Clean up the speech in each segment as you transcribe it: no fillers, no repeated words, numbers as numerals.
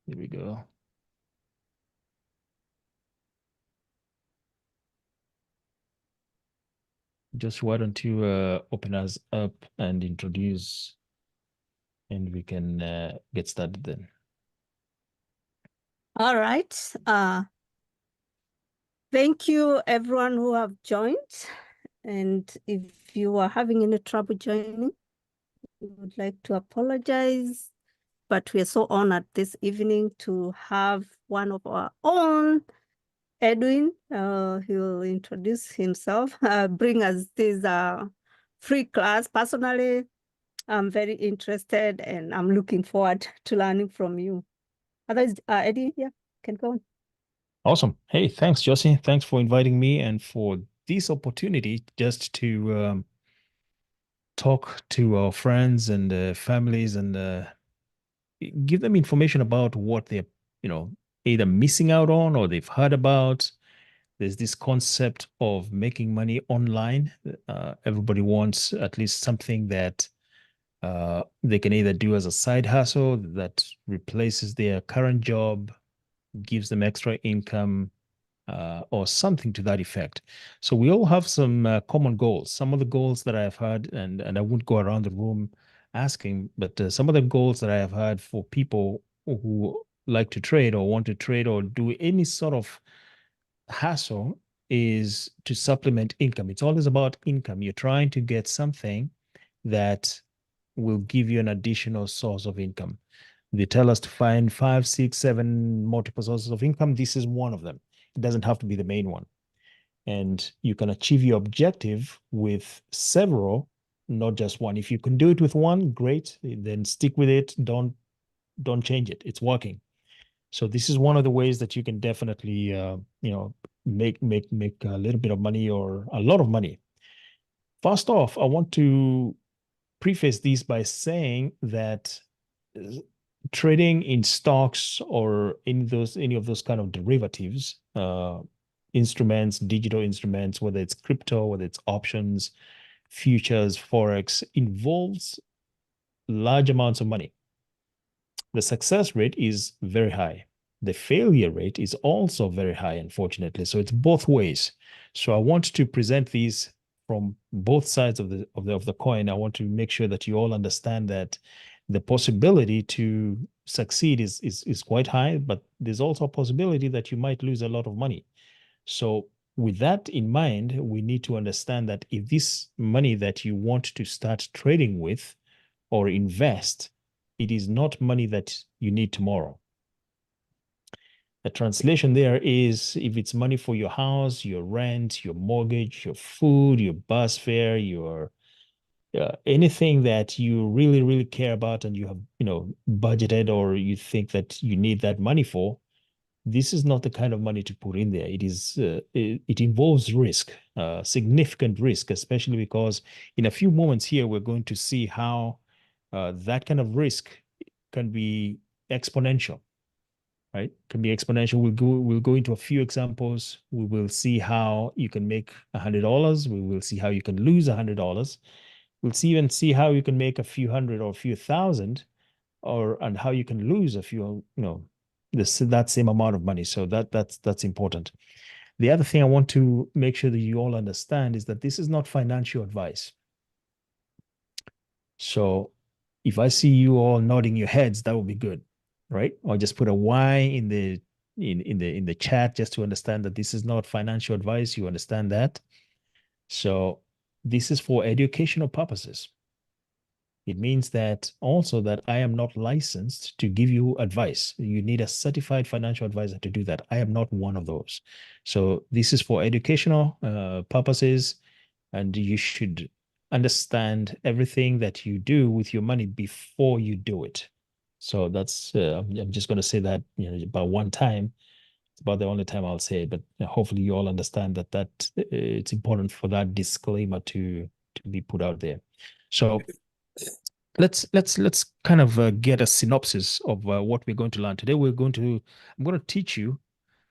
Here we go. Just why don't you open us up and introduce, and we can get started then. All right. Thank you, everyone who have joined. And if you are having any trouble joining, we would like to apologize. But we are so honored this evening to have one of our own, Edwin. He will introduce himself, bring us this free class. Personally, I'm very interested and I'm looking forward to learning from you. Otherwise, Eddie, yeah, can go on. Awesome. Hey, thanks, Josie. Thanks for inviting me and for this opportunity just to talk to our friends and families and give them information about what they're, either missing out on or they've heard about. There's this concept of making money online. Everybody wants at least something that they can either do as a side hustle that replaces their current job, gives them extra income, or something to that effect. So we all have some common goals. Some of the goals that I have heard, and I won't go around the room asking, but some of the goals that I have heard for people who like to trade or want to trade or do any sort of hustle is to supplement income. It's always about income. You're trying to get something that will give you an additional source of income. They tell us to find five, six, seven multiple sources of income. This is one of them. It doesn't have to be the main one. And you can achieve your objective with several, not just one. If you can do it with one, great. Then stick with it. Don't change it. It's working. So this is one of the ways that you can definitely, make a little bit of money or a lot of money. First off, I want to preface this by saying that uh, trading in stocks or in those any of those kind of derivatives, instruments, digital instruments, whether it's crypto, whether it's options, futures, forex, involves large amounts of money. The success rate is very high. The failure rate is also very high, unfortunately. So it's both ways. So I want to present these from both sides of the coin. I want to make sure that you all understand that the possibility to succeed is quite high, but there's also a possibility that you might lose a lot of money. So with that in mind, we need to understand that if this money that you want to start trading with or invest, it is not money that you need tomorrow. The translation there is if it's money for your house, your rent, your mortgage, your food, your bus fare, your anything that you really, really care about and you have, budgeted or you think that you need that money for, this is not the kind of money to put in there. It involves risk, significant risk, especially because in a few moments here, we're going to see how that kind of risk can be exponential, right? Can be exponential. We'll go into a few examples. We will see how you can make $100. We will see how you can lose $100. We'll even see how you can make a few hundred or a few thousand, and how you can lose a few, that same amount of money. So that's important. The other thing I want to make sure that you all understand is that this is not financial advice. So if I see you all nodding your heads, that would be good, right? Or just put a Y in the chat just to understand that this is not financial advice. You understand that? So this is for educational purposes. It means that also that I am not licensed to give you advice. You need a certified financial advisor to do that. I am not one of those. So this is for educational purposes, and you should understand everything that you do with your money before you do it. So that's I'm just going to say that about one time. It's about the only time I'll say it, but hopefully you all understand that it's important for that disclaimer to be put out there. So let's kind of get a synopsis of what we're going to learn today. I'm going to teach you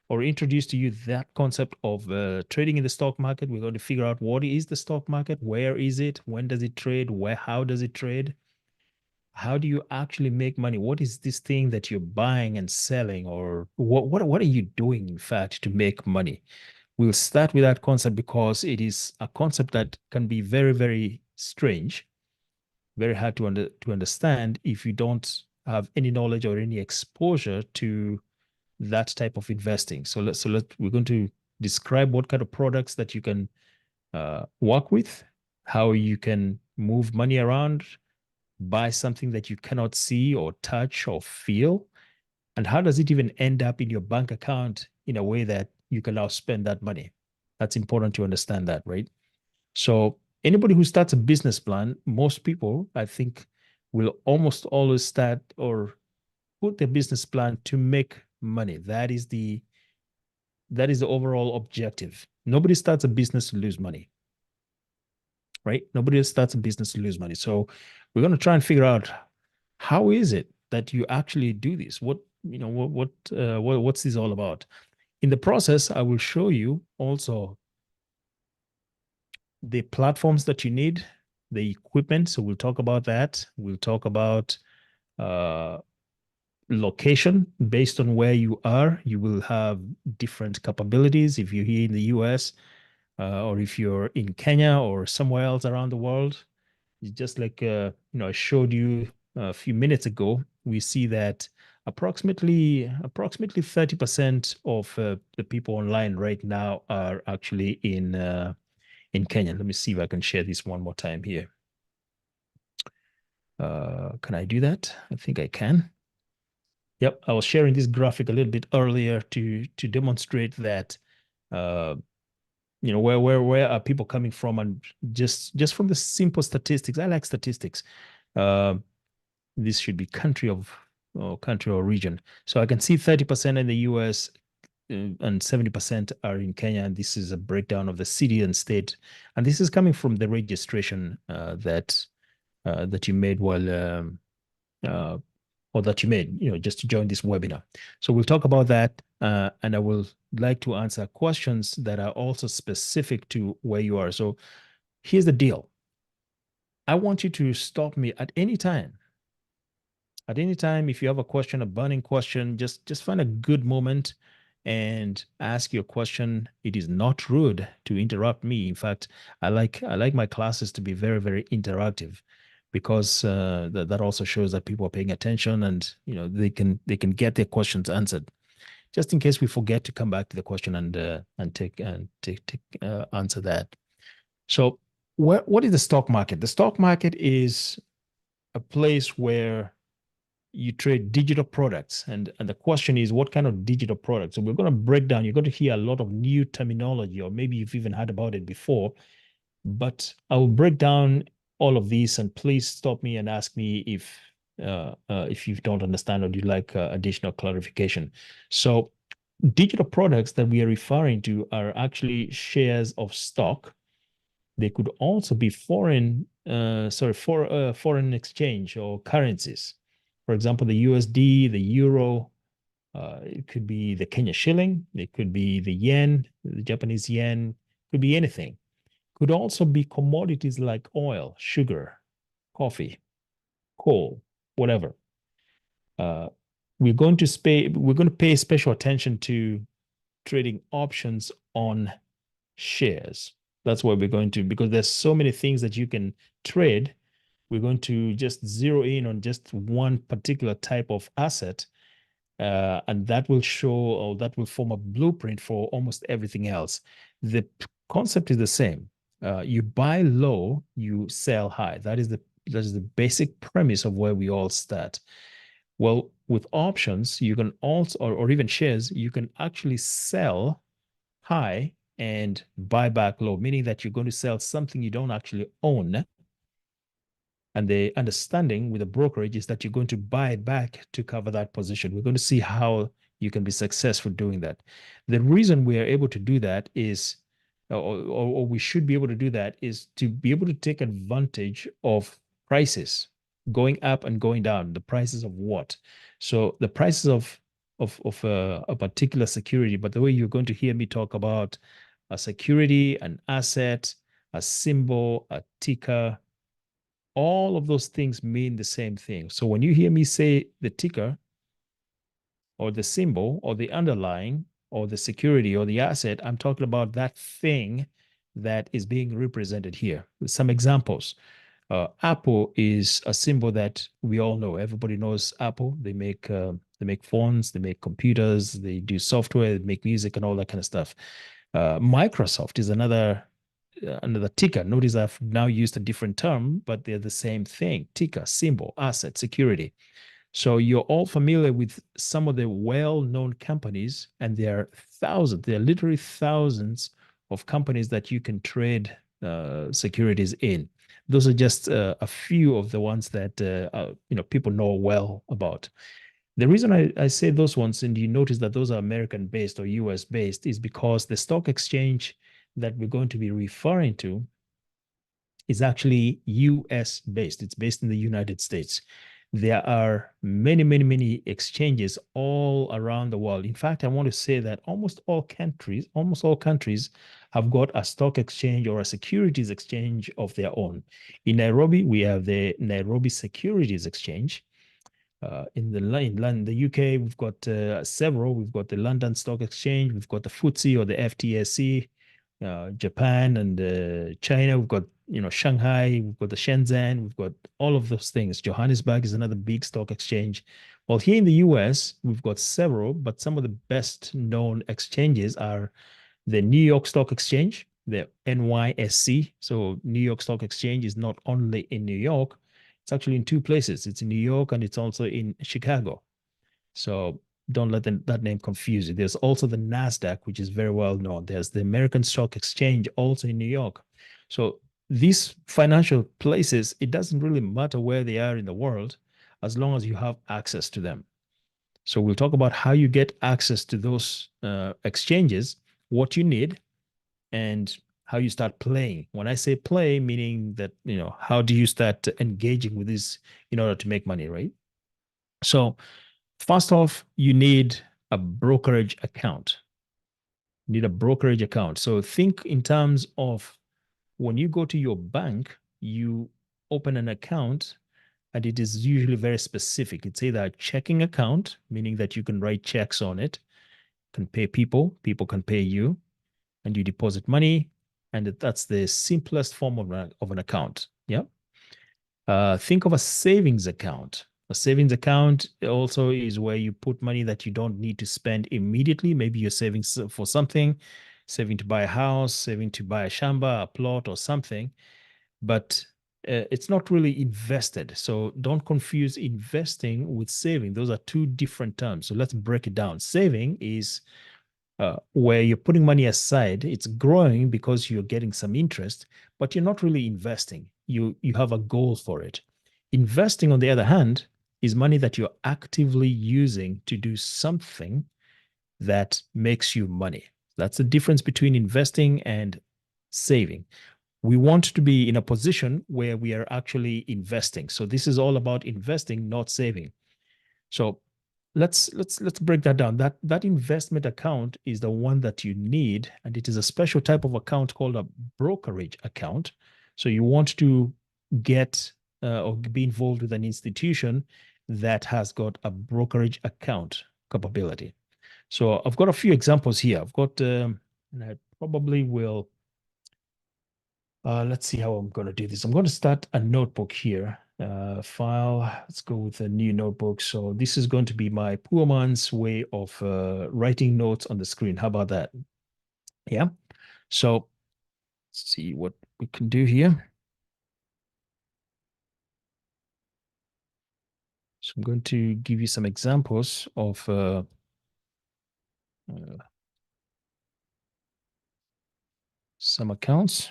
or introduce to you that concept of trading in the stock market. We're going to figure out what is the stock market, where is it, when does it trade, how does it trade, How do you actually make money? What is this thing that you're buying and selling, or what are you doing, in fact, to make money? We'll start with that concept because it is a concept that can be very, very strange, very hard to understand if you don't have any knowledge or any exposure to that type of investing. So we're going to describe what kind of products that you can work with, how you can move money around, buy something that you cannot see or touch or feel, and how does it even end up in your bank account in a way that you can now spend that money. That's important to understand that, right? So anybody who starts a business plan, most people, I think, will almost always start or put their business plan to make money. That is the overall objective. Nobody starts a business to lose money, right? Nobody starts a business to lose money. So we're going to try and figure out how is it that you actually do this? What's this all about? In the process, I will show you also the platforms that you need, the equipment. So we'll talk about that. We'll talk about location. Based on where you are, you will have different capabilities. If you're here in the US, or if you're in Kenya or somewhere else around the world, just like I showed you a few minutes ago, we see that approximately 30% of the people online right now are actually in Kenya. Let me see if I can share this one more time here. Can I do that? I think I can. Yep, I was sharing this graphic a little bit earlier to demonstrate that where are people coming from, and just from the simple statistics. I like statistics. This should be country or region. So I can see 30% in the US and 70% are in Kenya. And this is a breakdown of the city and state. And this is coming from the registration that you made while or that you made, just to join this webinar. So we'll talk about that, and I will like to answer questions that are also specific to where you are. So here's the deal. I want you to stop me at any time. At any time, if you have a question, a burning question, just find a good moment and ask your question. It is not rude to interrupt me. In fact, I like my classes to be very, very interactive, because that also shows that people are paying attention, and they can get their questions answered. Just in case we forget to come back to the question and answer that. So what is the stock market? The stock market is a place where you trade digital products. And the question is, what kind of digital products? So we're going to break down. You're going to hear a lot of new terminology, or maybe you've even heard about it before. But I will break down all of these, and please stop me and ask me if you don't understand or you'd like additional clarification. So digital products that we are referring to are actually shares of stock. They could also be foreign exchange or currencies. For example, the USD, the euro, it could be the Kenya shilling, it could be the yen, the Japanese yen, could be anything. Could also be commodities like oil, sugar, coffee, coal, whatever. We're going to pay special attention to trading options on shares. That's what we're going to, because there's so many things that you can trade. We're going to just zero in on just one particular type of asset, and that will show, or that will form a blueprint for almost everything else. The concept is the same. You buy low, you sell high. That is the basic premise of where we all start. Well, with options, you can also, or even shares, you can actually sell high and buy back low, meaning that you're going to sell something you don't actually own. And the understanding with the brokerage is that you're going to buy it back to cover that position. We're going to see how you can be successful doing that. The reason we are able to do that is, or we should be able to do that, is to be able to take advantage of prices going up and going down. The prices of what? So the prices of a particular security, but the way you're going to hear me talk about a security, an asset, a symbol, a ticker, All of those things mean the same thing. So when you hear me say the ticker or the symbol or the underlying or the security or the asset, I'm talking about that thing that is being represented here. Some examples. Apple is a symbol that we all know. Everybody knows Apple. They make phones, they make computers, they do software, they make music, and all that kind of stuff. Microsoft is another ticker. Notice I've now used a different term, but they're the same thing: ticker, symbol, asset, security. So you're all familiar with some of the well-known companies, and there are thousands. There are literally thousands of companies that you can trade securities in. Those are just a few of the ones that people know well about. The reason I say those ones, and you notice that those are American based or US based, is because the stock exchange that we're going to be referring to is actually US based. It's based in the United States. There are many, many, many exchanges all around the world. In fact, I want to say that almost all countries have got a stock exchange or a securities exchange of their own. In Nairobi, we have the Nairobi Securities Exchange. In the UK, we've got several. We've got the London Stock Exchange, we've got the FTSE or the FTSE, Japan and China. We've got Shanghai, we've got the Shenzhen, we've got all of those things. Johannesburg is another big stock exchange. Well, here in the US, we've got several, but some of the best known exchanges are the New York Stock Exchange, the NYSE. So New York Stock Exchange is not only in New York, it's actually in two places. It's in New York and it's also in Chicago. So don't let that name confuse you. There's also the NASDAQ, which is very well known. There's the American Stock Exchange also in New York. So these financial places, it doesn't really matter where they are in the world, as long as you have access to them. So we'll talk about how you get access to those exchanges, what you need, and how you start playing. When I say play, meaning that, how do you start engaging with this in order to make money, right? So first off, you need a brokerage account. You need a brokerage account. So think in terms of when you go to your bank, you open an account, and it is usually very specific. It's either a checking account, meaning that you can write checks on it, can pay people can pay you, and you deposit money, and that's the simplest form of an account. Yeah. Think of a savings account. A savings account also is where you put money that you don't need to spend immediately. Maybe you're saving for something, saving to buy a house, saving to buy a shamba, a plot, or something, but it's not really invested. So don't confuse investing with saving. Those are two different terms. So let's break it down. Saving is where you're putting money aside. It's growing because you're getting some interest, but you're not really investing. You have a goal for it. Investing, on the other hand, is money that you're actively using to do something that makes you money. That's the difference between investing and saving. We want to be in a position where we are actually investing. So this is all about investing, not saving. So let's break that down. That investment account is the one that you need, and it is a special type of account called a brokerage account. So you want to get or be involved with an institution that has got a brokerage account capability. So I've got a few examples here. I've got, and I probably will, let's see how I'm going to do this. I'm going to start a notebook here. File, let's go with a new notebook. So this is going to be my poor man's way of writing notes on the screen. How about that? Yeah. So let's see what we can do here. So I'm going to give you some examples of some accounts.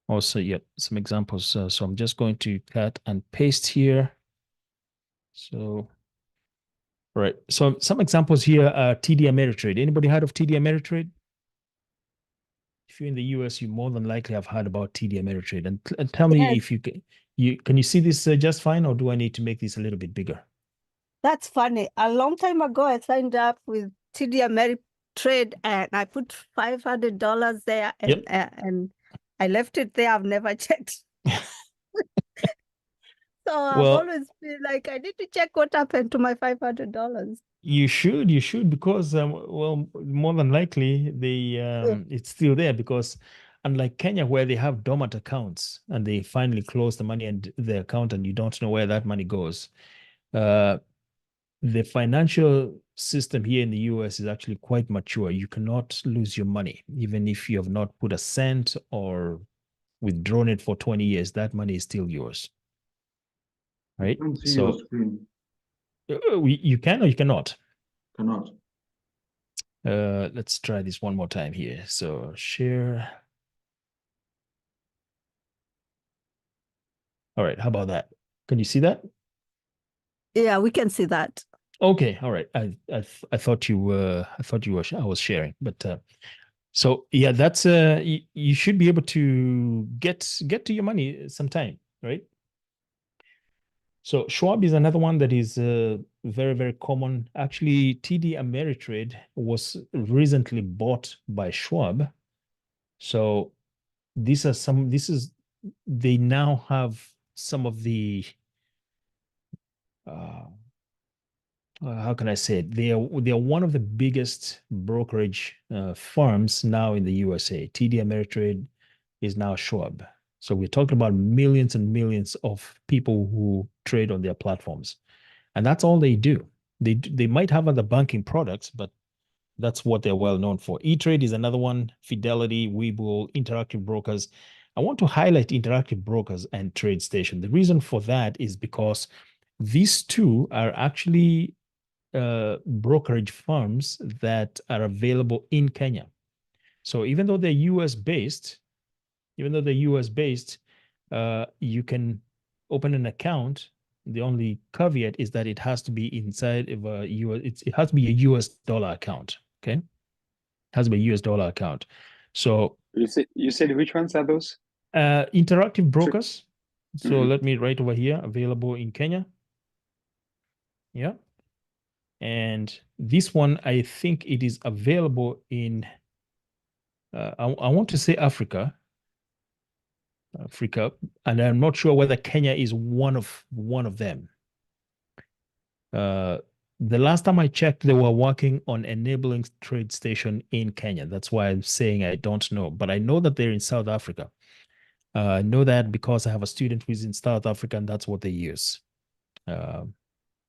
Also, yeah, some examples. So I'm just going to cut and paste here. So, all right. So some examples here are TD Ameritrade. Anybody heard of TD Ameritrade? If you're in the US, you more than likely have heard about TD Ameritrade. And tell me if you can you see this just fine, or do I need to make this a little bit bigger? That's funny. A long time ago, I signed up with TD trade and I put $500 there Yep. and I left it there. I've never checked. So I've Well, always been like, I need to check what happened to my $500. you should, because well, more than likely it's still there, because unlike Kenya, where they have dormant accounts and they finally close the money and the account and you don't know where that money goes, the financial system here in the US is actually quite mature. You cannot lose your money, even if you have not put a cent or withdrawn it for 20 years. That money is still yours, right? I don't see your screen. You can or you cannot. Cannot. Let's try this one more time here. So share. All right, how about that? Can you see that? Yeah, we can see that. Okay, all right. I thought you were I was sharing, but so yeah, that's you should be able to get to your money sometime, right? So Schwab is another one that is very, very common. Actually, TD Ameritrade was recently bought by Schwab. So these are they now have some of the how can I say it? They are one of the biggest brokerage firms now in the USA. TD Ameritrade is now Schwab. So we're talking about millions and millions of people who trade on their platforms, and that's all they do. They might have other banking products, but that's what they're well known for. E-Trade is another one. Fidelity, Webull, Interactive Brokers. I want to highlight Interactive Brokers and TradeStation. The reason for that is because these two are actually brokerage firms that are available in Kenya. So even though they're US based, you can open an account. The only caveat is that it has to be inside of a US, it has to be a US dollar account. Okay. It has to be a US dollar account. So you said which ones are those? Interactive Brokers. So let me write over here, available in Kenya. Yeah. And this one, I think it is available in, I want to say Africa, and I'm not sure whether Kenya is one of them. The last time I checked, they were working on enabling TradeStation in Kenya. That's why I'm saying I don't know, but I know that they're in South Africa. I know that because I have a student who's in South Africa, and that's what they use.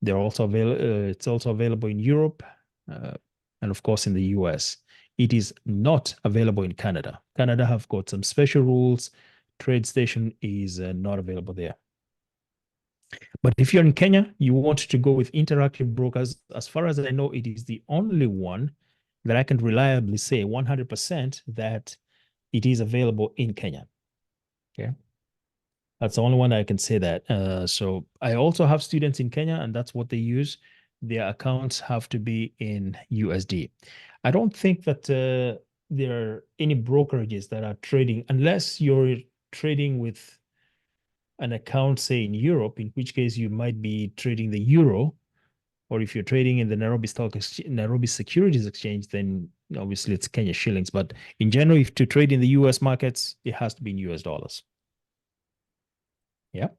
They're also available. It's also available in Europe, and of course in the US. It is not available in Canada. Canada have got some special rules. TradeStation is not available there. But if you're in Kenya, you want to go with Interactive Brokers. As far as I know, it is the only one that I can reliably say 100% that it is available in Kenya. Okay. That's the only one I can say that. So I also have students in Kenya, and that's what they use. Their accounts have to be in USD. I don't think that there are any brokerages that are trading, unless you're trading with an account, say in Europe, in which case you might be trading the euro, or if you're trading in the Nairobi Securities Exchange, then obviously it's Kenya shillings. But in general, if to trade in the US markets, it has to be in US dollars. Yeah.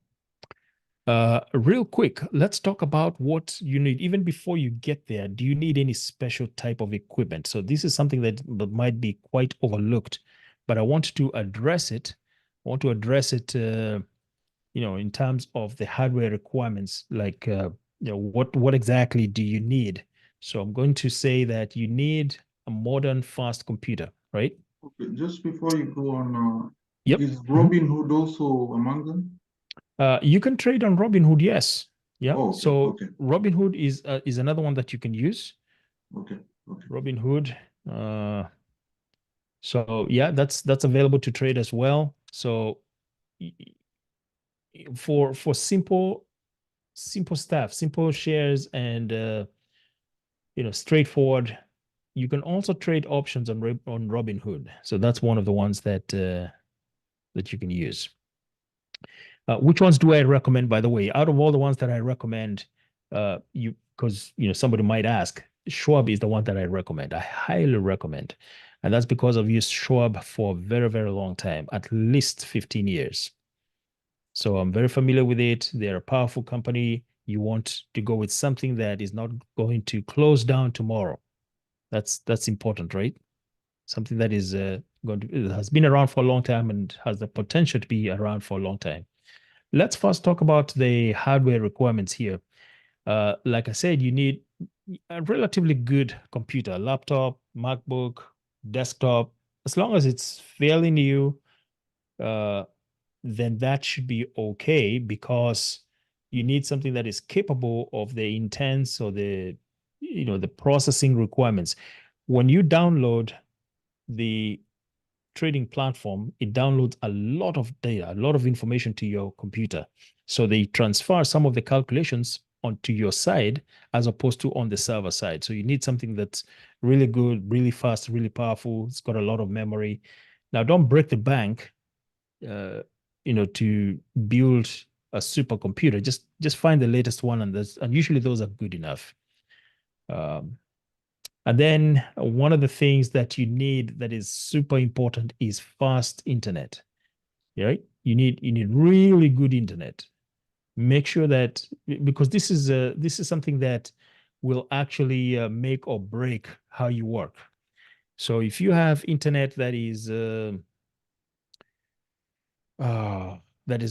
Real quick, let's talk about what you need. Even before you get there, do you need any special type of equipment? So this is something that might be quite overlooked, but I want to address it. I want to address it, in terms of the hardware requirements, like, what exactly do you need? So I'm going to say that you need a modern, fast computer, right? Okay, just before you go on, Yep. is Robinhood also among them? You can trade on Robinhood, yes. Yeah. Oh, okay, So okay. Robinhood is another one that you can use. Okay. Robinhood. So yeah, that's available to trade as well. So for simple stuff, simple shares, and straightforward, you can also trade options on Robinhood. So that's one of the ones that you can use. Which ones do I recommend, by the way? Out of all the ones that I recommend, because somebody might ask, Schwab is the one that I recommend. I highly recommend. And that's because I've used Schwab for a very, very long time, at least 15 years. So I'm very familiar with it. They're a powerful company. You want to go with something that is not going to close down tomorrow. That's important, right? Something that is has been around for a long time and has the potential to be around for a long time. Let's first talk about the hardware requirements here. Like I said, you need a relatively good computer, laptop, MacBook, desktop. As long as it's fairly new, then that should be okay, because you need something that is capable of the intense or the processing requirements. When you download the trading platform, it downloads a lot of data, a lot of information to your computer. So they transfer some of the calculations onto your side as opposed to on the server side. So you need something that's really good, really fast, really powerful. It's got a lot of memory. Now, don't break the bank, to build a supercomputer. Just find the latest one, and usually those are good enough. And then one of the things that you need that is super important is fast internet. Right? You need really good internet. Make sure that, because this is something that will actually make or break how you work. So if you have internet that is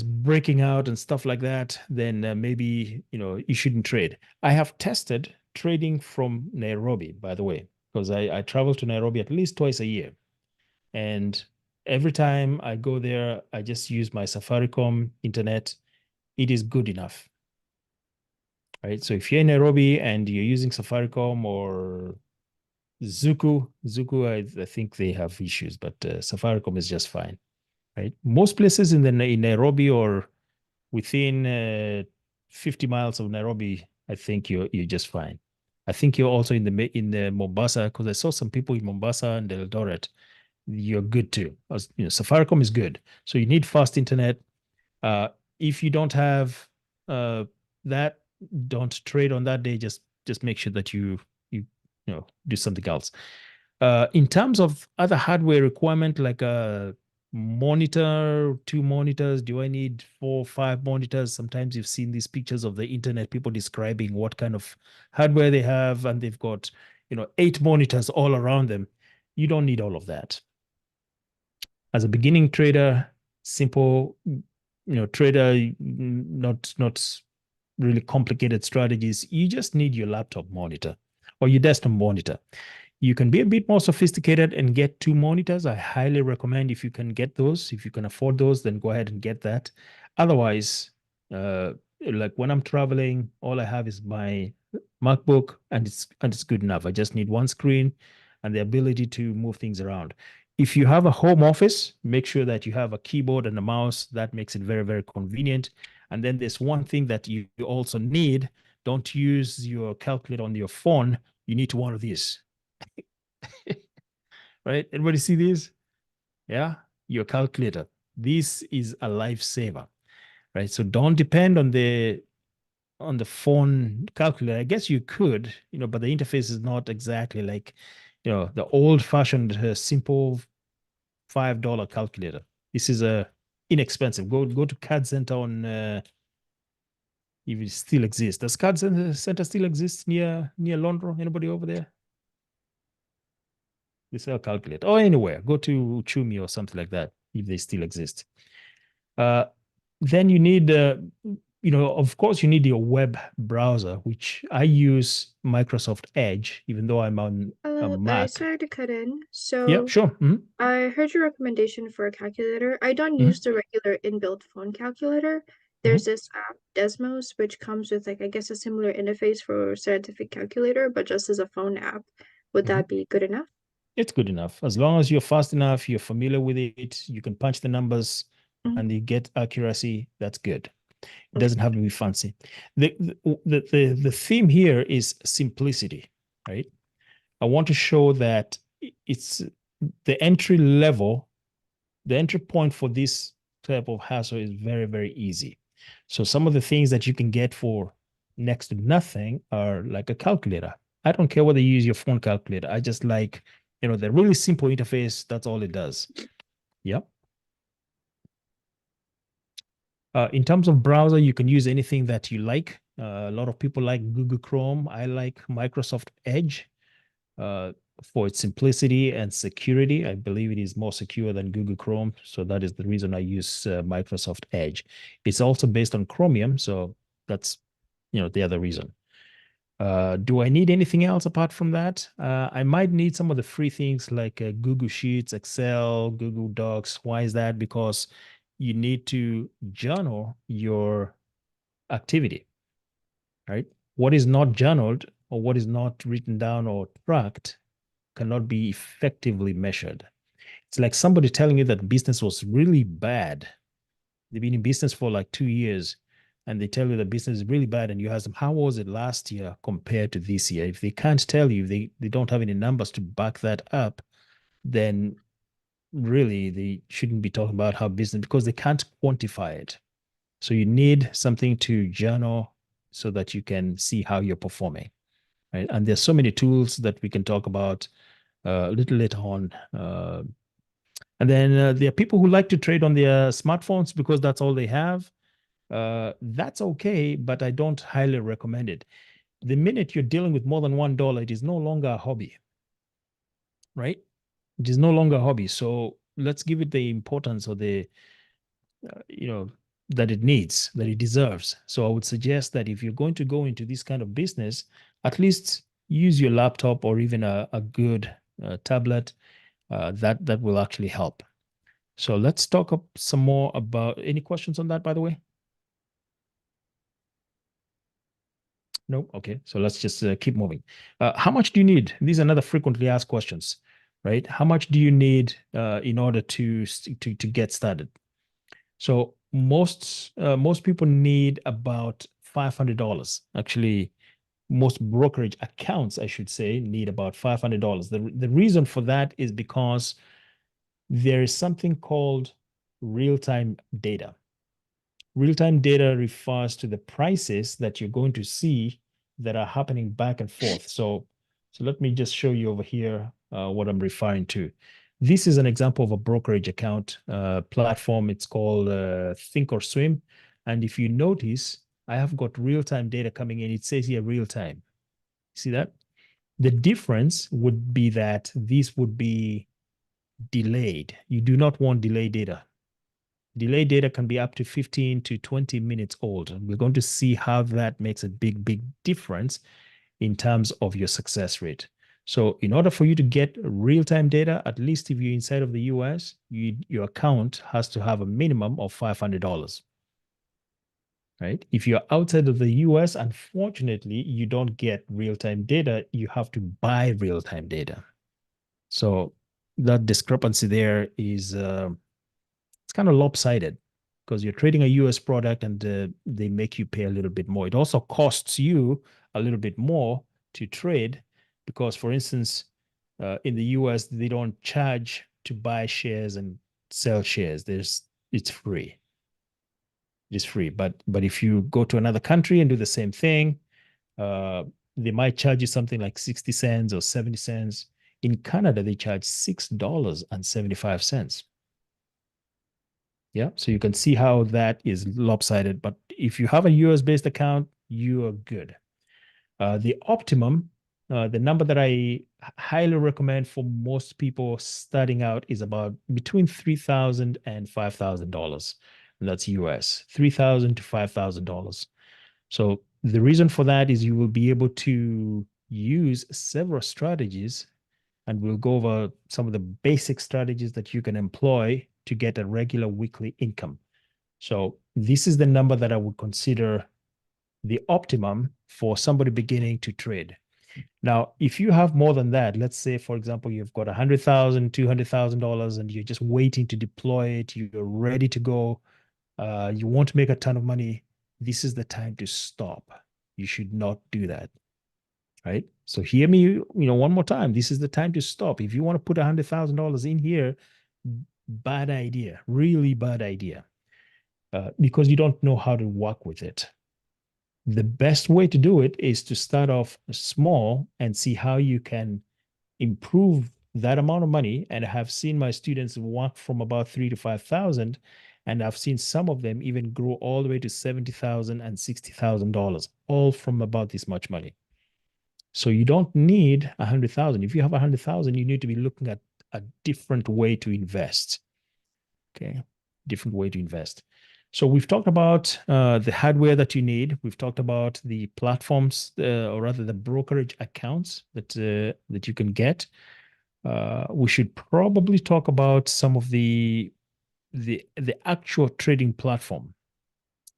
breaking out and stuff like that, then maybe you shouldn't trade. I have tested trading from Nairobi, by the way, because I travel to Nairobi at least twice a year, and every time I go there, I just use my Safaricom internet. It is good enough, right? So if you're in Nairobi and you're using Safaricom or Zuku, I think they have issues, but Safaricom is just fine. Right? Most places in Nairobi or within 50 miles of Nairobi, I think you're just fine. I think you're also in the Mombasa, because I saw some people in Mombasa and Eldoret. You're good too. Safaricom is good. So you need fast internet. If you don't have that, don't trade on that day. Just make sure that you do something else. In terms of other hardware requirement, like a monitor, 2 monitors, do I need 4 or 5 monitors? Sometimes you've seen these pictures of the internet, people describing what kind of hardware they have, and they've got 8 monitors all around them. You don't need all of that. As a beginning trader, simple trader, not really complicated strategies, you just need your laptop monitor or your desktop monitor. You can be a bit more sophisticated and get 2 monitors. I highly recommend, if you can get those, if you can afford those, then go ahead and get that. Otherwise, like when I'm traveling, all I have is my MacBook, and it's good enough. I just need one screen and the ability to move things around. If you have a home office, make sure that you have a keyboard and a mouse. That makes it very, very convenient. And then there's one thing that you also need. Don't use your calculator on your phone. You need one of these. Right? Everybody see this? Yeah, your calculator. This is a lifesaver, right? So don't depend on the phone calculator. I guess you could, but the interface is not exactly like, the old-fashioned simple $5 calculator. This is inexpensive. Go to Card Center on if it still exists. Does Card Center still exist near Londro? Anybody over there? They sell calculator. Or anywhere. Go to Chumi or something like that, if they still exist. Then you need, of course, you need your web browser, which I use Microsoft Edge, even though I'm on a Mac. Sorry to cut in. So Yeah, sure. I heard your recommendation for a calculator. I don't use the regular inbuilt phone calculator. There's this app, Desmos, which comes with, like, I guess, a similar interface for scientific calculator, but just as a phone app. Would that be good enough? It's good enough. As long as you're fast enough, you're familiar with it, you can punch the numbers and you get accuracy, that's good. It doesn't have to be fancy. The theme here is simplicity, right? I want to show that it's the entry level, the entry point for this type of hassle is very, very easy. So some of the things that you can get for next to nothing are like a calculator. I don't care whether you use your phone calculator. I just like, the really simple interface. That's all it does. Yep. In terms of browser, you can use anything that you like. A lot of people like Google Chrome. I like Microsoft Edge for its simplicity and security. I believe it is more secure than Google Chrome. So that is the reason I use Microsoft Edge. It's also based on Chromium. So that's, the other reason. Do I need anything else apart from that? I might need some of the free things like Google Sheets, Excel, Google Docs. Why is that? Because you need to journal your activity, right? What is not journaled or what is not written down or tracked cannot be effectively measured. It's like somebody telling you that business was really bad. They've been in business for like 2 years and they tell you that business is really bad and you ask them, how was it last year compared to this year? If they can't tell you, they don't have any numbers to back that up, then really they shouldn't be talking about how business, because they can't quantify it. So you need something to journal so that you can see how you're performing, right? And there's so many tools that we can talk about a little later on. And then there are people who like to trade on their smartphones because that's all they have. That's okay, but I don't highly recommend it. The minute you're dealing with more than $1, it is no longer a hobby, right? It is no longer a hobby. So let's give it the importance or the, that it needs, that it deserves. So I would suggest that if you're going to go into this kind of business, at least use your laptop or even a good tablet. That will actually help. So let's talk up some more about, any questions on that, by the way? No? Okay, so let's just keep moving. How much do you need? These are another frequently asked questions, right? How much do you need in order to get started? So most people need about $500. Actually, most brokerage accounts, I should say, need about $500. The reason for that is because there is something called real-time data. Real-time data refers to the prices that you're going to see that are happening back and forth. So let me just show you over here what I'm referring to. This is an example of a brokerage account platform. It's called Thinkorswim. And if you notice, I have got real-time data coming in. It says here real-time. See that? The difference would be that this would be delayed. You do not want delayed data. Delayed data can be up to 15 to 20 minutes old. And we're going to see how that makes a big, big difference in terms of your success rate. So in order for you to get real-time data, at least if you're inside of the US, your account has to have a minimum of $500. Right? If you're outside of the US, unfortunately, you don't get real-time data. You have to buy real-time data. So that discrepancy there is it's kind of lopsided because you're trading a US product and they make you pay a little bit more. It also costs you a little bit more to trade because, for instance, in the US, they don't charge to buy shares and sell shares. It's free. It is free. But if you go to another country and do the same thing, they might charge you something like 60 cents or 70 cents. In Canada, they charge $6.75. Yeah, so you can see how that is lopsided. But if you have a US-based account, you are good. The optimum, the number that I highly recommend for most people starting out is about between $3,000 and $5,000. And that's US, $3,000 to $5,000. So the reason for that is you will be able to use several strategies, and we'll go over some of the basic strategies that you can employ to get a regular weekly income. So this is the number that I would consider the optimum for somebody beginning to trade. Now, if you have more than that, let's say, for example, you've got $100,000, $200,000, and you're just waiting to deploy it, you're ready to go, you want to make a ton of money, this is the time to stop. You should not do that, right? So hear me, one more time. This is the time to stop. If you want to put $100,000 in here, bad idea, really bad idea, because you don't know how to work with it. the best way to do it is to start off small and see how you can improve that amount of money. And I have seen my students work from about 3,000 to 5,000, and I've seen some of them even grow all the way to $70,000 and $60,000, all from about this much money. So you don't need 100,000. If you have 100,000, you need to be looking at a different way to invest. Okay, different way to invest. So we've talked about the hardware that you need. We've talked about the platforms, or rather the brokerage accounts that you can get. We should probably talk about some of the actual trading platform,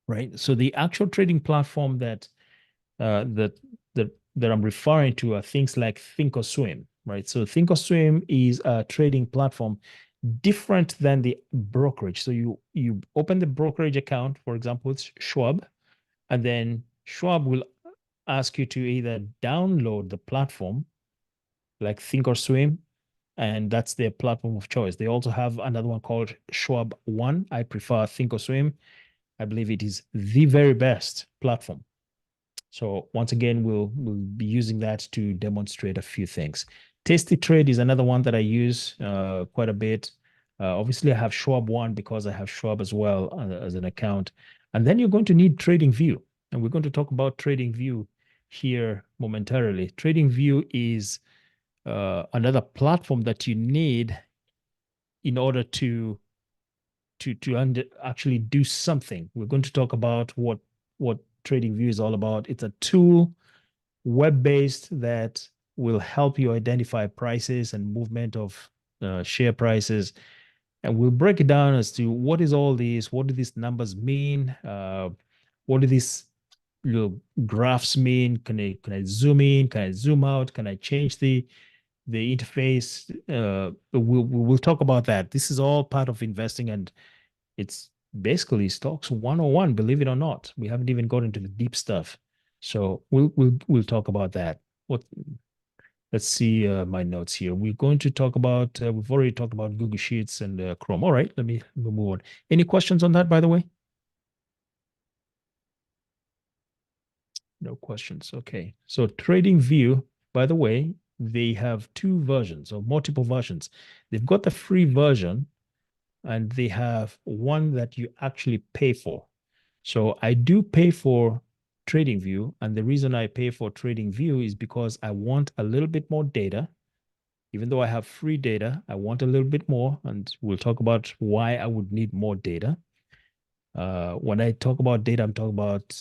right? So the actual trading platform that I'm referring to are things like Thinkorswim, right? So Thinkorswim is a trading platform different than the brokerage. So you open the brokerage account, for example, it's Schwab, and then Schwab will ask you to either download the platform like Thinkorswim, and that's their platform of choice. They also have another one called Schwab One. I prefer Thinkorswim. I believe it is the very best platform. So once again, we'll be using that to demonstrate a few things. Tasty Trade is another one that I use quite a bit. Obviously, I have Schwab One because I have Schwab as well as an account. And then you're going to need TradingView. And we're going to talk about TradingView here momentarily. TradingView is another platform that you need in order to actually do something. We're going to talk about what TradingView is all about. It's a tool, web-based, that will help you identify prices and movement of share prices. And we'll break it down as to what is all this, what do these numbers mean, what do these graphs mean, can I zoom in, can I zoom out, can I change the interface? We'll talk about that. This is all part of investing, and it's basically stocks 101, believe it or not. We haven't even got into the deep stuff. So we'll talk about that. Let's see my notes here. We're going to talk about, we've already talked about Google Sheets and Chrome. All right, let me move on. Any questions on that, by the way? No questions. Okay. So TradingView, by the way, they have two versions or multiple versions. They've got the free version, and they have one that you actually pay for. So I do pay for TradingView, and the reason I pay for TradingView is because I want a little bit more data. Even though I have free data, I want a little bit more, and we'll talk about why I would need more data. When I talk about data, I'm talking about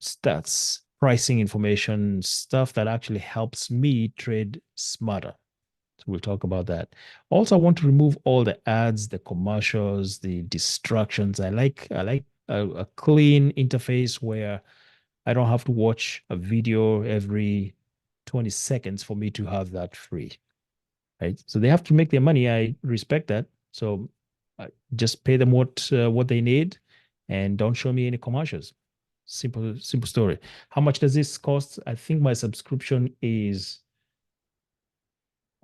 stats, pricing information, stuff that actually helps me trade smarter. So we'll talk about that. Also, I want to remove all the ads, the commercials, the distractions. I like a clean interface where I don't have to watch a video every 20 seconds for me to have that free, right? So they have to make their money. I respect that. So just pay them what they need, and don't show me any commercials. Simple story. How much does this cost? I think my subscription is,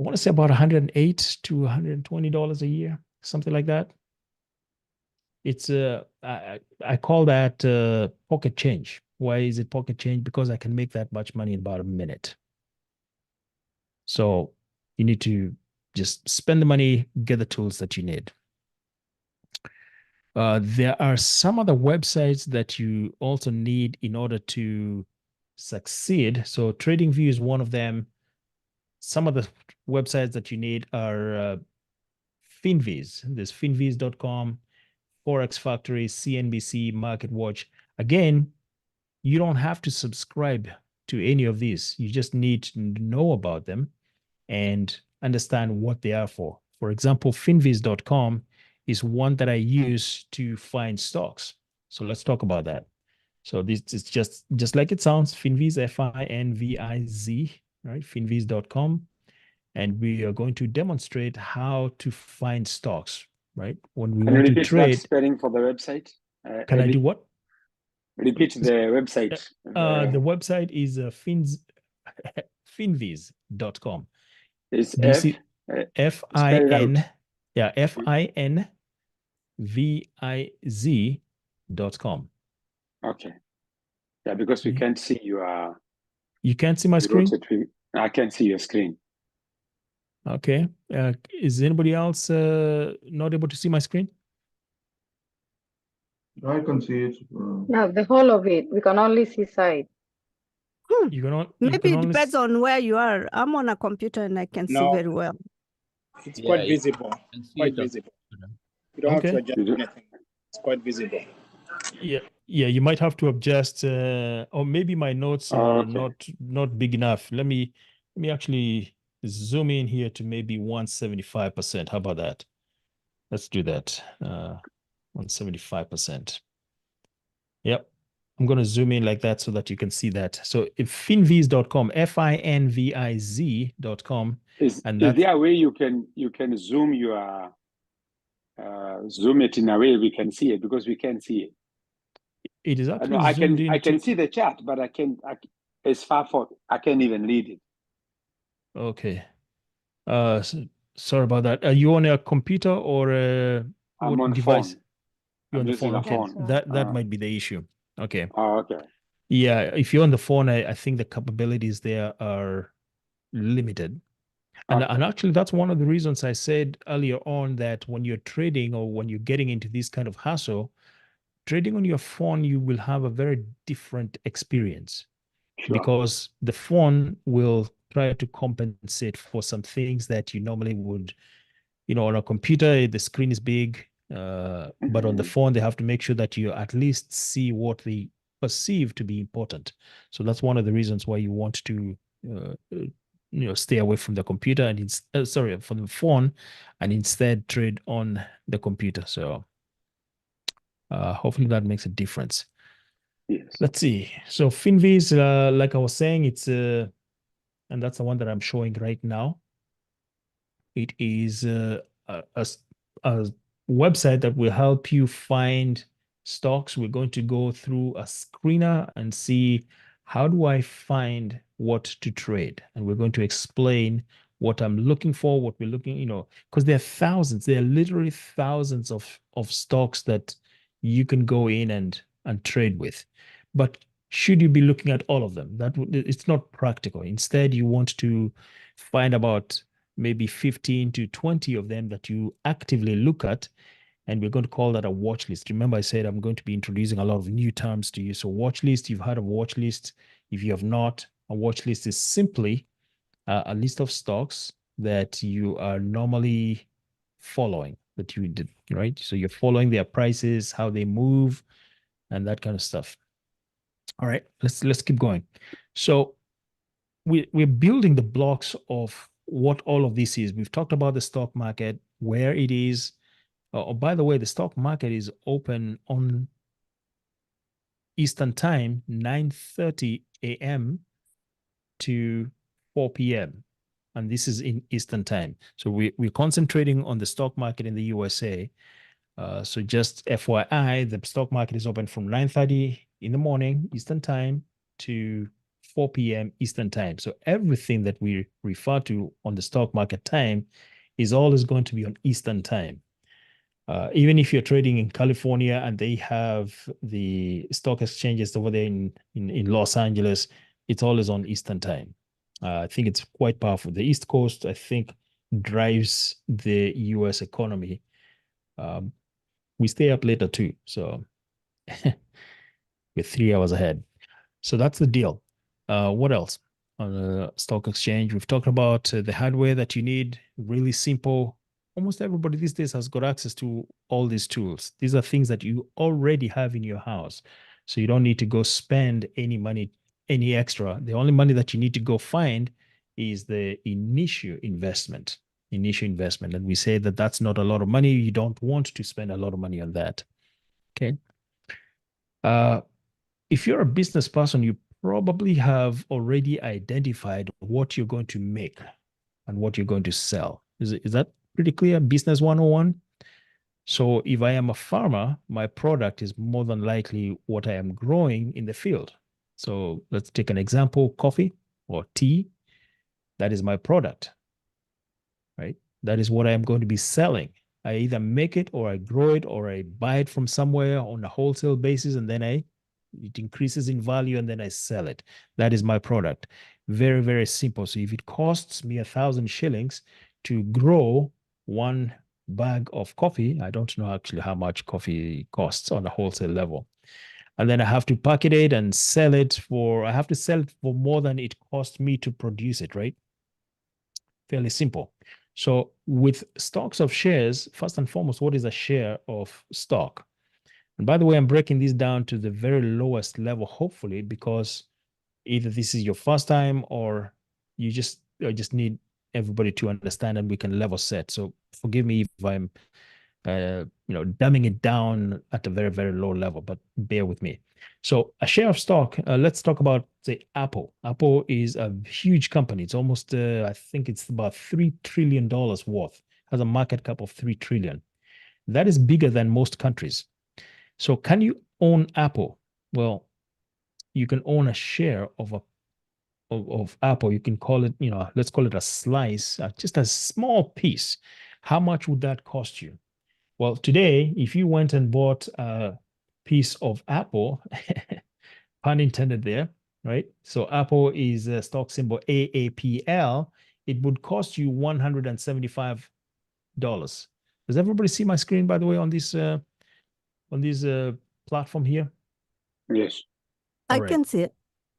I want to say about $108 to $120 a year, something like that. It's I call that pocket change. Why is it pocket change? Because I can make that much money in about a minute. So you need to just spend the money, get the tools that you need. There are some other websites that you also need in order to succeed. So TradingView is one of them. Some of the websites that you need are FinViz. There's finviz.com, Forex Factory, CNBC, MarketWatch. Again, you don't have to subscribe to any of these. You just need to know about them and understand what they are for. For example, finviz.com is one that I use to find stocks. So let's talk about that. So this is just like it sounds, Finviz, Finviz, right? Finviz.com. And we are going to demonstrate how to find stocks, right? When we want to trade. That spelling for the website? Can I do what? Repeat the website. The website is finviz.com. It's F-I-N, yeah, F-I-N-V-I-Z.com. Okay. Yeah, because we Yeah. can't see your You can't see my you wrote screen? it, I can't see your screen. Okay. Is anybody else not able to see my screen? I can see it. No, the whole of it. We can only see side. You can Maybe it only depends on where you are. I'm on a computer and I can see No. very well. It's Yeah, quite you visible. can see Quite it on visible. computer. You don't have to Okay. adjust You do- anything. It's quite visible. Yeah, you might have to adjust, or maybe my notes Oh, are okay. not big enough. Let me actually zoom in here to maybe 175%. How about that? Let's do that. 175%. Yep. I'm going to zoom in like that so that you can see that. So if finviz.com, finviz.com, Is and is that's there a way you can zoom your zoom it in a way we can see it, because we can't see it. it is I actually know I zoomed can into. see the chat, but it's far for I can't even read it. Okay. Sorry about that. Are you on a computer or I'm what on device? phone. You're I'm on the using phone. a Okay. phone. That might be the issue. Okay. Oh, okay. Yeah, if you're on the phone, I think the capabilities there are limited. And Okay. actually, that's one of the reasons I said earlier on that when you're trading or when you're getting into this kind of hassle, trading on your phone, you will have a very different experience Sure. because the phone will try to compensate for some things that you normally would, on a computer, the screen is big, but on the Mhm. phone, they have to make sure that you at least see what they perceive to be important. So that's one of the reasons why you want to, stay away from the computer and from the phone, and instead trade on the computer. So hopefully that makes a difference. Yes. Let's see. So Finviz, like I was saying, it's and that's the one that I'm showing right now. It is a website that will help you find stocks. We're going to go through a screener and see how do I find what to trade, and we're going to explain what I'm looking for, what we're looking, because there are literally thousands of stocks that you can go in and trade with. But should you be looking at all of them? It's not practical. Instead, you want to find about maybe 15 to 20 of them that you actively look at, and we're going to call that a watch list. Remember, I said I'm going to be introducing a lot of new terms to you. So watch list, you've heard of watch list. If you have not, a watch list is simply a list of stocks that you are normally following, that you did, right? So you're following their prices, how they move, and that kind of stuff. All right, let's keep going. So we're building the blocks of what all of this is. We've talked about the stock market, where it is. Oh, by the way, the stock market is open on Eastern Time, 9:30 a.m. to 4 p.m. And this is in Eastern Time. So we're concentrating on the stock market in the USA. So just FYI, the stock market is open from 9:30 in the morning Eastern Time to 4 p.m. Eastern Time. So everything that we refer to on the stock market time is always going to be on Eastern Time. Even if you're trading in California and they have the stock exchanges over there in Los Angeles, it's always on Eastern Time. I think it's quite powerful. The East Coast, I think, drives the US economy. We stay up later too, so we're 3 hours ahead. So that's the deal. What else? On the stock exchange, we've talked about the hardware that you need, really simple. Almost everybody these days has got access to all these tools. These are things that you already have in your house. So you don't need to go spend any money, any extra. The only money that you need to go find is the initial investment. And we say that that's not a lot of money. You don't want to spend a lot of money on that. Okay. If you're a business person, you probably have already identified what you're going to make and what you're going to sell. Is that pretty clear? Business 101. So if I am a farmer, my product is more than likely what I am growing in the field. So let's take an example, coffee or tea. That is my product, right? That is what I am going to be selling. I either make it or I grow it or I buy it from somewhere on a wholesale basis and then I It increases in value and then I sell it. That is my product. Very, very simple. So if it costs me 1,000 shillings to grow one bag of coffee, I don't know actually how much coffee costs on a wholesale level. And then I have to packet it and sell it for, I have to sell it for more than it cost me to produce it, right? Fairly simple. So with stocks of shares, first and foremost, what is a share of stock? And by the way, I'm breaking this down to the very lowest level, hopefully, because either this is your first time or you just need everybody to understand and we can level set. So forgive me if I'm dumbing it down at a very, very low level, but bear with me. So a share of stock, let's talk about, say, Apple. Apple is a huge company. It's almost, I think it's about $3 trillion worth, has a market cap of 3 trillion. That is bigger than most countries. So can you own Apple? Well, you can own a share of Apple. You can call it, let's call it a slice, just a small piece. How much would that cost you? Well, today, if you went and bought a piece of Apple, pun intended there, right? So Apple is a stock symbol AAPL. It would cost you $175. Does everybody see my screen, by the way, on this platform here? Yes. I All right. can see it.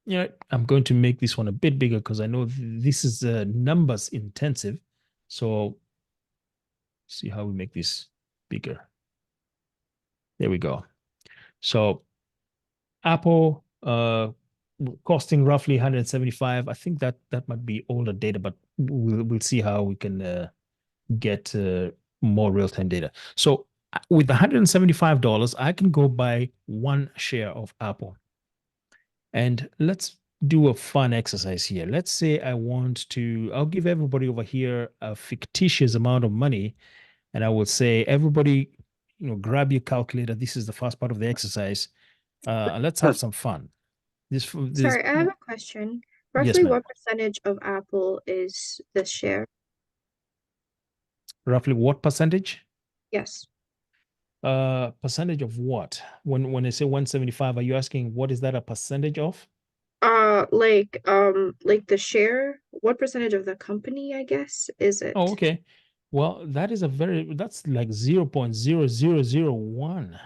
Yeah, I'm going to make this one a bit bigger because I know this is numbers intensive. So see how we make this bigger. There we go. So Apple costing roughly 175. I think that might be older data, but we'll see how we can get more real-time data. So with $175, I can go buy one share of Apple. And let's do a fun exercise here. Let's say I'll give everybody over here a fictitious amount of money, and I will say, everybody, grab your calculator. This is the first part of the exercise. Let's have some fun. Sorry, I have a question. Yes, Roughly ma'am. what percentage of Apple is this share? Roughly what percentage? Yes. Percentage of what? When I say 175, are you asking what is that a percentage of? Like the share, what percentage of the company, I guess, is it? Oh, okay. Well, that's like 0.0001,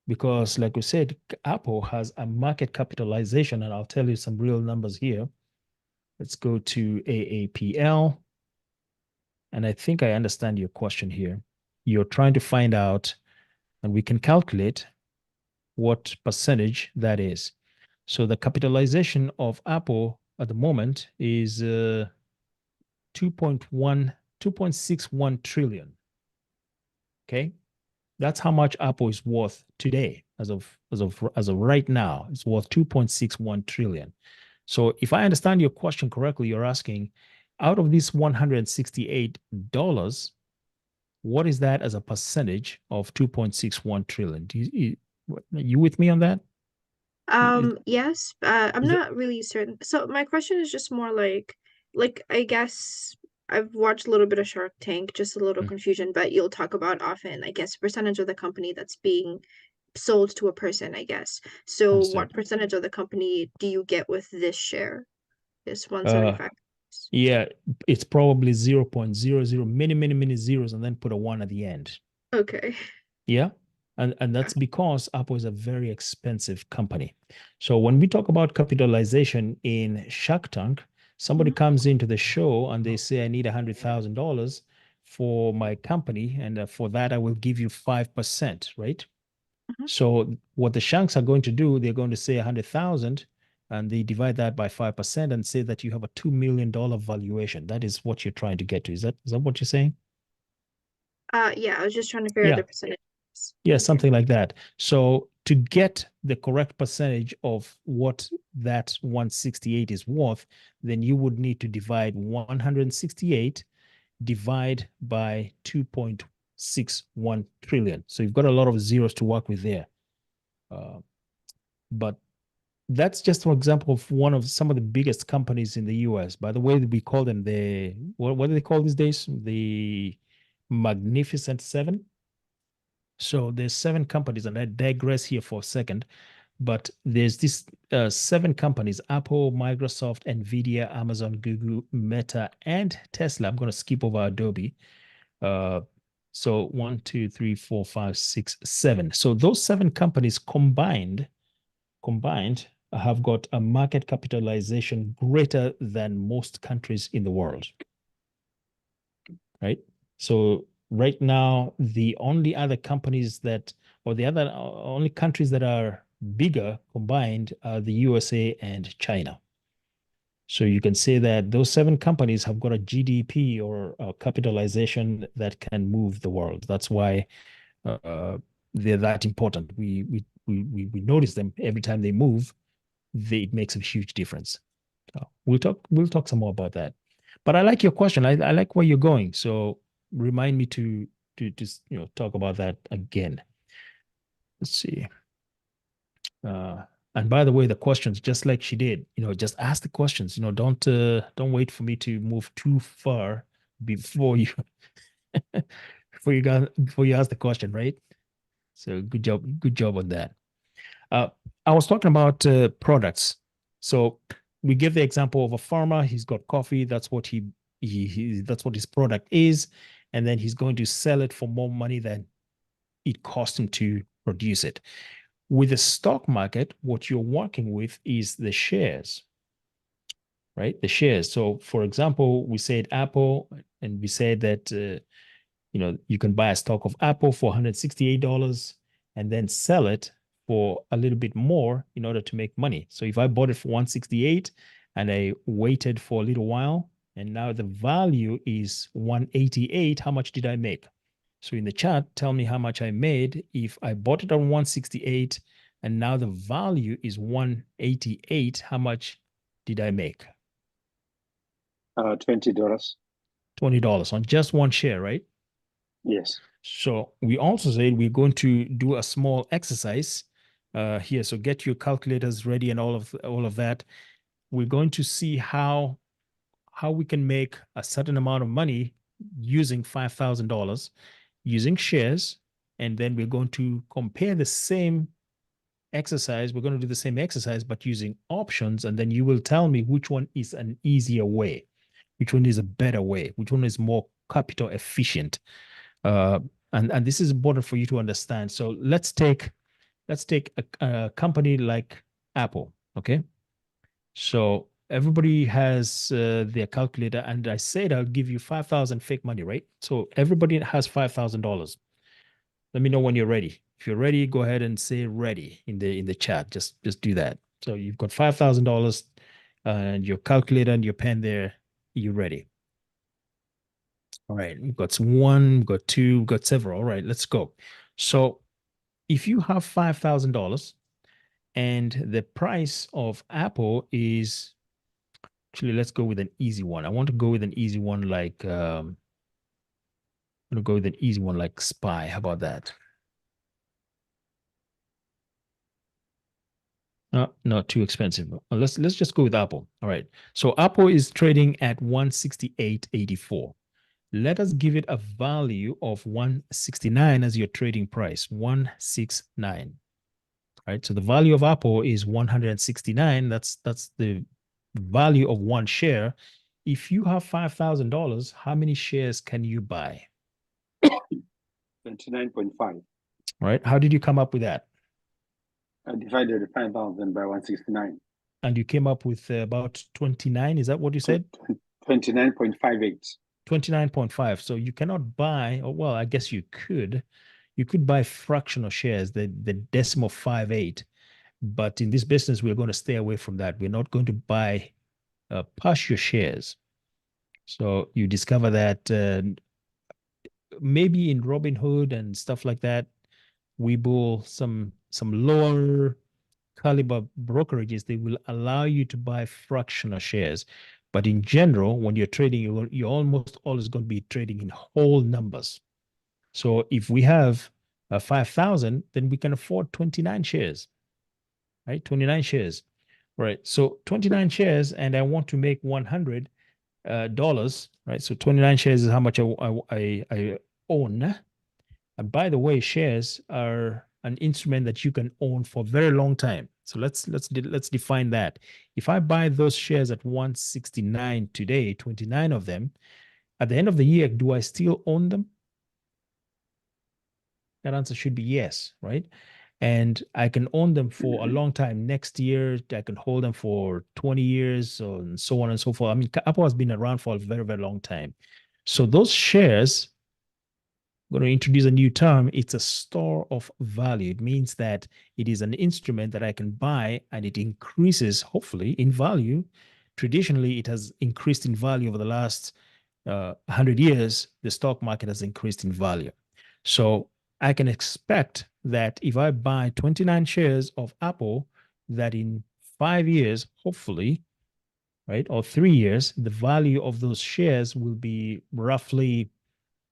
because like we said, Apple has a market capitalization, and I'll tell you some real numbers here. Let's go to AAPL. And I think I understand your question here. You're trying to find out, and we can calculate what percentage that is. So the capitalization of Apple at the moment is 2.61 trillion. Okay, that's how much Apple is worth today, as of right now. It's worth 2.61 trillion. So if I understand your question correctly, you're asking, out of this $168, what is that as a percentage of 2.61 trillion? You with me on that? Yes, I'm is it- not really certain. So my question is just more like I guess I've watched a little bit of Shark Tank, just a little confusion, but you'll talk about often, I guess, percentage of the company that's being sold to a person, I guess. So Understood. what percentage of the company do you get with this share? This 175? Yeah, it's probably 0.00, many zeros, and then put a 1 at the end. Okay. Yeah. And that's because Apple is a very expensive company. So when we talk about capitalization in Shark Tank, somebody comes into the show and they say, I need $100,000 for my company. And for that, I will give you 5%, right? So what the Shanks are going to do, they're going to say 100,000 and they divide that by 5% and say that you have a $2 million valuation. That is what you're trying to get to. Is that what you're saying? Yeah, I was just trying to figure out the percentage. Yeah, something like that. So to get the correct percentage of what that 168 is worth, then you would need to divide 168 divide by 2.61 trillion. So you've got a lot of zeros to work with there. But that's just an example of some of the biggest companies in the US. By the way, we call them what do they call these days? The Magnificent Seven. So there's 7 companies, and I digress here for a second. but there's this 7 companies: Apple, Microsoft, Nvidia, Amazon, Google, Meta, and Tesla. I'm going to skip over Adobe. So 1, 2, 3, 4, 5, 6, 7. So those 7 companies combined have got a market capitalization greater than most countries in the world. Right? So right now, the only other companies that, or the other only countries that are bigger combined are the USA and China. So you can say that those 7 companies have got a GDP or a capitalization that can move the world. That's why they're that important. We notice them every time they move. It makes a huge difference. So we'll talk some more about that. But I like your question. I like where you're going. So remind me to talk about that again. Let's see. And by the way, the questions, just like she did, just ask the questions. Don't wait for me to move too far before you before you ask the question, right? So good job on that. I was talking about products. So we give the example of a farmer. He's got coffee. That's what that's what his product is, and then he's going to sell it for more money than it cost him to produce it. With the stock market, what you're working with is the shares, right? The shares. So, for example, we said Apple, and we said that you can buy a stock of Apple for $168 and then sell it for a little bit more in order to make money. So if I bought it for $168 and I waited for a little while, and now the value is $188, how much did I make? So in the chat, tell me how much I made if I bought it on $168 and now the value is $188. How much did I make? $20. $20 on just one share, right? Yes. So we also said we're going to do a small exercise here. So get your calculators ready and all of that. We're going to see how we can make a certain amount of money using $5,000 using shares, and then we're going to compare the same exercise. We're going to do the same exercise, but using options, and then you will tell me which one is an easier way, which one is a better way, which one is more capital efficient. And this is important for you to understand. So let's take a company like Apple, okay? So everybody has their calculator, and I said I'll give you 5,000 fake money, right? So everybody has $5,000. Let me know when you're ready. If you're ready, go ahead and say ready in the chat. Just do that. So you've got $5,000 and your calculator and your pen there. You're ready. All right, we've got 1, we've got 2, we've got several. All right, let's go. So if you have $5,000 and the price of Apple is, actually, let's go with an easy one. I want to go with an easy one like I'm gonna go with an easy one like SPY. How about that? Not too expensive. Let's just go with Apple. All right. So Apple is trading at 168.84. Let us give it a value of 169 as your trading price. 169. All right. So the value of Apple is 169. That's the value of one share. If you have $5,000, how many shares can you buy? 29.5. Right. How did you come up with that? I divided 5,000 by 169. And you came up with about 29. Is that what you said? 29.58. 29.5. So you cannot buy, or well, I guess you could buy fractional shares, the decimal 58. But in this business, we're going to stay away from that. We're not going to buy partial shares. So you discover that maybe in Robinhood and stuff like that, Webull, some lower caliber brokerages, they will allow you to buy fractional shares. But in general, when you're trading, you're almost always going to be trading in whole numbers. So if we have 5,000, then we can afford 29 shares, right? 29 shares, right? So 29 shares, and I want to make $100, right? So 29 shares is how much I own. And by the way, shares are an instrument that you can own for a very long time. So let's define that. If I buy those shares at 169 today, 29 of them, at the end of the year, do I still own them? That answer should be yes, right? And I can own them for a long time. Next year, I can hold them for 20 years and so on and so forth. I mean, Apple has been around for a very, very long time. So those shares, I'm going to introduce a new term. It's a store of value. It means that it is an instrument that I can buy and it increases, hopefully, in value. Traditionally, it has increased in value over the last 100 years. The stock market has increased in value. So I can expect that if I buy 29 shares of Apple, that in 5 years, hopefully, right, or 3 years, the value of those shares will be roughly,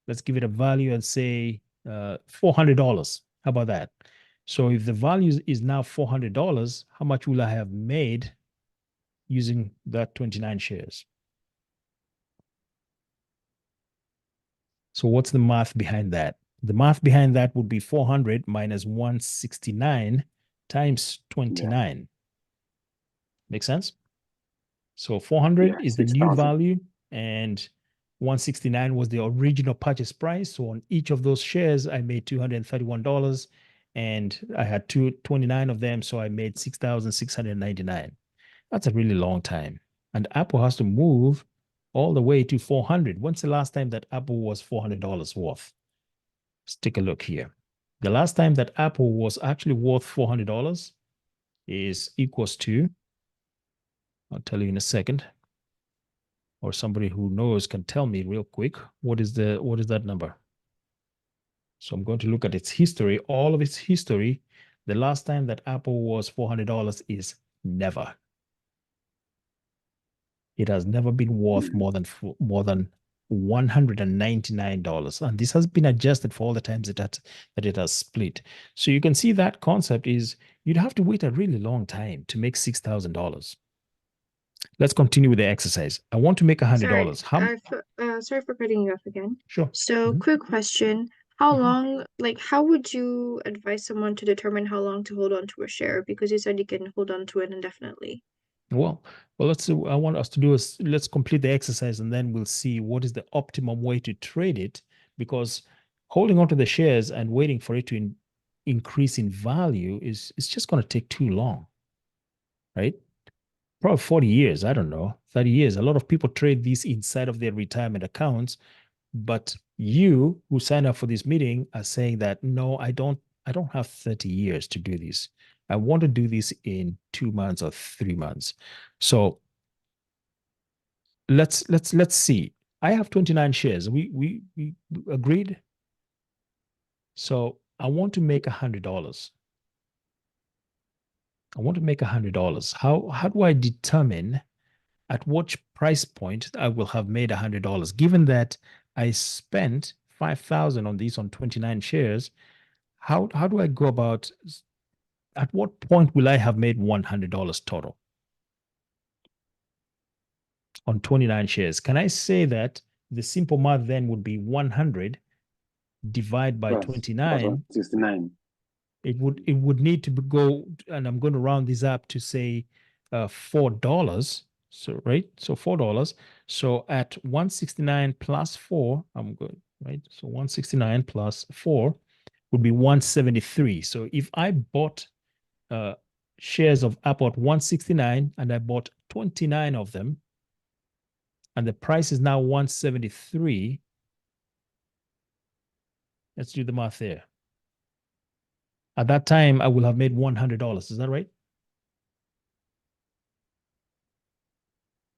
let's give it a value and say $400. How about that? So if the value is now $400, how much will I have made using that 29 shares? So what's the math behind that? The math behind that would be 400 minus 169 times 29. Yeah. Make sense? So 400 is the new value, and 169 was the original purchase price. So on each of those shares, I made $231, and I had 29 of them, so I made $6,699. That's a really long time. And Apple has to move all the way to 400. When's the last time that Apple was $400 worth? Let's take a look here. The last time that Apple was actually worth $400 is equals to, I'll tell you in a second, or somebody who knows can tell me real quick, what is that number? So I'm going to look at its history, all of its history. The last time that Apple was $400 is never. It has never been worth more than $199, and this has been adjusted for all the times that it has split. So you can see that concept is you'd have to wait a really long time to make $6,000. Let's continue with the exercise. I want to make $100. Sorry for cutting you off again. Sure. So quick question. How long, how would you advise someone to determine how long to hold on to a share? Because you said you can hold on to it indefinitely. Well, let's see. I want us to do is let's complete the exercise and then we'll see what is the optimum way to trade it, because holding on to the shares and waiting for it to increase in value is just going to take too long, right? Probably 40 years, I don't know, 30 years. A lot of people trade these inside of their retirement accounts, but you who signed up for this meeting are saying that, no, I don't have 30 years to do this. I want to do this in 2 months or 3 months. So let's see. I have 29 shares. We agreed. So I want to make $100. I want to make $100. How do I determine at what price point I will have made $100? Given that I spent $5,000 on these on 29 shares, how do I go about? At what point will I have made $100 total on 29 shares? Can I say that the simple math then would be 100 divided by 29? 69. It would need to go, and I'm going to round this up to say $4. So right, so $4. So at 169 plus 4, I'm good, right? So 169 plus 4 would be 173. So if I bought shares of Apple at 169 and I bought 29 of them, and the price is now 173. Let's do the math there. At that time, I will have made $100. Is that right?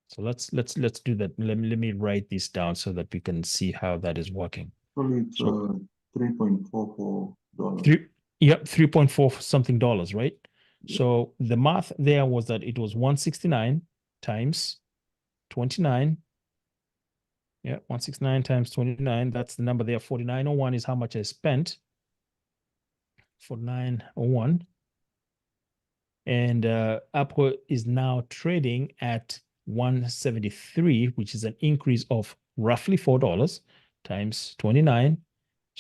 So let's do that. Let me write this down so that we can see how that is working. Probably it's $3.44. Yep, $3.4 something, right? Yeah. So the math there was that it was 169 times 29. Yeah, 169 times 29. That's the number there. 4901 is how much I spent. 4901. And Apple is now trading at 173, which is an increase of roughly $4 times 29.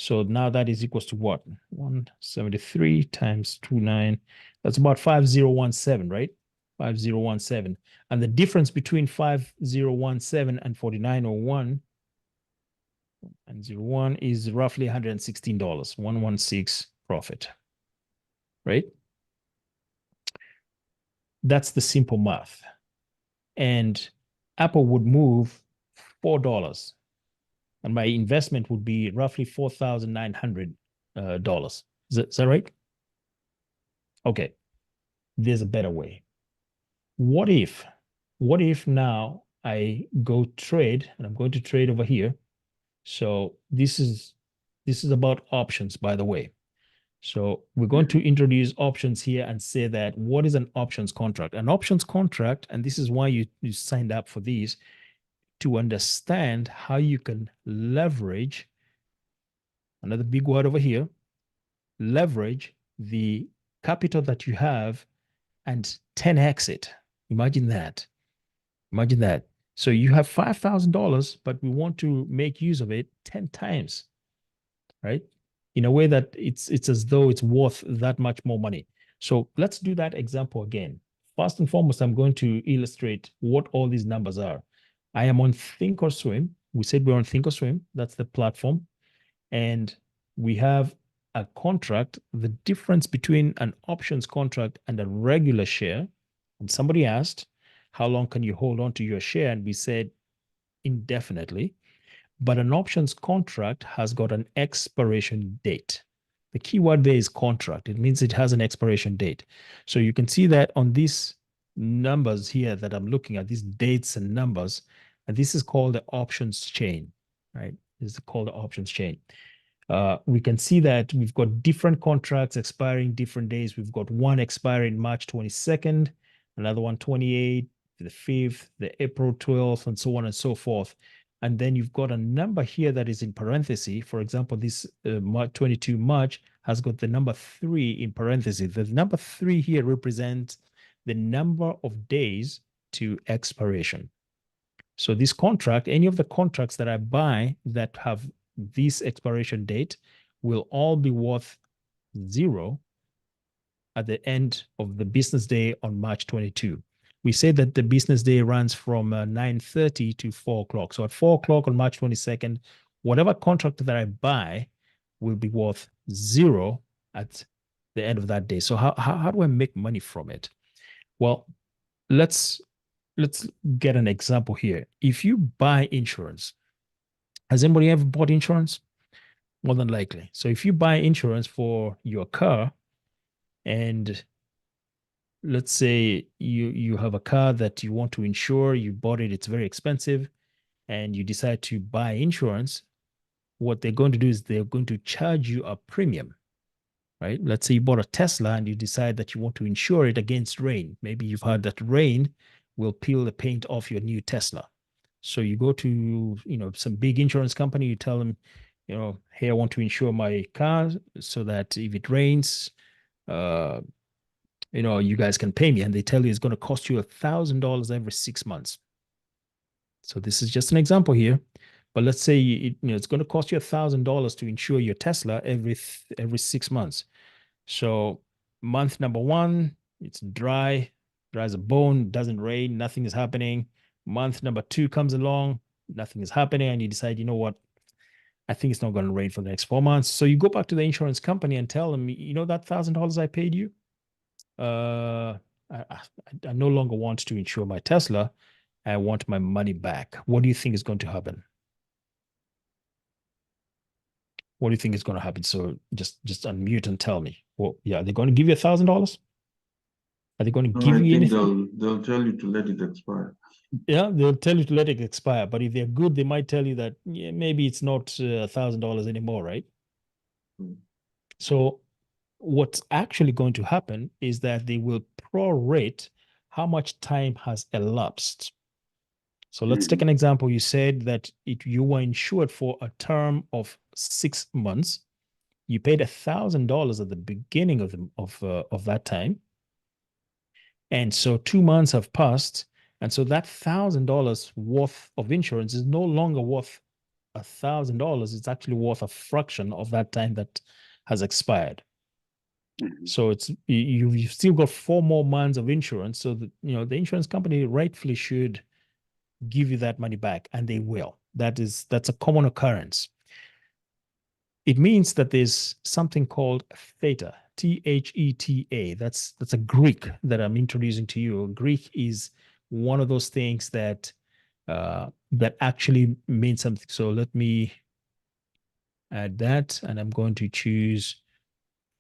So now that is equals to what? 173 times 29. That's about 5017, right? 5017. And the difference between 5017 and 4901 and 01 is roughly $116, 116 profit, right? That's the simple math. And Apple would move $4, and my investment would be roughly $4,900. Is that right? Okay. There's a better way. What if now I go trade, and I'm going to trade over here. So this is about options, by the way. So we're going to introduce options here and say that what is an options contract? An options contract, and this is why you signed up for these, to understand how you can leverage, another big word over here, leverage the capital that you have and 10x it. Imagine that. Imagine that. So you have $5,000, but we want to make use of it 10 times, right? In a way that it's as though it's worth that much more money. So let's do that example again. First and foremost, I'm going to illustrate what all these numbers are. I am on Thinkorswim. We said we're on Thinkorswim. That's the platform. And we have a contract, the difference between an options contract and a regular share. And somebody asked, how long can you hold on to your share? And we said indefinitely. But an options contract has got an expiration date. The key word there is contract. It means it has an expiration date. So you can see that on these numbers here that I'm looking at, these dates and numbers, and this is called the options chain, right? This is called the options chain. We can see that we've got different contracts expiring different days. We've got one expiring March 22nd, another one 28th, the 5th, the April 12th, and so on and so forth. And then you've got a number here that is in parentheses. For example, this 22 March has got the number 3 in parentheses. The number 3 here represents the number of days to expiration. So this contract, any of the contracts that I buy that have this expiration date will all be worth 0 at the end of the business day on March 22. We say that the business day runs from 9:30 to 4 o'clock. So at 4 o'clock on March 22nd, whatever contract that I buy will be worth 0 at the end of that day. So how do I make money from it? Well, let's get an example here. If you buy insurance, has anybody ever bought insurance? More than likely. So if you buy insurance for your car, and let's say you have a car that you want to insure, you bought it, it's very expensive, and you decide to buy insurance, what they're going to do is they're going to charge you a premium, right? Let's say you bought a Tesla and you decide that you want to insure it against rain. Maybe you've heard that rain will peel the paint off your new Tesla. So you go to, some big insurance company, you tell them, hey, I want to insure my car so that if it rains, you guys can pay me. And they tell you it's going to cost you $1,000 every 6 months. So this is just an example here. But let's say it's going to cost you $1,000 to insure your Tesla every 6 months. So month number 1, it's dry as a bone, doesn't rain, nothing is happening. Month number 2 comes along, nothing is happening, and you decide, you know what, I think it's not going to rain for the next 4 months. So you go back to the insurance company and tell them, that $1,000 I paid you, I no longer want to insure my Tesla. I want my money back. What do you think is going to happen? What do you think is going to happen? So just unmute and tell me. Well, yeah, they're going to give you $1,000? Are they going to give you anything? They'll tell you to let it expire. Yeah, they'll tell you to let it expire. But if they're good, they might tell you that maybe it's not $1,000 anymore, right? Mm. So what's actually going to happen is that they will prorate how much time has elapsed. So let's take an example. You said that you were insured for a term of 6 months. You paid $1,000 at the beginning of that time. And so 2 months have passed. And so that $1,000 worth of insurance is no longer worth $1,000, it's actually worth a fraction of that time that has expired. Mhm. So it's you've still got 4 more months of insurance. So that, the insurance company rightfully should give you that money back, and they will. That's a common occurrence. It means that there's something called theta, Theta. That's a Greek that I'm introducing to you. Greek is one of those things that that actually means something. So let me add that, and I'm going to choose.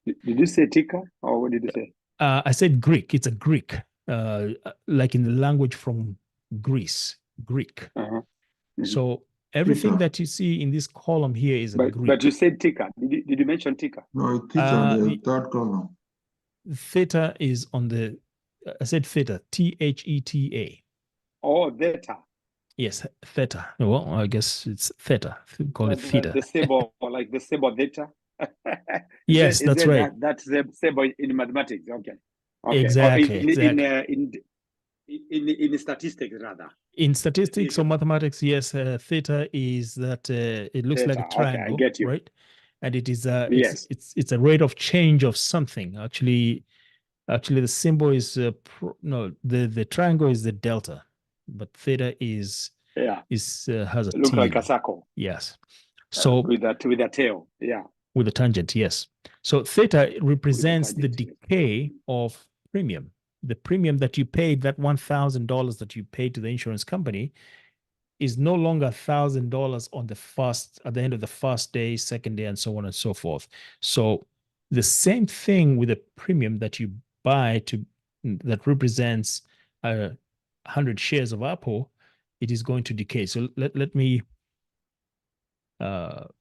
Did you say Tika, or what did you say? I said Greek. It's a Greek, like in the language from Greece, Greek. Uh-huh. Mhm. So everything Theta. that you see in this column here is a But Greek. you said Tika. Did you mention Tika? No, theta, the y- third column. Theta is on the. I said theta, Theta. Oh, theta. Yes, theta. Well, I guess it's theta. Call it theta. The symbol, like the symbol theta. Yes, that's right. That's the symbol in mathematics. Okay. Okay. Exactly, Or exactly. in statistics rather. In statistics or mathematics, yes, theta is that it looks like a Theta. Okay, I triangle, get you. right? And it is Yes. it's a rate of change of something. Actually, the symbol is the triangle is the delta, but theta is Yeah. has a It looks T like in a it. circle Yes. So with a tail. Yeah. with a tangent, yes. So theta represents the tangent, yes. decay of premium. The premium that you paid, that $1,000 that you paid to the insurance company, is no longer $1,000 at the end of the first day, second day, and so on and so forth. So the same thing with a premium that you buy that represents 100 shares of Apple, it is going to decay. So let me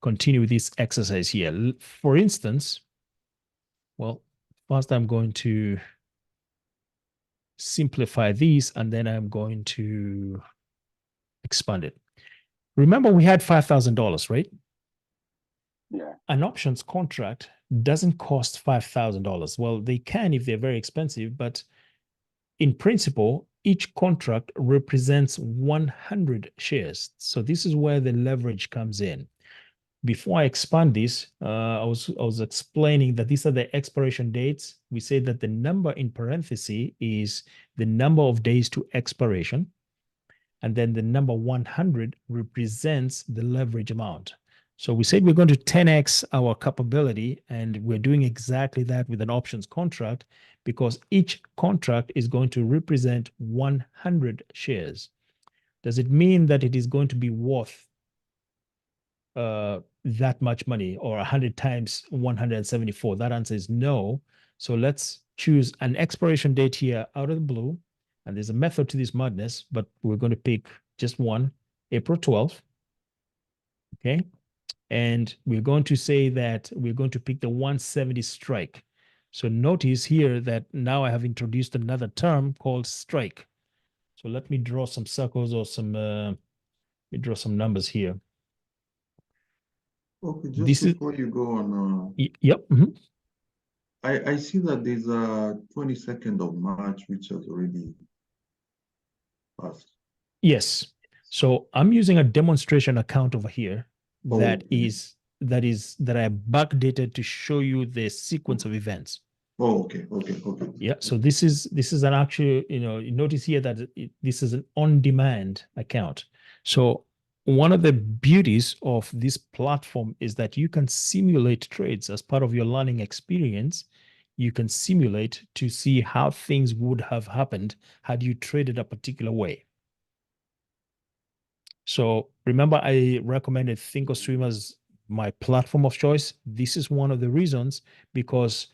continue with this exercise here. For instance, well, first I'm going to simplify these, and then I'm going to expand it. Remember, we had $5,000, right? Yeah. An options contract doesn't cost $5,000. Well, they can if they're very expensive, but in principle, each contract represents 100 shares. So this is where the leverage comes in. Before I expand this, I was explaining that these are the expiration dates. We say that the number in parentheses is the number of days to expiration, and then the number 100 represents the leverage amount. So we said we're going to 10x our capability, and we're doing exactly that with an options contract, because each contract is going to represent 100 shares. Does it mean that it is going to be worth that much money, or 100 times 174? That answer is no. So let's choose an expiration date here out of the blue. And there's a method to this madness, but we're going to pick just one, April 12th. Okay. And we're going to say that we're going to pick the 170 strike. So notice here that now I have introduced another term called strike. So let me draw some circles, or let me draw some numbers here. Okay, This just before you go on, yep. Mhm. I see that there's a 22nd of March, which has already passed. Yes. So I'm using a demonstration account over here that okay. that I backdated to show you the sequence of events. Oh, okay. Yeah. So this is an actual, you notice here that this is an on-demand account. So one of the beauties of this platform is that you can simulate trades as part of your learning experience. You can simulate to see how things would have happened had you traded a particular way. So remember, I recommended Thinkorswim as my platform of choice. This is one of the reasons, because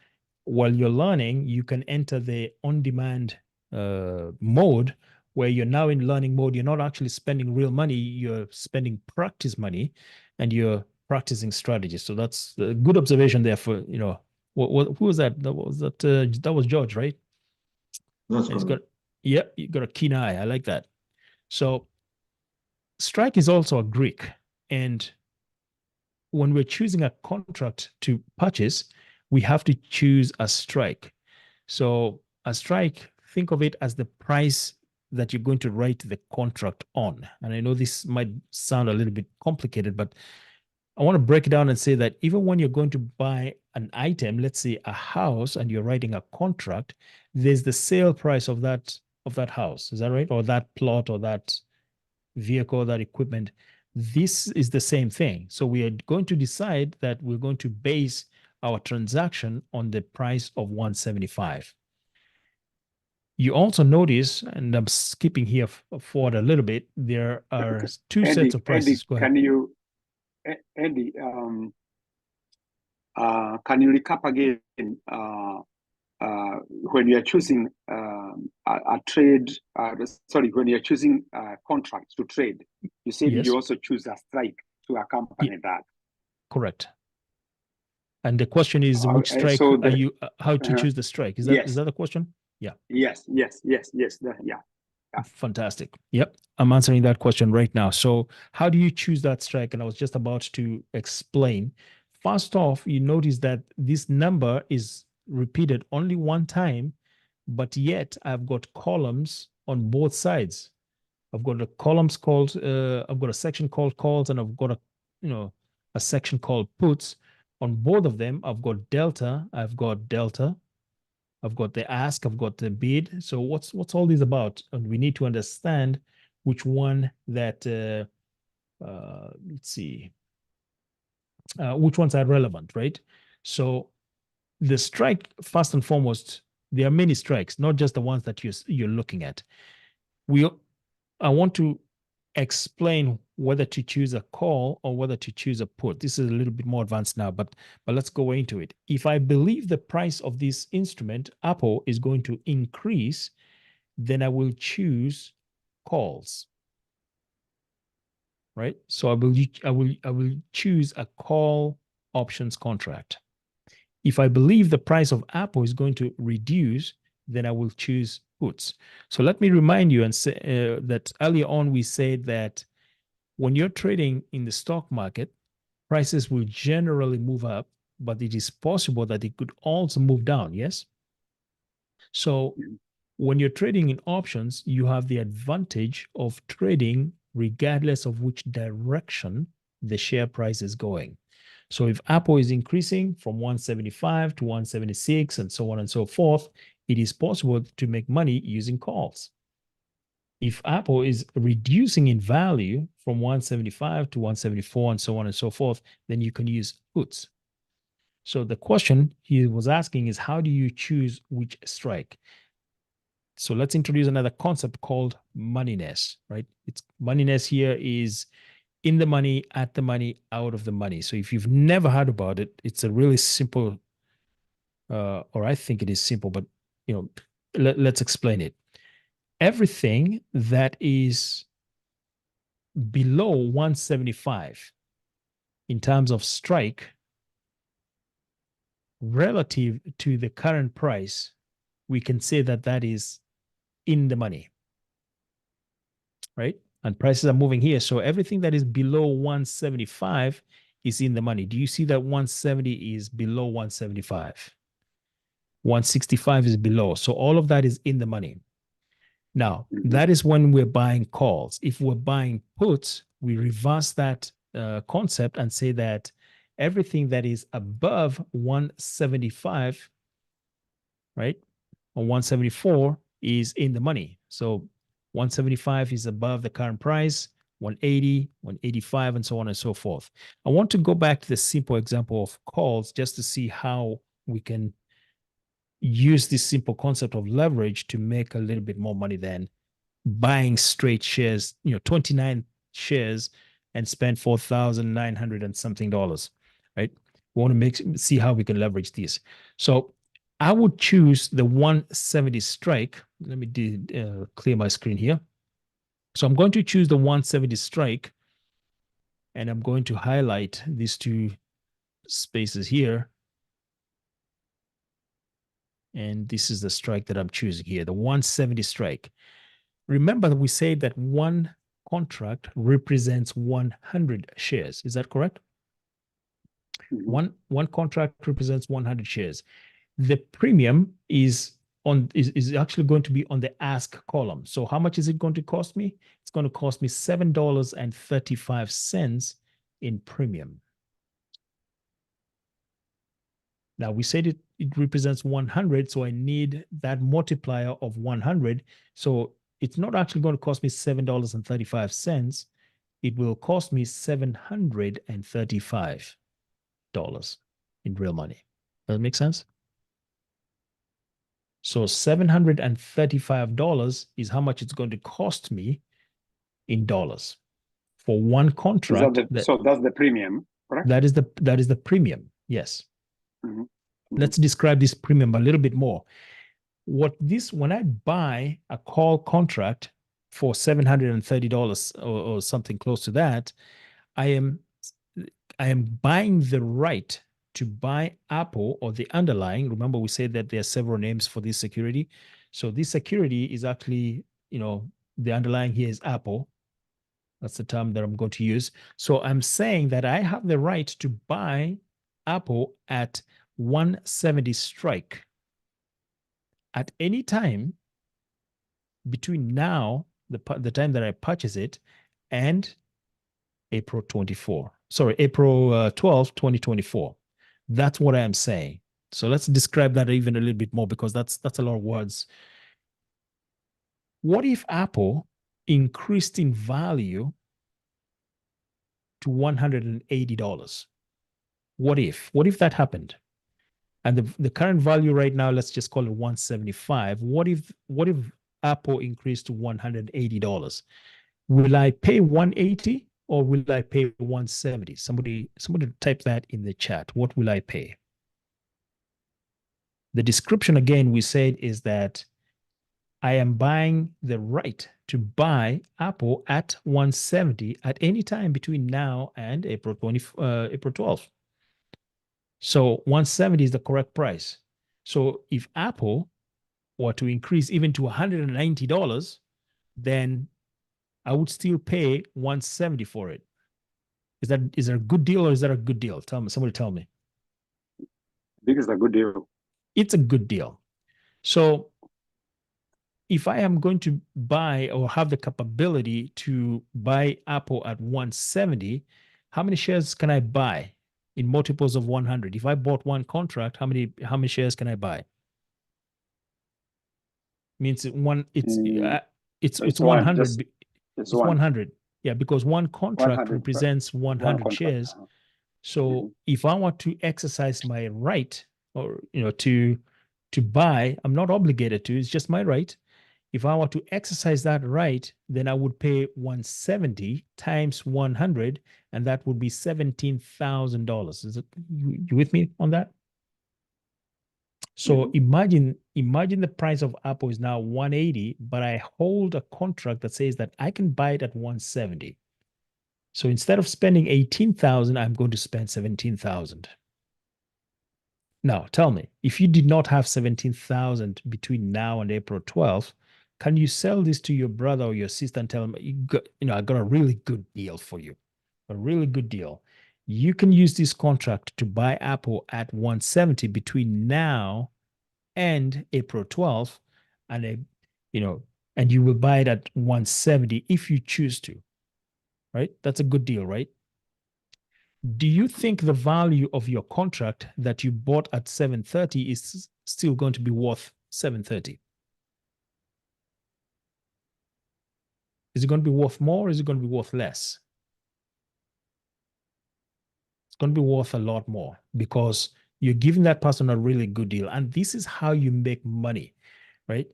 while you're learning, you can enter the on-demand mode, where you're now in learning mode. You're not actually spending real money. You're spending practice money, and you're practicing strategies. So that's a good observation there for, who was that? That was George, right? That's He's correct. you got a keen eye. I like that. So strike is also a Greek. And when we're choosing a contract to purchase, we have to choose a strike. So a strike, think of it as the price that you're going to write the contract on. And I know this might sound a little bit complicated, but I want to break it down and say that even when you're going to buy an item, let's say a house, and you're writing a contract, there's the sale price of that house. Is that right? Or that plot, or that vehicle, that equipment. This is the same thing. So we are going to decide that we're going to base our transaction on the price of 175. You also notice, and I'm skipping here forward a little bit, there are two sets of prices. Go ahead. Andy, can you recap again when you are choosing a trade, when you're choosing contracts to trade, you said Yes. you also choose a strike to accompany that. Correct. And the question is, which strike so are you, how to choose the strike? Is that, yes. is that the question? Yeah. Yes. Yeah. Fantastic. Yep. I'm answering that question right now. So how do you choose that strike? And I was just about to explain. First off, you notice that this number is repeated only one time, but yet I've got columns on both sides. I've got a columns called, I've got a section called calls, and I've got a section called puts. On both of them, I've got delta, I've got the ask, I've got the bid. So what's all this about? And we need to understand which one that, let's see, which ones are relevant, right? So the strike, first and foremost, there are many strikes, not just the ones that you're looking at. I want to explain whether to choose a call or whether to choose a put. This is a little bit more advanced now, but let's go into it. If I believe the price of this instrument, Apple, is going to increase, then I will choose calls. Right? So I will choose a call options contract. If I believe the price of Apple is going to reduce, then I will choose puts. So let me remind you and say that earlier on we said that when you're trading in the stock market, prices will generally move up, but it is possible that it could also move down. Yes. So when you're trading in options, you have the advantage of trading regardless of which direction the share price is going. So if Apple is increasing from 175 to 176 and so on and so forth, it is possible to make money using calls. If Apple is reducing in value from 175 to 174 and so on and so forth, then you can use puts. So the question he was asking is, how do you choose which strike? So let's introduce another concept called moneyness, right? It's moneyness here is in the money, at the money, out of the money. So if you've never heard about it, it's a really simple, or I think it is simple, but let's explain it. Everything that is below 175 in terms of strike relative to the current price, we can say that that is in the money, right? And prices are moving here. So everything that is below 175 is in the money. Do you see that 170 is below 175? 165 is below. So all of that is in the money. Now, that is when we're buying calls. If we're buying puts, we reverse that concept and say that everything that is above 175, right, or 174 is in the money. So 175 is above the current price, 180, 185, and so on and so forth. I want to go back to the simple example of calls just to see how we can use this simple concept of leverage to make a little bit more money than buying straight shares, 29 shares and spend $4,900 and something, right? We want to see how we can leverage this. So I would choose the 170 strike. Let me clear my screen here. So I'm going to choose the 170 strike, and I'm going to highlight these two spaces here. And this is the strike that I'm choosing here, the 170 strike. Remember that we say that one contract represents 100 shares. Is that correct? One contract represents 100 shares. The premium is is actually going to be on the ask column. So how much is it going to cost me? It's going to cost me $7.35 in premium. Now we said it represents 100, so I need that multiplier of 100. So it's not actually going to cost me $7.35. It will cost me $735 in real money. Does that make sense? So $735 is how much it's going to cost me in dollars for one contract. So that's the premium, correct? That is the premium. Yes. Mm-hmm. Mm-hmm. Let's describe this premium a little bit more. When I buy a call contract for $730 or something close to that, I am buying the right to buy Apple or the underlying. Remember, we said that there are several names for this security. So this security is actually, the underlying here is Apple. That's the term that I'm going to use. So I'm saying that I have the right to buy Apple at 170 strike at any time between now, the time that I purchase it, and April 12, 2024. That's what I am saying. So let's describe that even a little bit more, because that's a lot of words. What if Apple increased in value to $180? What if that happened? And the current value right now, let's just call it 175. What if Apple increased to $180? Will I pay 180 or will I pay 170? Somebody type that in the chat. What will I pay? The description, again, we said is that I am buying the right to buy Apple at 170 at any time between now and April 12th. So 170 is the correct price. So if Apple were to increase even to $190, then I would still pay 170 for it. Is that a good deal or is that a good deal? Somebody tell me. I think it's a good deal. It's a good deal. So if I am going to buy or have the capability to buy Apple at 170, how many shares can I buy in multiples of 100? If I bought one contract, how many shares can I buy? Means it's 100. It's 100. Yeah, because one contract represents 100 shares. So if I want to exercise my right, or to buy, I'm not obligated to. It's just my right. If I want to exercise that right, then I would pay 170 times 100, and that would be $17,000. Is it you with me on that? So imagine the price of Apple is now 180, but I hold a contract that says that I can buy it at 170. So instead of spending 18,000, I'm going to spend 17,000. Now, tell me, if you did not have 17,000 between now and April 12th, can you sell this to your brother or your sister and tell them, I got a really good deal for you, a really good deal. You can use this contract to buy Apple at 170 between now and April 12th, and you will buy it at 170 if you choose to, right? That's a good deal, right? Do you think the value of your contract that you bought at 730 is still going to be worth 730? Is it going to be worth more or is it going to be worth less? It's going to be worth a lot more because you're giving that person a really good deal. And this is how you make money, right?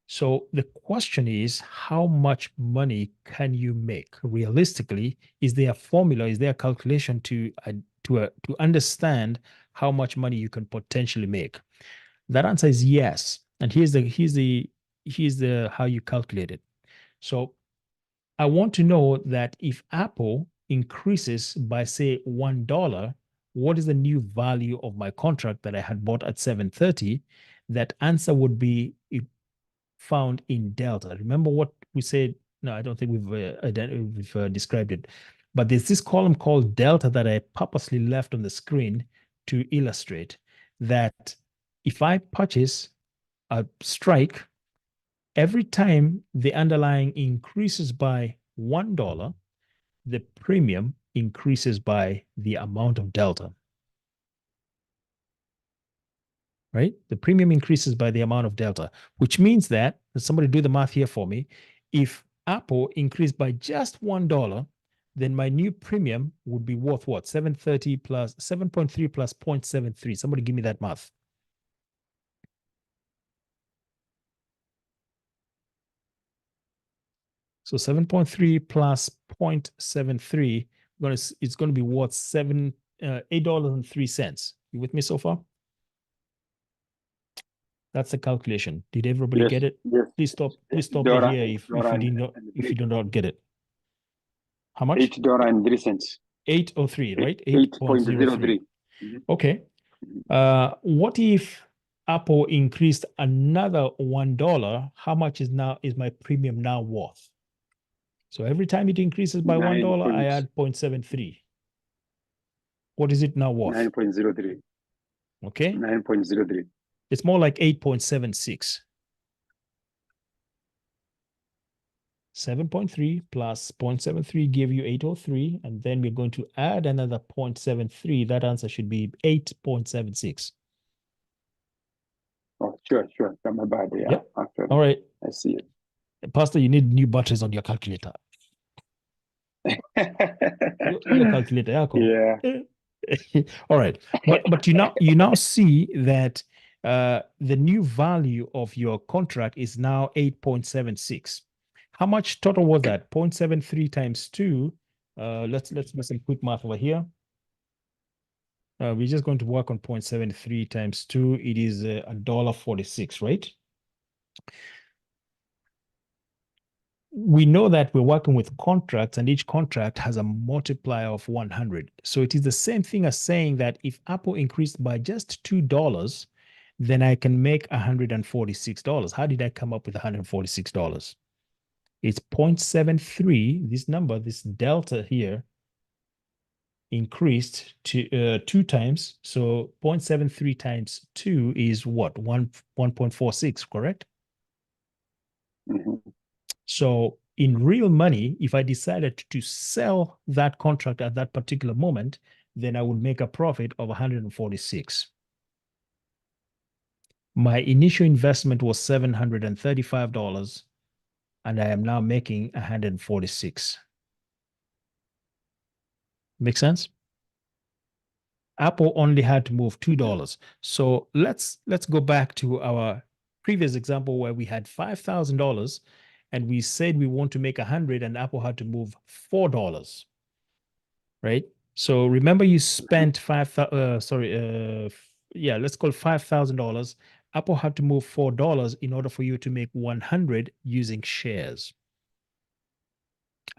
So the question is, how much money can you make realistically? Is there a formula? Is there a calculation to understand how much money you can potentially make? That answer is yes. And here's the how you calculate it. So I want to know that if Apple increases by, say, $1, what is the new value of my contract that I had bought at 730? That answer would be found in delta. Remember what we said? No, I don't think we've described it. But there's this column called delta that I purposely left on the screen to illustrate that if I purchase a strike, every time the underlying increases by $1, the premium increases by the amount of delta. Right? The premium increases by the amount of delta, which means that, somebody do the math here for me, if Apple increased by just $1, then my new premium would be worth what? 730 plus 7.3 plus 0.73. Somebody give me that math. So 7.3 plus 0.73, it's going to be worth $8.03. You with me so far? That's the calculation. Did everybody Yes, get it? yes. Please stop me Dora, here if you Dora did not, and if you three. do not get it. How much? $8.03. 803, right? 8.03. Okay. What if Apple increased another $1? How much is my premium now worth? So every time it increases by $1, I add 0.73. What is it now worth? 9.03. Okay. 9.03. It's more like 8.76. 7.3 plus 0.73 give you 803, and then we're going to add another 0.73. That answer should be 8.76. Oh, sure. My bad. Yeah, Yep. actually. All right. I see it. Pastor, you need new batteries on your calculator. Your calculator. Yeah. All right. But you now see that the new value of your contract is now 8.76. How much total was that? 0.73 times 2. Let's do some quick math over here. We're just going to work on 0.73 times 2. It is $1.46, right? We know that we're working with contracts, and each contract has a multiplier of 100. So it is the same thing as saying that if Apple increased by just $2, then I can make $146. How did I come up with $146? It's 0.73. This number, this delta here, increased to 2 times. So 0.73 times 2 is what? 1.46, correct? So in real money, if I decided to sell that contract at that particular moment, then I would make a profit of 146. My initial investment was $735, and I am now making 146. Make sense? Apple only had to move $2. So let's go back to our previous example where we had $5,000 and we said we want to make 100, and Apple had to move $4, right? So remember, you spent let's call it $5,000. Apple had to move $4 in order for you to make 100 using shares.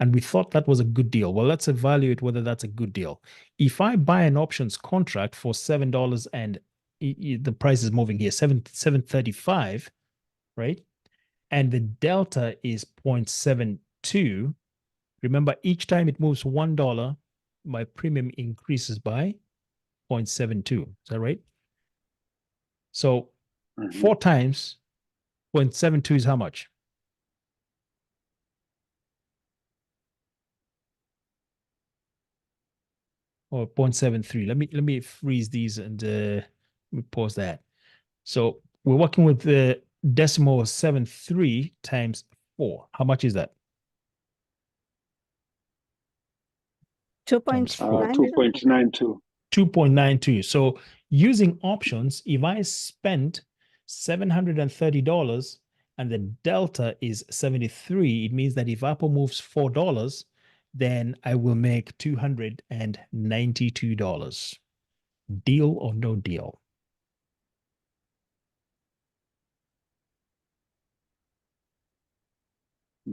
And we thought that was a good deal. Well, let's evaluate whether that's a good deal. If I buy an options contract for $7 and the price is moving here, $7.35, right? And the delta is 0.72. Remember, each time it moves $1, my premium increases by 0.72. Is that right? So 4 times 0.72 is how much? Or 0.73. Let me freeze these and let me pause that. So we're working with the decimal 73 times 4. How much is that? 2.92. 2.92. So using options, if I spent $730 and the delta is 73, it means that if Apple moves $4, then I will make $292. Deal or no deal?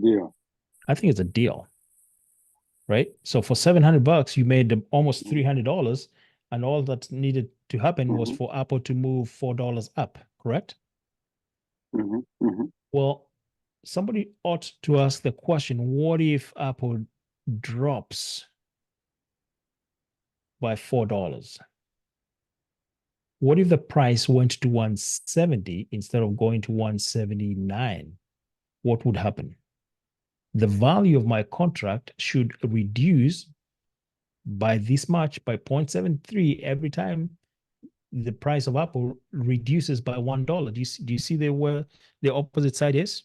Deal. I think it's a deal, right? So for $700, you made almost $300, and all that needed to happen was for Apple to move $4 up, correct? Well, somebody ought to ask the question, what if Apple drops by $4? What if the price went to 170 instead of going to 179? What would happen? The value of my contract should reduce by this much, by 0.73 every time the price of Apple reduces by $1. Do you see where the opposite side is?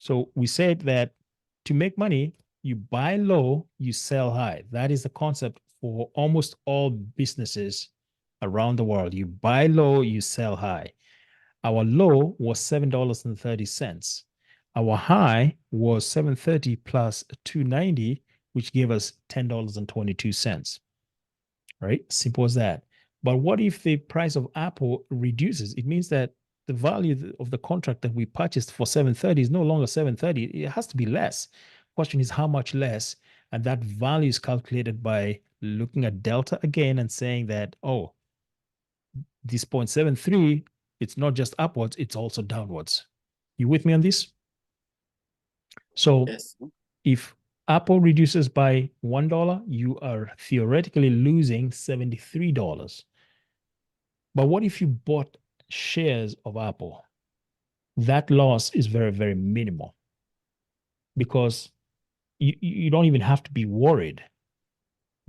So we said that to make money, you buy low, you sell high. That is the concept for almost all businesses around the world. You buy low, you sell high. Our low was $7.30. Our high was $7.30 plus $2.90, which gave us $10.22. Right? Simple as that. But what if the price of Apple reduces? It means that the value of the contract that we purchased for $7.30 is no longer $7.30. It has to be less. Question is how much less? And that value is calculated by looking at delta again and saying that, oh, this 0.73, it's not just upwards, it's also downwards. You with me on this? So Yes. if Apple reduces by $1, you are theoretically losing $73. But what if you bought shares of Apple? That loss is very, very minimal because you don't even have to be worried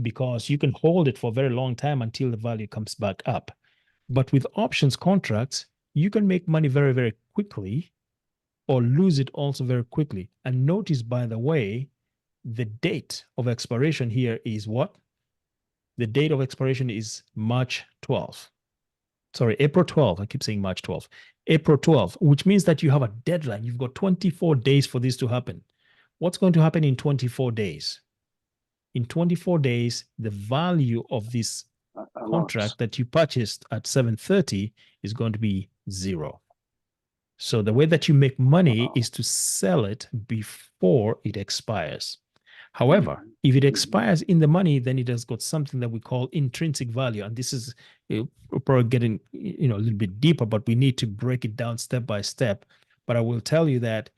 because you can hold it for a very long time until the value comes back up. But with options contracts, you can make money very, very quickly or lose it also very quickly. And notice, by the way, the date of expiration here is what? The date of expiration is March 12th. Sorry, April 12th. I keep saying March 12th. April 12th, which means that you have a deadline. You've got 24 days for this to happen. What's going to happen in 24 days? In 24 days, the value of this contract that you purchased at 7.30 is going to be zero. So the way that you make money is to sell it before it expires. However, if it expires in the money, then it has got something that we call intrinsic value. And this is we're probably getting a little bit deeper, but we need to break it down step by step. But I will tell you that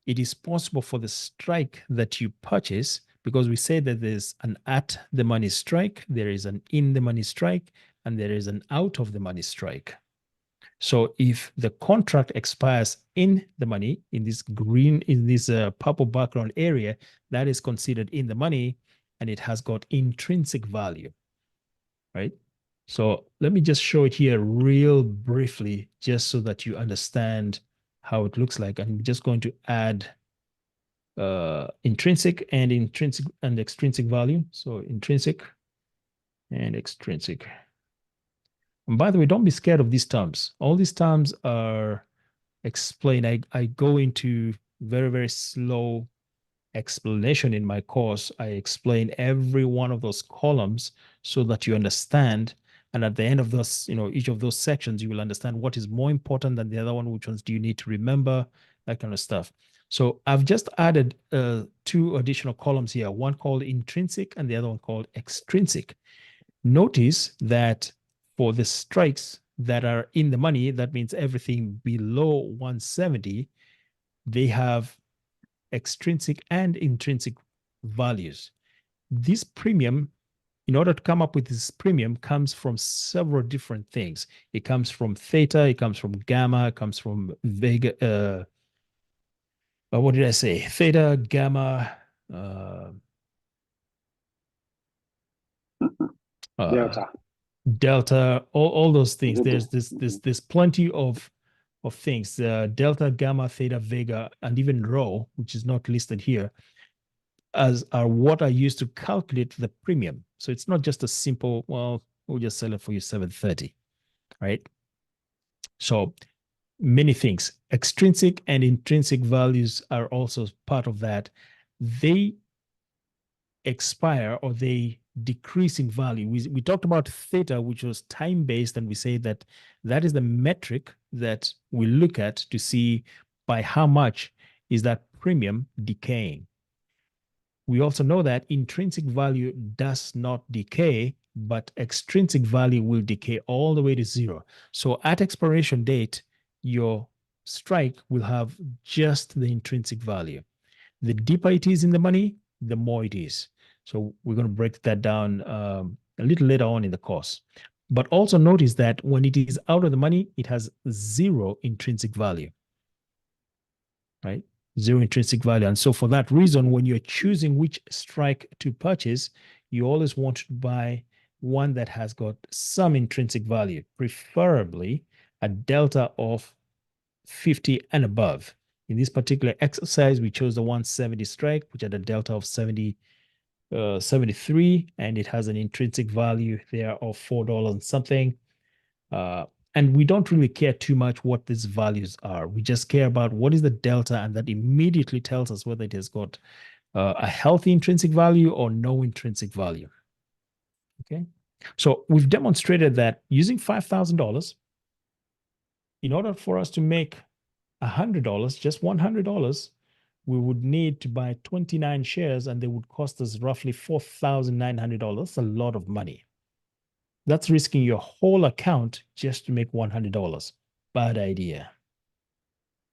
it is possible for the strike that you purchase, because we say that there's an at the money strike, there is an in the money strike, and there is an out of the money strike. So if the contract expires in the money, in this purple background area, that is considered in the money, and it has got intrinsic value, right? So let me just show it here real briefly, just so that you understand how it looks like. I'm just going to add intrinsic and extrinsic value. So intrinsic and extrinsic. And by the way, don't be scared of these terms. All these terms are explained. I go into very, very slow explanation in my course. I explain every one of those columns so that you understand. And at the end of this, each of those sections, you will understand what is more important than the other one, which ones do you need to remember, that kind of stuff. So I've just added 2 additional columns here, one called intrinsic and the other one called extrinsic. Notice that for the strikes that are in the money, that means everything below 170, they have extrinsic and intrinsic values. This premium, in order to come up with this premium, comes from several different things. It comes from theta, it comes from gamma, it comes from vega, what did I say? Theta, gamma, delta, all those things. There's plenty of things. Delta, gamma, theta, vega, and even rho, which is not listed here, are what I use to calculate the premium. So it's not just a simple, well, we'll just sell it for you 730, right? So many things. Extrinsic and intrinsic values are also part of that. They expire or they decrease in value. We talked about theta, which was time-based, and we say that that is the metric that we look at to see by how much is that premium decaying. We also know that intrinsic value does not decay, but extrinsic value will decay all the way to zero. So at expiration date, your strike will have just the intrinsic value. The deeper it is in the money, the more it is. So we're going to break that down a little later on in the course. But also notice that when it is out of the money, it has 0 intrinsic value, right? 0 intrinsic value. And so for that reason, when you're choosing which strike to purchase, you always want to buy one that has got some intrinsic value, preferably a delta of 50 and above. In this particular exercise, we chose the 170 strike, which had a delta of 73, and it has an intrinsic value there of $4 and something. And we don't really care too much what these values are. We just care about what is the delta, and that immediately tells us whether it has got a healthy intrinsic value or no intrinsic value. Okay, so we've demonstrated that using $5,000, in order for us to make $100, just $100, we would need to buy 29 shares, and they would cost us roughly $4,900. That's a lot of money. That's risking your whole account just to make $100. Bad idea.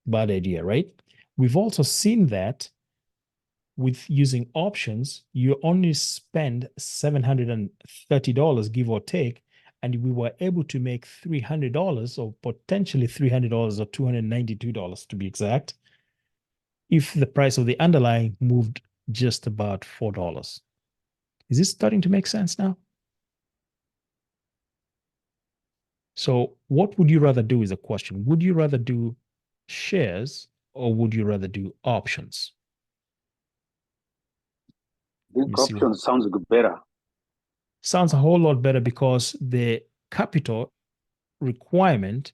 Bad idea, right? We've also seen that with using options, you only spend $730, give or take, and we were able to make $300, or potentially $300, or $292 to be exact, if the price of the underlying moved just about $4. Is this starting to make sense now? So what would you rather do is a question. Would you rather do shares or would you rather do options? I think options sounds better. Sounds a whole lot better because the capital requirement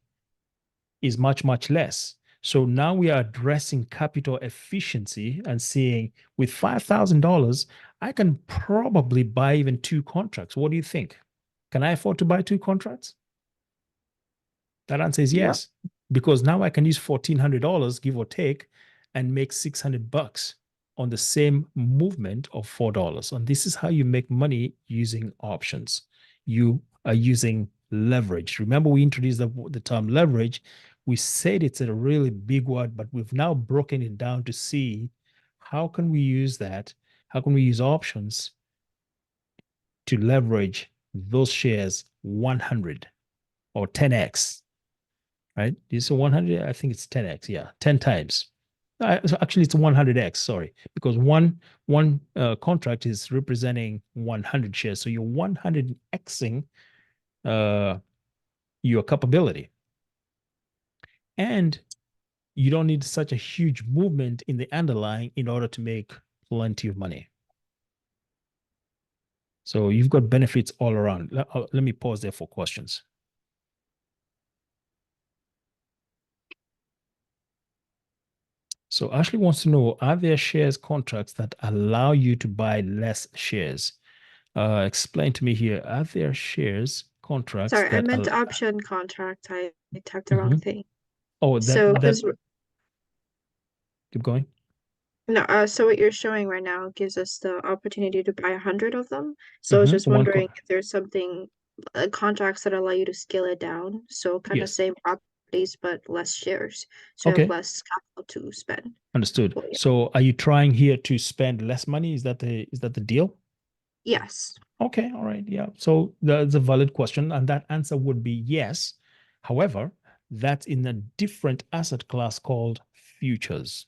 is much, much less. So now we are addressing capital efficiency and saying with $5,000, I can probably buy even 2 contracts. What do you think? Can I afford to buy 2 contracts? That answer is yes, because now I can use $1,400, give or take, and make $600 on the same movement of $4. And this is how you make money using options. You are using leverage. Remember, we introduced the term leverage. We said it's a really big word, but we've now broken it down to see how can we use that? How can we use options to leverage those shares 100 or 10x? Right? This is 100. I think it's 10x. Yeah, 10 times. So actually, it's 100x. Sorry, because one contract is representing 100 shares. So you're 100xing your capability, and you don't need such a huge movement in the underlying in order to make plenty of money. So you've got benefits all around. Let me pause there for questions. So Ashley wants to know, are there shares contracts that allow you to buy less shares? Explain to me here, are there shares contracts Sorry, I that meant option contract. I typed the wrong thing. Oh, So, keep going. No, so what you're showing right now gives us the opportunity to buy 100 of them. So I was just wondering if there's something, contracts that allow you to scale it down. So kind of same properties, but less shares. So you have less capital to spend. Understood. Well, yeah. So are you trying here to spend less money? Is that the deal? Yes. Okay, all right. Yeah. So that's a valid question. And that answer would be yes. However, that's in a different asset class called futures.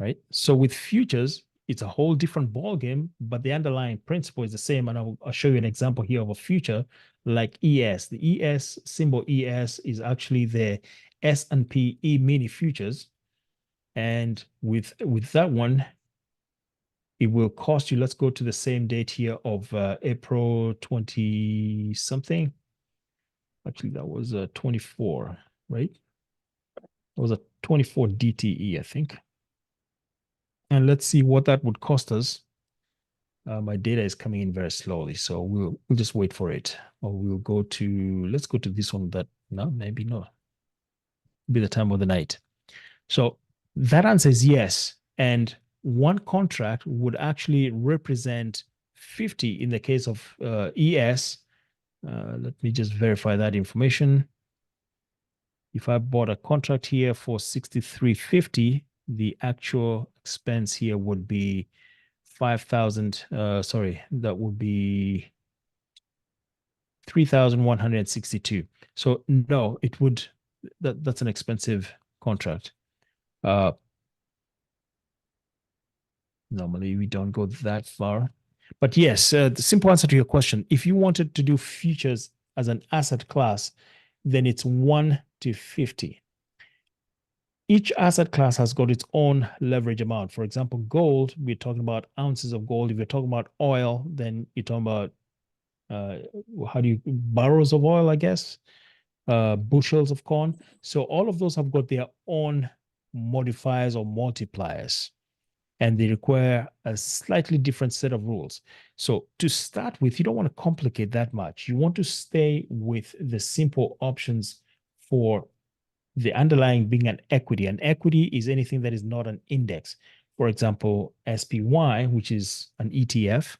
Right? So with futures, it's a whole different ballgame, but the underlying principle is the same. And I'll show you an example here of a future like ES. The ES symbol ES is actually the S&P E-mini futures. And with that one, it will cost you, let's go to the same date here of April 20 something. Actually, that was 24, right? It was a 24 DTE, I think. And let's see what that would cost us. My data is coming in very slowly, so we'll just wait for it. Or we'll go to, let's go to this one that, no, maybe not. Be the time of the night. So that answer is yes. And one contract would actually represent 50 in the case of ES. Let me just verify that information. If I bought a contract here for $63.50, the actual expense here would be 5,000. Sorry, that would be 3,162. So no, it would. That's an expensive contract. Normally we don't go that far, but yes, the simple answer to your question: if you wanted to do futures as an asset class, then it's 1 to 50. Each asset class has got its own leverage amount. For example, gold, we're talking about ounces of gold. If you're talking about oil, then you're talking about barrels of oil, I guess, bushels of corn. So all of those have got their own modifiers or multipliers, and they require a slightly different set of rules. So to start with, you don't want to complicate that much. You want to stay with the simple options for the underlying being an equity. An equity is anything that is not an index. For example, SPY, which is an ETF,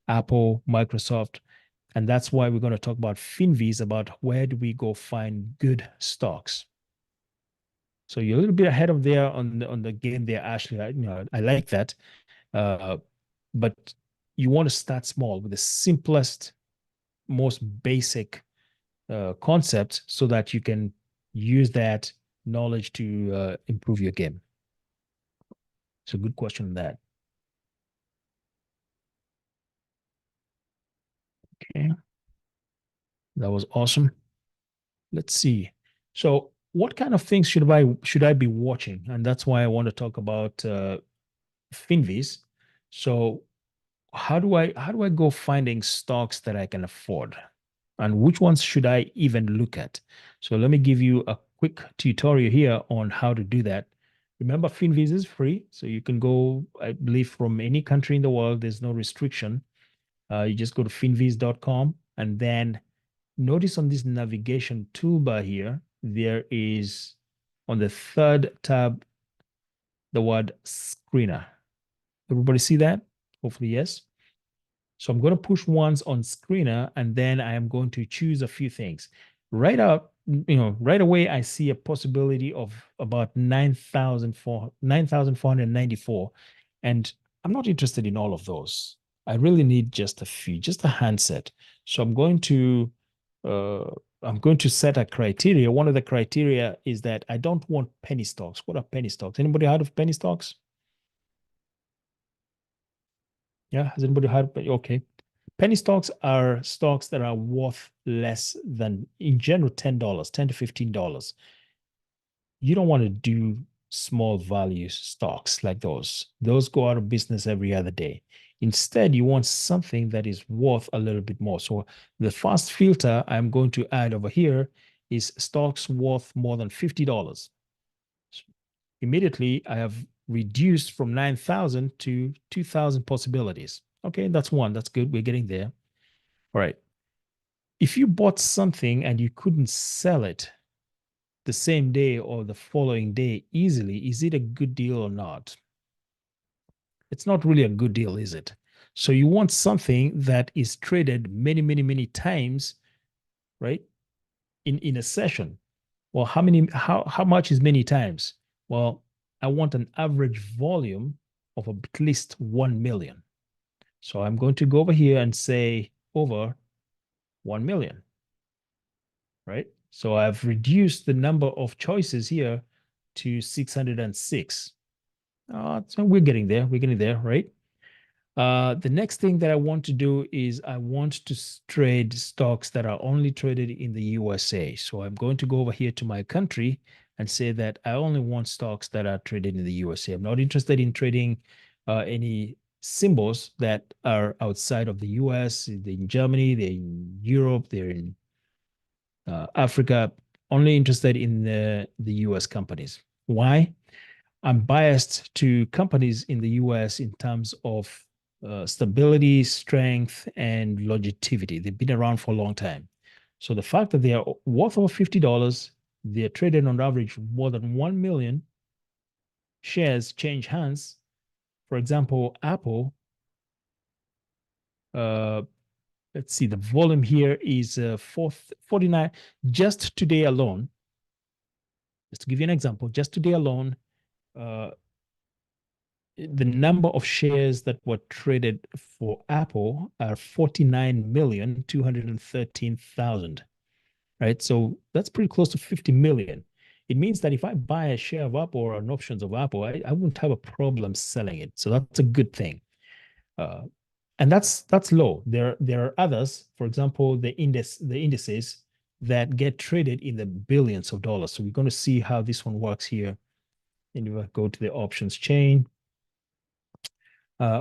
Apple, Microsoft. And that's why we're going to talk about FinViz, about where do we go find good stocks. So you're a little bit ahead of there on the game there, Ashley. I like that. But you want to start small with the simplest, most basic concept so that you can use that knowledge to improve your game. So good question on that. Okay. That was awesome. Let's see. So what kind of things should I be watching? And that's why I want to talk about FinViz. So how do I go finding stocks that I can afford? And which ones should I even look at? So let me give you a quick tutorial here on how to do that. Remember, FinViz is free, so you can go, I believe, from any country in the world. There's no restriction. You just go to finviz.com, and then notice on this navigation toolbar here, there is on the third tab, the word screener. Everybody see that? Hopefully, yes. So I'm going to push once on screener, and then I am going to choose a few things. Right away, I see a possibility of about 9,494. And I'm not interested in all of those. I really need just a few, just a handset. So I'm going to set a criteria. One of the criteria is that I don't want penny stocks. What are penny stocks? Anybody heard of penny stocks? Yeah, has anybody heard? Okay. Penny stocks are stocks that are worth less than, in general, $10, $10 to $15. You don't want to do small value stocks like those. Those go out of business every other day. Instead, you want something that is worth a little bit more. So the first filter I'm going to add over here is stocks worth more than $50. So immediately, I have reduced from 9,000 to 2,000 possibilities. Okay, that's one. That's good. We're getting there. All right. If you bought something and you couldn't sell it the same day or the following day easily, is it a good deal or not? It's not really a good deal, is it? So you want something that is traded many, many, many times, right? In a session. Well, how much is many times? Well, I want an average volume of at least 1 million. So I'm going to go over here and say over 1 million, right? So I've reduced the number of choices here to 606. So we're getting there. We're getting there, right? The next thing that I want to do is I want to trade stocks that are only traded in the USA. So I'm going to go over here to my country and say that I only want stocks that are traded in the USA. I'm not interested in trading any symbols that are outside of the US. They're in Germany, they're in Europe, they're in Africa. Only interested in the US companies. Why? I'm biased to companies in the US in terms of stability, strength, and longevity. They've been around for a long time. So the fact that they are worth over $50, they're traded on average more than 1 million shares change hands. For example, Apple, let's see, the volume here is 49. Just today alone, just to give you an example, just today alone, the number of shares that were traded for Apple are 49,213,000, right? So that's pretty close to 50 million. It means that if I buy a share of Apple or an options of Apple, I wouldn't have a problem selling it. So that's a good thing. And that's low. There are others, for example, the indices that get traded in the billions of dollars. So we're going to see how this one works here. And if I go to the options chain,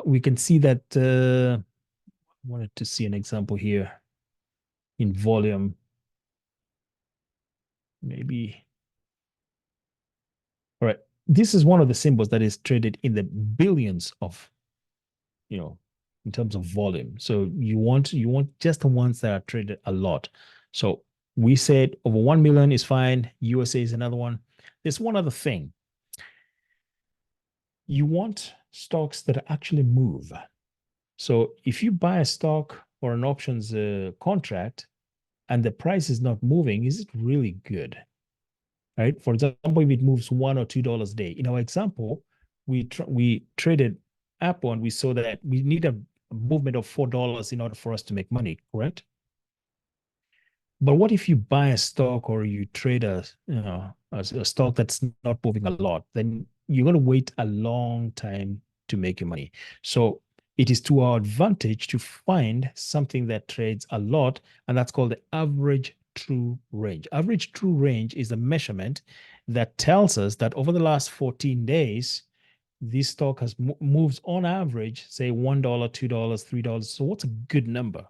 we can see that I wanted to see an example here in volume. Maybe. All right. This is one of the symbols that is traded in the billions of, in terms of volume. So you want just the ones that are traded a lot. So we said over 1 million is fine. USA is another one. There's one other thing. You want stocks that actually move. So if you buy a stock or an options contract and the price is not moving, is it really good? Right? For example, if it moves $1 or $2 a day. In our example, we traded Apple and we saw that we need a movement of $4 in order for us to make money, correct? But what if you buy a stock or you trade a stock that's not moving a lot? Then you're going to wait a long time to make your money. So it is to our advantage to find something that trades a lot, and that's called the average true range. Average true range is a measurement that tells us that over the last 14 days, this stock has moves on average, say $1, $2, $3. So what's a good number?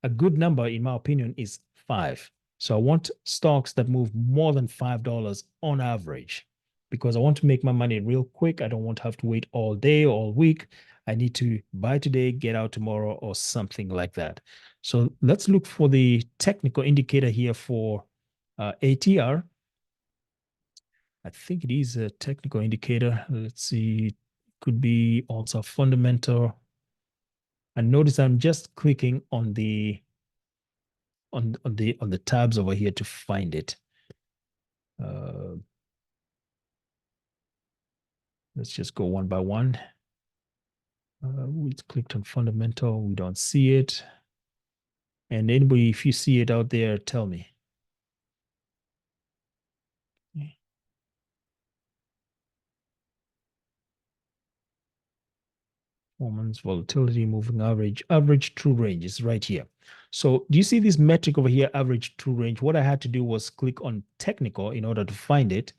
A good number, in my opinion, is 5. So I want stocks that move more than $5 on average, because I want to make my money real quick. I don't want to have to wait all day, all week. I need to buy today, get out tomorrow, or something like that. So let's look for the technical indicator here for ATR. I think it is a technical indicator. Let's see, it could be also fundamental. And notice I'm just clicking on the tabs over here to find it. Let's just go one by one. We clicked on fundamental. We don't see it. And anybody, if you see it out there, tell me. Performance, volatility, moving average true range is right here. So do you see this metric over here, average true range? What I had to do was click on technical in order to find it.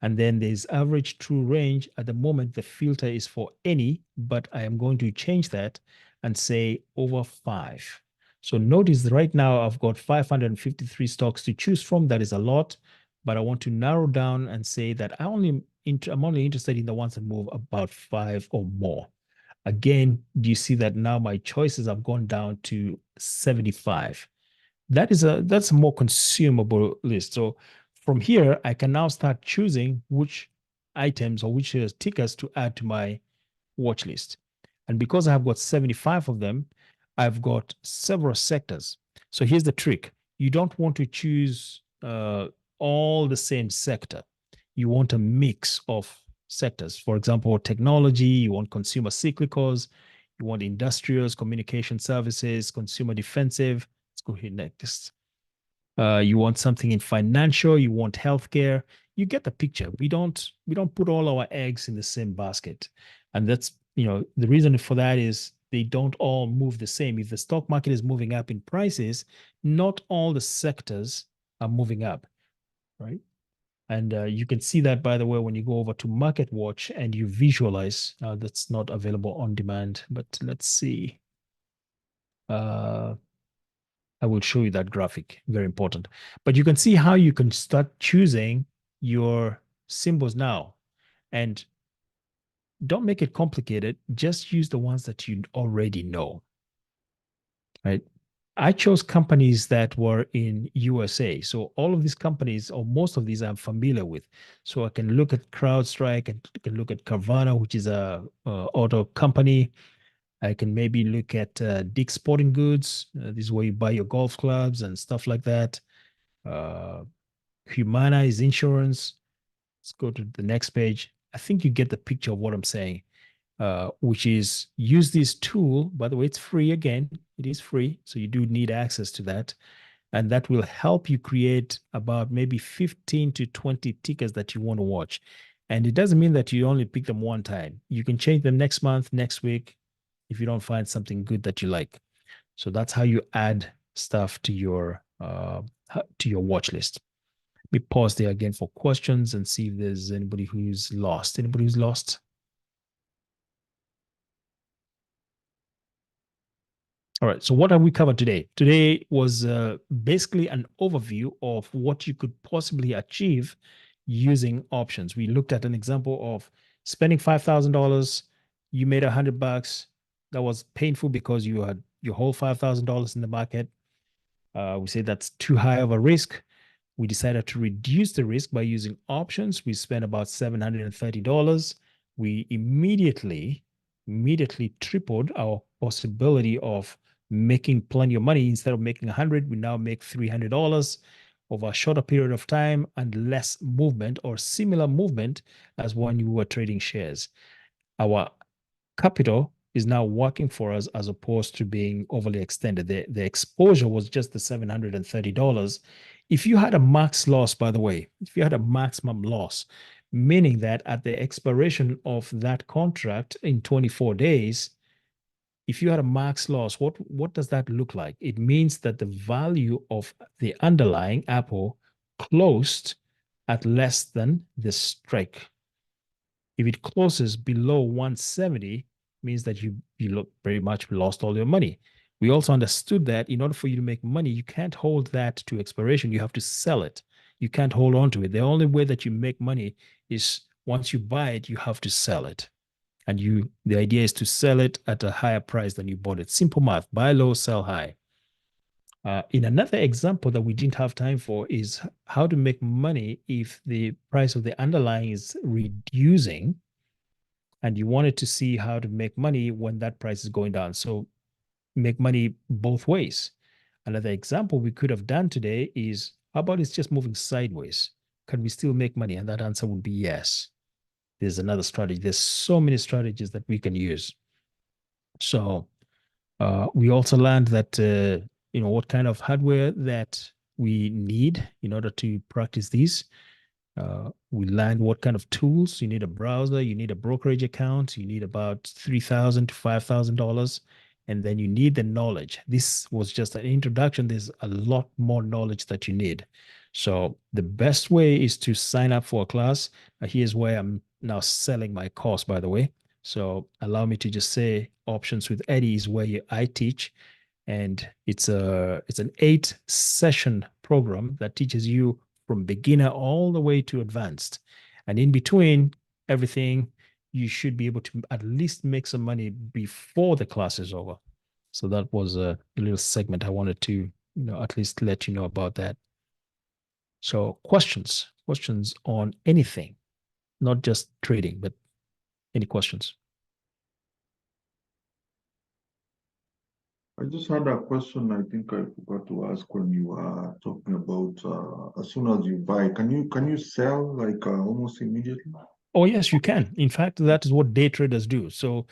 And then there's average true range. At the moment, the filter is for any, but I am going to change that and say over 5. So notice right now I've got 553 stocks to choose from. That is a lot, but I want to narrow down and say that I'm only interested in the ones that move about 5 or more. Again, do you see that now my choices have gone down to 75? That's a more consumable list. So from here, I can now start choosing which items or which tickers to add to my watch list. And because I have got 75 of them, I've got several sectors. So here's the trick. You don't want to choose all the same sector. You want a mix of sectors. For example, technology, you want consumer cyclicals, you want industrials, communication services, consumer defensive. Let's go here next. You want something in financial, you want healthcare. You get the picture. We don't put all our eggs in the same basket. And that's, the reason for that is they don't all move the same. If the stock market is moving up in prices, not all the sectors are moving up, right? And you can see that, by the way, when you go over to Market Watch and you visualize. That's not available on demand, but let's see. I will show you that graphic, very important. But you can see how you can start choosing your symbols now. And don't make it complicated. Just use the ones that you already know, right? I chose companies that were in USA. So all of these companies, or most of these, I'm familiar with. So I can look at CrowdStrike, and I can look at Carvana, which is a auto company. I can maybe look at Dick's Sporting Goods. This is where you buy your golf clubs and stuff like that. Humana is insurance. Let's go to the next page. I think you get the picture of what I'm saying. which is use this tool. By the way, it's free again. It is free. So you do need access to that. And that will help you create about maybe 15 to 20 tickers that you want to watch. And it doesn't mean that you only pick them one time. You can change them next month, next week, if you don't find something good that you like. So that's how you add stuff to your watch list. Let me pause there again for questions and see if there's anybody who's lost. Anybody who's lost? All right, so what have we covered today? Today was basically an overview of what you could possibly achieve using options. We looked at an example of spending $5,000. You made $100. That was painful because you had your whole $5,000 in the market. We said that's too high of a risk. We decided to reduce the risk by using options. We spent about $730. We immediately tripled our possibility of making plenty of money. Instead of making 100, we now make $300 over a shorter period of time and less movement or similar movement as when you were trading shares. Our capital is now working for us as opposed to being overly extended. The exposure was just the $730. If you had a max loss, by the way, if you had a maximum loss, meaning that at the expiration of that contract in 24 days, if you had a max loss, what does that look like? It means that the value of the underlying Apple closed at less than the strike. If it closes below 170, means that you look very much lost all your money. We also understood that in order for you to make money, you can't hold that to expiration. You have to sell it. You can't hold on to it. The only way that you make money is once you buy it, you have to sell it. And the idea is to sell it at a higher price than you bought it. Simple math, buy low, sell high. In another example that we didn't have time for is how to make money if the price of the underlying is reducing and you wanted to see how to make money when that price is going down. So make money both ways. Another example we could have done today is, how about it's just moving sideways? Can we still make money? And that answer would be yes. There's another strategy. There's so many strategies that we can use. So we also learned that, what kind of hardware that we need in order to practice these. We learned what kind of tools. You need a browser, you need a brokerage account, you need about $3,000 to $5,000, and then you need the knowledge. This was just an introduction. There's a lot more knowledge that you need. So the best way is to sign up for a class. Here's where I'm now selling my course, by the way. So allow me to just say Options with Eddie is where I teach. And it's an 8-session program that teaches you from beginner all the way to advanced. And in between everything, you should be able to at least make some money before the class is over. So that was a little segment I wanted to, at least let you know about that. So questions on anything, not just trading, but any questions? I just had a question I think I forgot to ask when you were talking about as soon as you buy, can you sell like almost immediately? Oh, yes, you can. In fact, that is what day traders do. So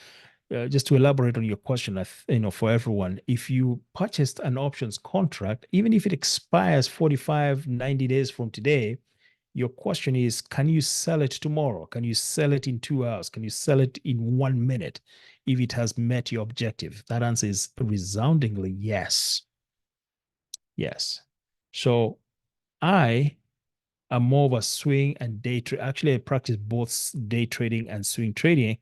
just to elaborate on your question, for everyone, if you purchased an options contract, even if it expires 45, 90 days from today, your question is, can you sell it tomorrow? Can you sell it in 2 hours? Can you sell it in 1 minute if it has met your objective? That answer is resoundingly yes. Yes. So I am more of a swing and day trade. Actually, I practice both day trading and swing trading,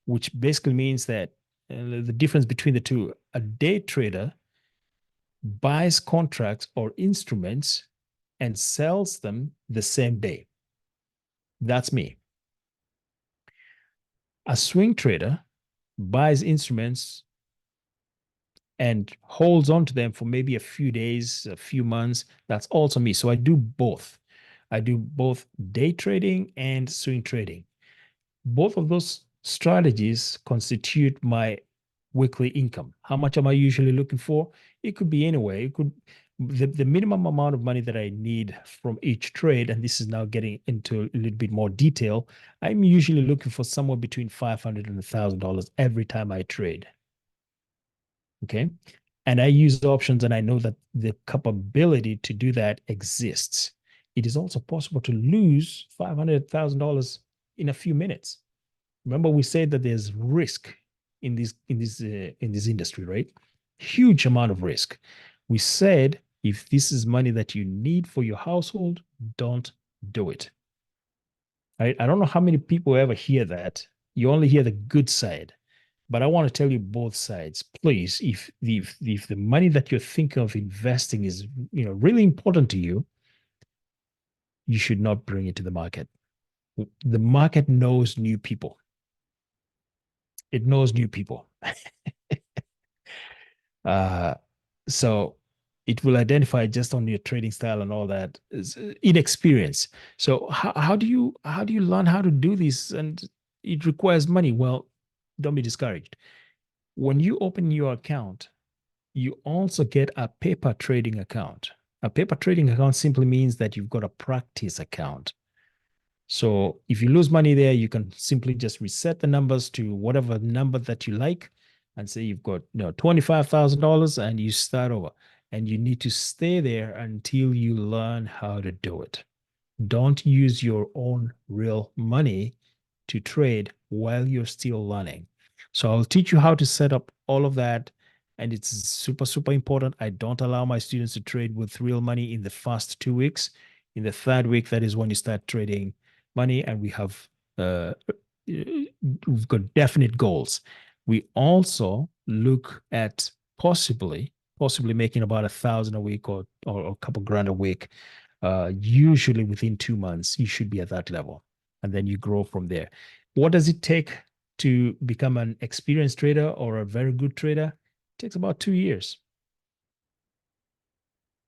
which basically means that the difference between the two, a day trader buys contracts or instruments and sells them the same day. That's me. A swing trader buys instruments and holds on to them for maybe a few days, a few months. That's also me. So I do both. I do both day trading and swing trading. Both of those strategies constitute my weekly income. How much am I usually looking for? It could be anywhere. the minimum amount of money that I need from each trade, and this is now getting into a little bit more detail, I'm usually looking for somewhere between $500 and $1,000 every time I trade. Okay. And I use options, and I know that the capability to do that exists. It is also possible to lose $500,000 in a few minutes. Remember, we said that there's risk in this industry, right? Huge amount of risk. We said if this is money that you need for your household, don't do it. Right? I don't know how many people ever hear that. You only hear the good side. But I want to tell you both sides. Please, if the money that you're thinking of investing is really important to you, you should not bring it to the market. The market knows new people. It knows new people. So it will identify just on your trading style and all that is inexperience. So how do you learn how to do this? And it requires money. Well, don't be discouraged. When you open your account, you also get a paper trading account. A paper trading account simply means that you've got a practice account. So if you lose money there, you can simply just reset the numbers to whatever number that you like and say you've got $25,000 and you start over. And you need to stay there until you learn how to do it. Don't use your own real money to trade while you're still learning. So I'll teach you how to set up all of that. And it's super, super important. I don't allow my students to trade with real money in the first 2 weeks. In the third week, that is when you start trading money, and we have we've got definite goals. We also look at possibly making about $1,000 a week or a couple grand a week. Usually within 2 months, you should be at that level, and then you grow from there. What does it take to become an experienced trader or a very good trader? It takes about 2 years.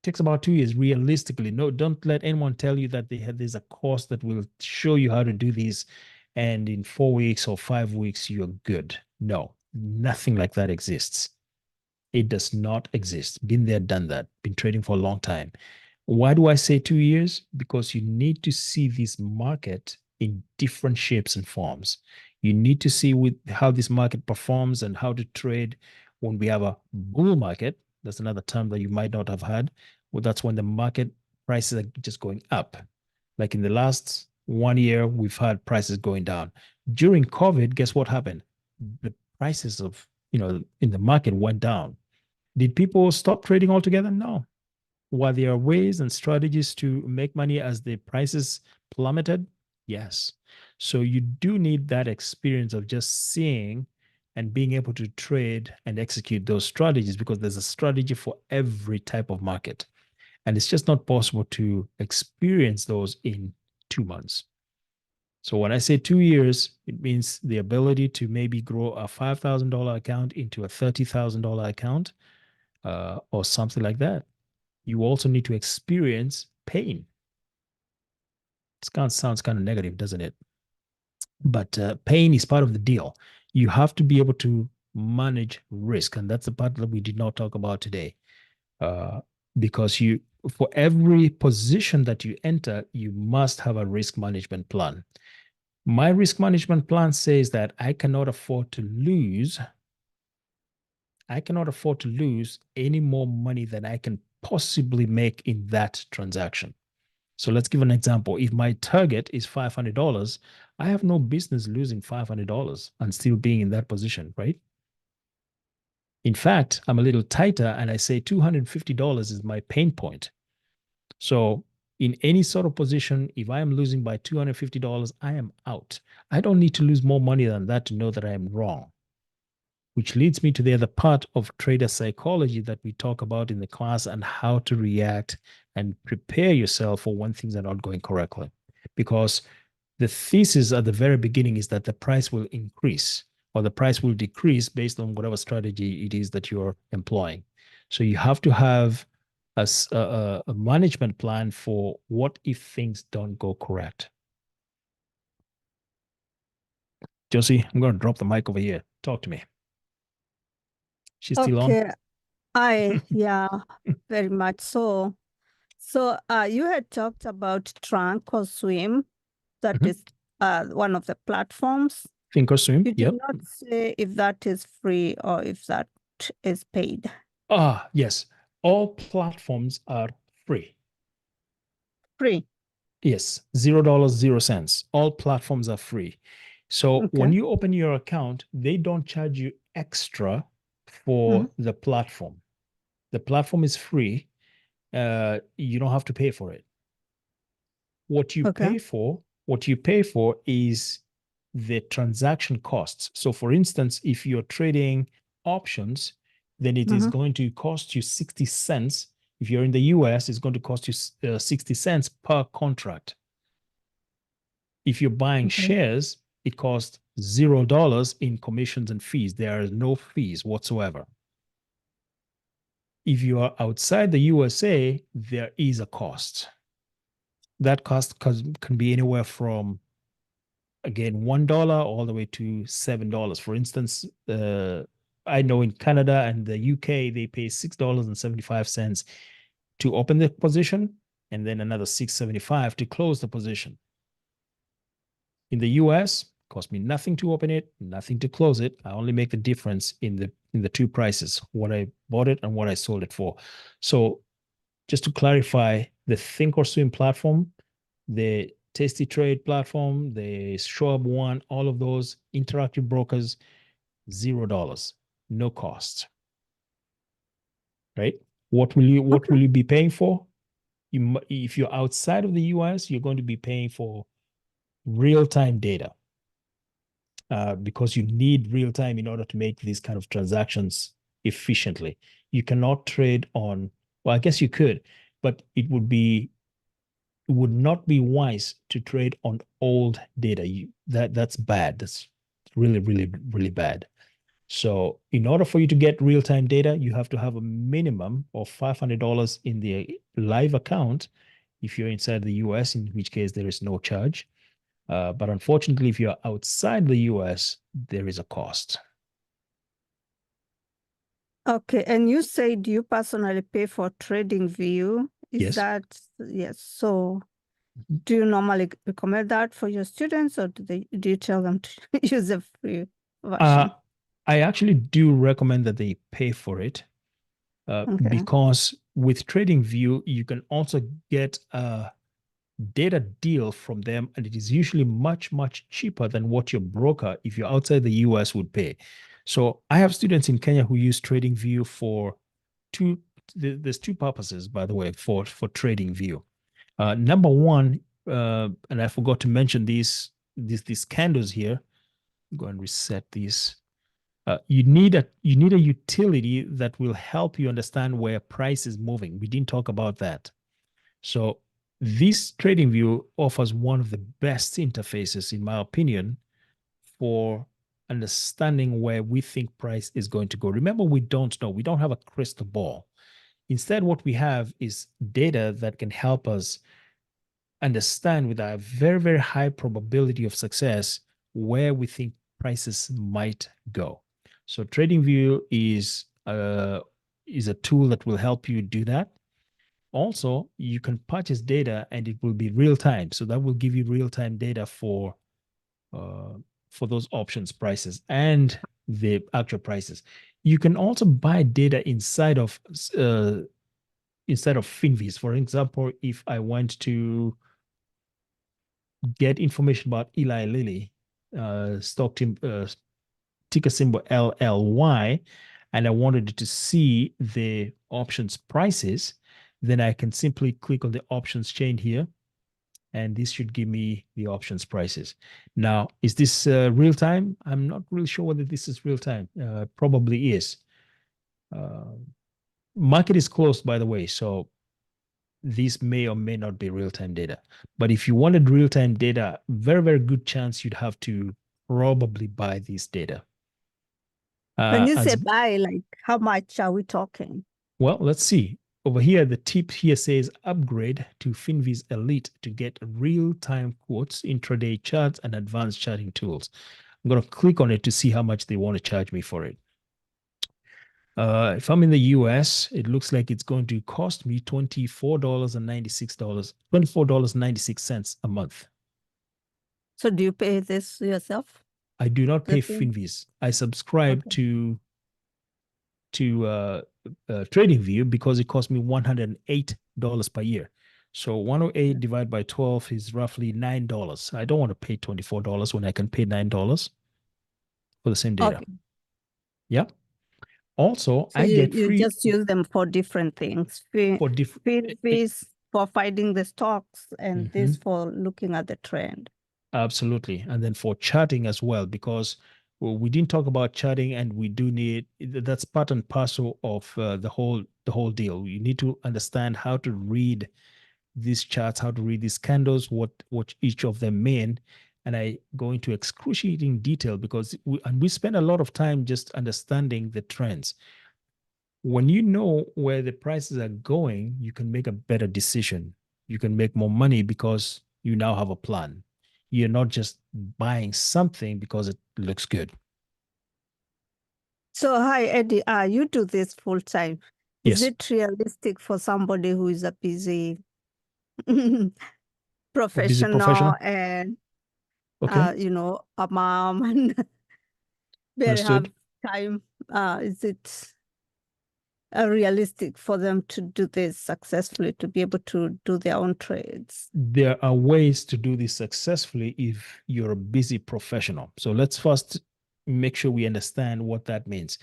It takes about 2 years, realistically. No, don't let anyone tell you that there's a course that will show you how to do this, and in 4 weeks or 5 weeks, you're good. No, nothing like that exists. It does not exist. Been there, done that. Been trading for a long time. Why do I say 2 years? Because you need to see this market in different shapes and forms. You need to see how this market performs and how to trade when we have a bull market. That's another term that you might not have heard. Well, that's when the market prices are just going up. Like in the last 1 year, we've had prices going down. During COVID, guess what happened? The prices of, in the market went down. Did people stop trading altogether? No. Were there ways and strategies to make money as the prices plummeted? Yes. So you do need that experience of just seeing and being able to trade and execute those strategies, because there's a strategy for every type of market. And it's just not possible to experience those in 2 months. So when I say 2 years, it means the ability to maybe grow a $5,000 account into a $30,000 account or something like that. You also need to experience pain. It sounds kind of negative, doesn't it? But pain is part of the deal. You have to be able to manage risk. And that's the part that we did not talk about today. Because for every position that you enter, you must have a risk management plan. My risk management plan says that I cannot afford to lose any more money than I can possibly make in that transaction. So let's give an example. If my target is $500, I have no business losing $500 and still being in that position, right? In fact, I'm a little tighter and I say $250 is my pain point. So in any sort of position, if I am losing by $250, I am out. I don't need to lose more money than that to know that I am wrong. Which leads me to the other part of trader psychology that we talk about in the class, and how to react and prepare yourself for when things are not going correctly. Because the thesis at the very beginning is that the price will increase or the price will decrease based on whatever strategy it is that you're employing. So you have to have a management plan for what if things don't go correct. Josie, I'm going to drop the mic over here. Talk to me. She's still on? Okay. Yeah, very much so. So you had talked about Thinkorswim, that Mhm. is one of the platforms. Thinkorswim, You did yep. not say if that is free or if that is paid. Yes, all platforms are free. Free. Yes, $0, 0 cents. All platforms are free. So when Okay. you open your account, they don't charge you extra for the platform. The platform is free. You don't have to pay for it. What you Okay. pay for is the transaction costs. So for instance, if you're trading options, then it is going to cost you 60 cents. If you're in the US, it's going to cost you 60 cents per contract. If you're buying Okay. shares, it costs $0 in commissions and fees. There are no fees whatsoever. If you are outside the USA, there is a cost. That cost can be anywhere from, again, $1 all the way to $7. For instance, I know in Canada and the UK, they pay $6.75 to open the position and then another $6.75 to close the position. In the US, it cost me nothing to open it, nothing to close it. I only make the difference in the two prices, what I bought it and what I sold it for. So just to clarify, the Thinkorswim platform, the Tasty Trade platform, the Schwab one, all of those interactive brokers, $0, no cost. Right? What will you be paying for? If you're outside of the US, you're going to be paying for real-time data. Because you need real time in order to make these kind of transactions efficiently. You cannot trade on, well, I guess you could, but it would not be wise to trade on old data. That's bad. That's really, really, really bad. So in order for you to get real-time data, you have to have a minimum of $500 in the live account if you're inside the US, in which case there is no charge. But unfortunately, if you're outside the US, there is a cost. Okay, and you said you personally pay for TradingView. Is Yes. that, yes, so do you normally recommend that for your students, or do you tell them to use the free version? I actually do recommend that they pay for it Okay. because with TradingView, you can also get a data deal from them, and it is usually much, much cheaper than what your broker, if you're outside the US, would pay. So I have students in Kenya who use TradingView for there's two purposes, by the way, for TradingView. Number one, and I forgot to mention these candles here. Go and reset these. You need a utility that will help you understand where price is moving. We didn't talk about that. So this TradingView offers one of the best interfaces, in my opinion, for understanding where we think price is going to go. Remember, we don't know. We don't have a crystal ball. Instead, what we have is data that can help us understand with a very, very high probability of success where we think prices might go. So TradingView is a tool that will help you do that. Also, you can purchase data and it will be real time. So that will give you real time data for those options prices and the actual prices. You can also buy data inside of FinViz. For example, if I went to get information about Eli Lilly, ticker symbol LLY, and I wanted to see the options prices, then I can simply click on the options chain here, and this should give me the options prices. Now, is this real time? I'm not really sure whether this is real time. Probably is. Market is closed, by the way, so this may or may not be real-time data. But if you wanted real-time data, very, very good chance you'd have to probably buy this data. When you say buy, like how much are we talking? Well, let's see. Over here, the tip here says upgrade to FinViz Elite to get real-time quotes, intraday charts, and advanced charting tools. I'm going to click on it to see how much they want to charge me for it. If I'm in the US, it looks like it's going to cost me $24.96 a month. So do you pay this yourself? I do not pay The thing? FinViz. I subscribe Okay. to TradingView because it costs me $108 per year. So 108 divided by 12 is roughly $9. I don't want to pay $24 when I can pay $9 for the same data. Okay. Yeah. Also, So I you, get you free just use them for different things. for different. Feed fees for finding the stocks and this for looking at the trend. Absolutely. And then for charting as well, because we didn't talk about charting, and we do need, that's part and parcel of the whole deal. You need to understand how to read these charts, how to read these candles, what each of them mean. And I go into excruciating detail because we spend a lot of time just understanding the trends. When you know where the prices are going, you can make a better decision. You can make more money because you now have a plan. You're not just buying something because it looks good. So hi Eddie, you do this full time. Is Yes. it realistic for somebody who is a busy professional, professional? and Okay. you know, a mom and barely have Understood. time? Is it realistic for them to do this successfully, to be able to do their own trades? There are ways to do this successfully if you're a busy professional. So let's first make sure we understand what that means.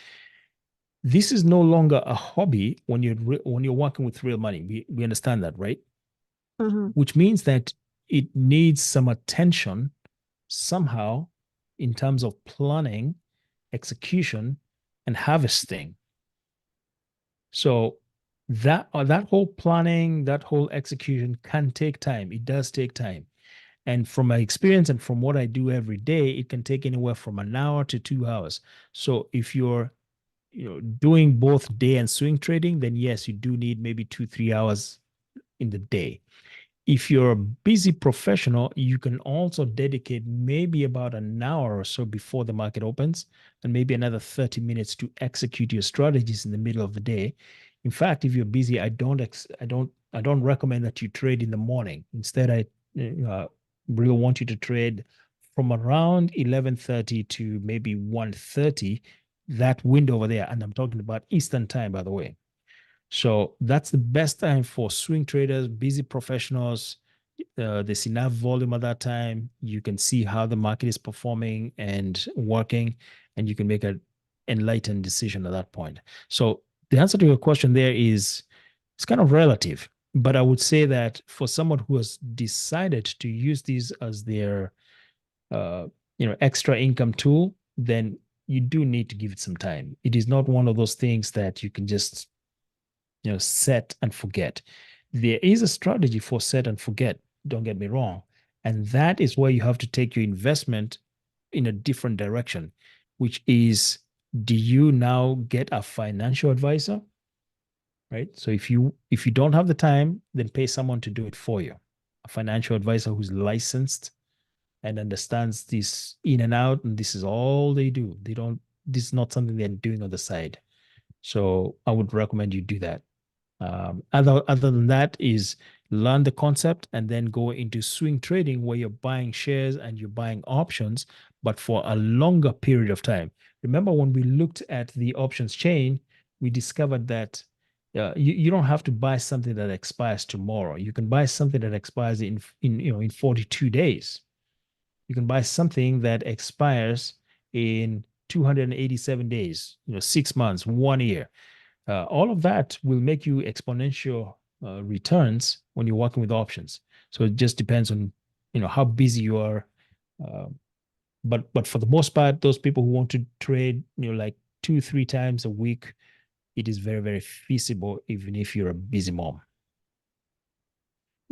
This is no longer a hobby when you're working with real money. We understand that, right? Which means that it needs some attention somehow in terms of planning, execution, and harvesting. So that whole planning, that whole execution can take time. It does take time. And from my experience and from what I do every day, it can take anywhere from an hour to 2 hours. So if you're doing both day and swing trading, then yes, you do need maybe 2-3 hours in the day. If you're a busy professional, you can also dedicate maybe about an hour or so before the market opens, and maybe another 30 minutes to execute your strategies in the middle of the day. In fact, if you're busy, I don't recommend that you trade in the morning. Instead, I really want you to trade from around 11:30 to maybe 1:30, that window over there. And I'm talking about Eastern time, by the way. So that's the best time for swing traders, busy professionals. There's enough volume at that time. You can see how the market is performing and working, and you can make an enlightened decision at that point. So the answer to your question there is, it's kind of relative, but I would say that for someone who has decided to use these as their extra income tool, then you do need to give it some time. It is not one of those things that you can just set and forget. There is a strategy for set and forget, don't get me wrong. And that is where you have to take your investment in a different direction, which is, do you now get a financial advisor? Right? So if you don't have the time, then pay someone to do it for you. A financial advisor who's licensed and understands this in and out, and this is all they do. This is not something they're doing on the side. So I would recommend you do that. Other than that is learn the concept and then go into swing trading, where you're buying shares and you're buying options, but for a longer period of time. Remember, when we looked at the options chain, we discovered that you don't have to buy something that expires tomorrow. You can buy something that expires in 42 days. You can buy something that expires in 287 days, 6 months, 1 year. All of that will make you exponential returns when you're working with options. So it just depends on how busy you are. But for the most part, those people who want to trade like 2-3 times a week, it is very, very feasible, even if you're a busy mom.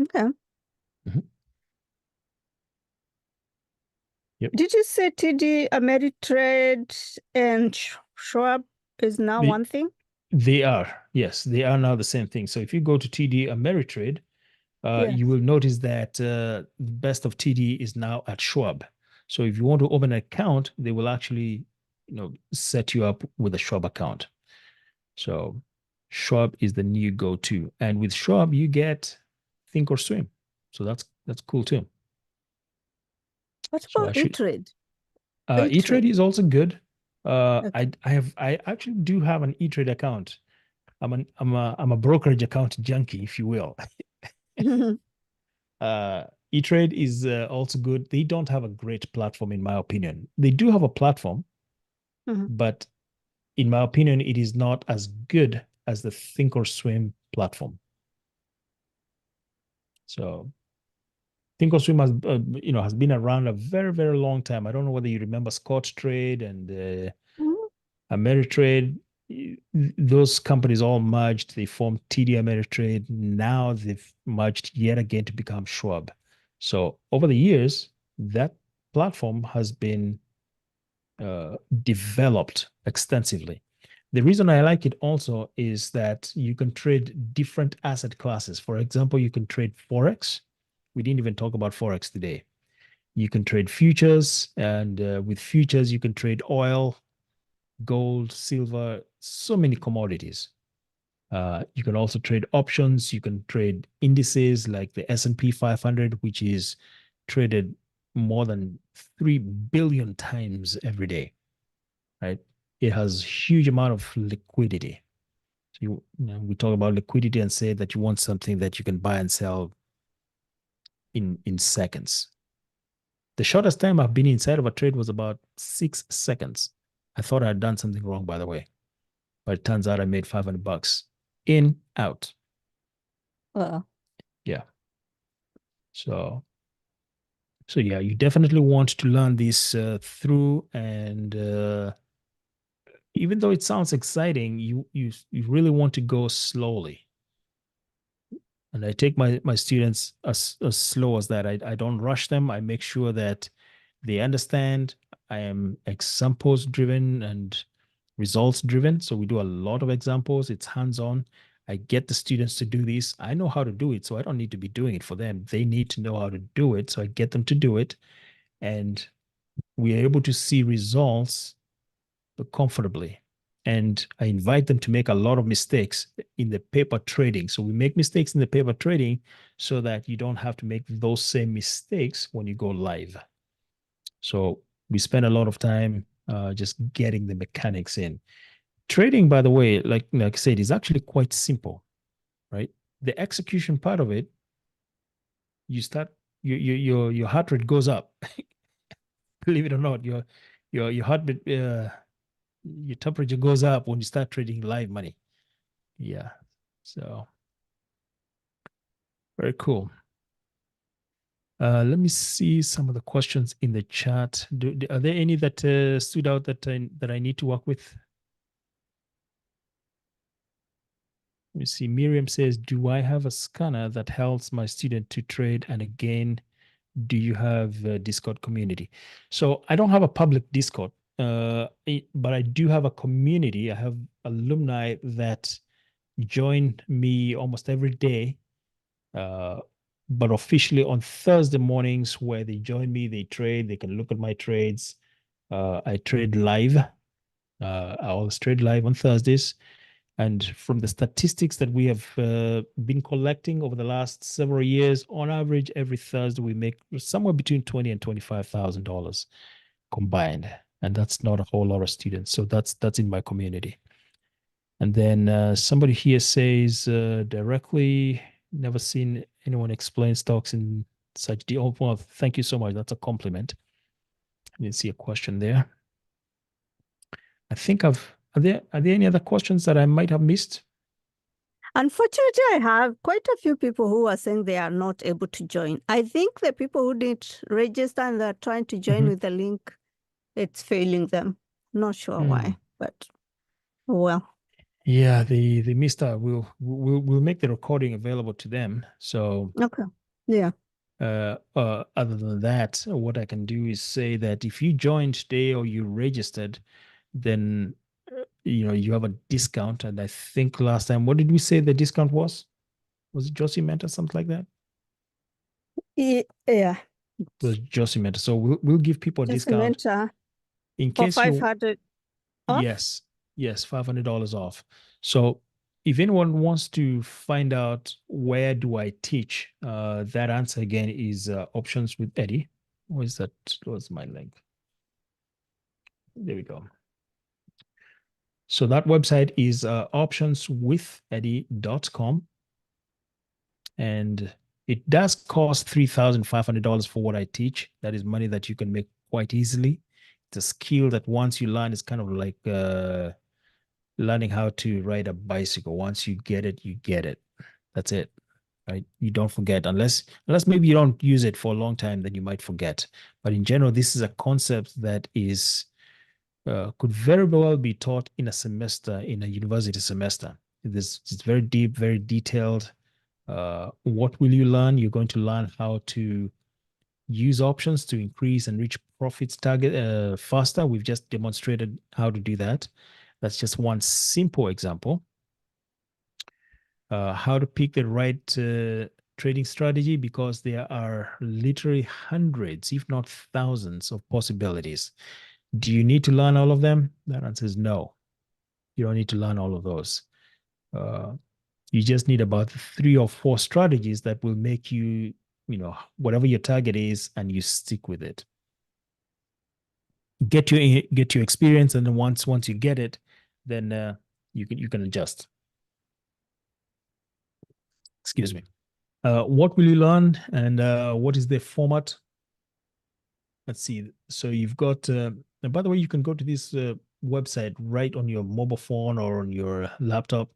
Okay. Mhm. Yep. Did you say TD Ameritrade and Schwab is now one thing? They are, yes, they are now the same thing. So if you go to TD Ameritrade, Yes. you will notice that the best of TD is now at Schwab. So if you want to open an account, they will actually, set you up with a Schwab account. So Schwab is the new go-to. And with Schwab, you get Thinkorswim. So that's cool too. What So about E-Trade? E-Trade is also good. Okay. I actually do have an E-Trade account. I'm a brokerage account junkie, if you will. E-Trade is also good. They don't have a great platform, in my opinion. They do have a platform, but in my opinion, it is not as good as the Thinkorswim platform. So Thinkorswim has been around a very, very long time. I don't know whether you remember Scottrade and Ameritrade. Those companies all merged. They formed TD Ameritrade. Now they've merged yet again to become Schwab. So over the years, that platform has been developed extensively. The reason I like it also is that you can trade different asset classes. For example, you can trade Forex. We didn't even talk about Forex today. You can trade futures, and with futures, you can trade oil, gold, silver, so many commodities. You can also trade options. You can trade indices like the S&P 500, which is traded more than 3 billion times every day, right? It has huge amount of liquidity. So we talk about liquidity and say that you want something that you can buy and sell in seconds. The shortest time I've been inside of a trade was about 6 seconds. I thought I had done something wrong, by the way, but it turns out I made $500 in, out. Yeah. So yeah, you definitely want to learn this through, and even though it sounds exciting, you really want to go slowly. And I take my students as slow as that. I don't rush them. I make sure that they understand. I am examples driven and results driven. So we do a lot of examples. It's hands-on. I get the students to do this. I know how to do it, so I don't need to be doing it for them. They need to know how to do it. So I get them to do it. And we are able to see results comfortably. And I invite them to make a lot of mistakes in the paper trading. So we make mistakes in the paper trading so that you don't have to make those same mistakes when you go live. So we spend a lot of time just getting the mechanics in. Trading, by the way, like I said, is actually quite simple, right? The execution part of it, you start, your heart rate goes up. Believe it or not, your heart rate, your temperature goes up when you start trading live money. Yeah. So very cool. Let me see some of the questions in the chat. Are there any that stood out that I need to work with? Let me see. Miriam says, do I have a scanner that helps my student to trade? And again, do you have a Discord community? So I don't have a public Discord, but I do have a community. I have alumni that join me almost every day, but officially on Thursday mornings, where they join me, they trade, they can look at my trades. I trade live. I always trade live on Thursdays. And from the statistics that we have been collecting over the last several years, on average, every Thursday we make somewhere between $20,000 and $25,000 combined, and that's not a whole lot of students. So that's in my community. And then somebody here says directly, never seen anyone explain stocks in such detail. Well, thank you so much. That's a compliment. I didn't see a question there. I think are there any other questions that I might have missed? Unfortunately, I have quite a few people who are saying they are not able to join. I think the people who didn't register and they're trying to join with the link, it's failing them. Not sure why, but well. Yeah, they missed out. We'll make the recording available to them. So okay, yeah. Other than that, what I can do is say that if you joined today or you registered, then you have a discount. And I think last time, what did we say the discount was? Was it Josie Mentor, something like that? Yeah. It was Josie Mentor. So we'll give people a discount Mentor in case for $500 off? Yes, $500 off. So if anyone wants to find out where do I teach, that answer again is Options with Eddie. Where's that? Where's my link? There we go. So that website is optionswitheddie.com. And it does cost $3,500 for what I teach. That is money that you can make quite easily. It's a skill that once you learn, it's kind of like learning how to ride a bicycle. Once you get it, you get it. That's it, right? You don't forget unless maybe you don't use it for a long time, then you might forget. But in general, this is a concept that is could very well be taught in a semester, in a university semester. It's very deep, very detailed. What will you learn? You're going to learn how to use options to increase and reach profits target faster. We've just demonstrated how to do that. That's just one simple example. How to pick the right trading strategy, because there are literally hundreds, if not thousands, of possibilities. Do you need to learn all of them? That answer is no. You don't need to learn all of those. You just need about 3 or 4 strategies that will make you, whatever your target is, and you stick with it. Get your experience, and then once you get it, then you can adjust. Excuse me. What will you learn, and what is the format? Let's see. So you've got, and by the way, you can go to this website right on your mobile phone or on your laptop,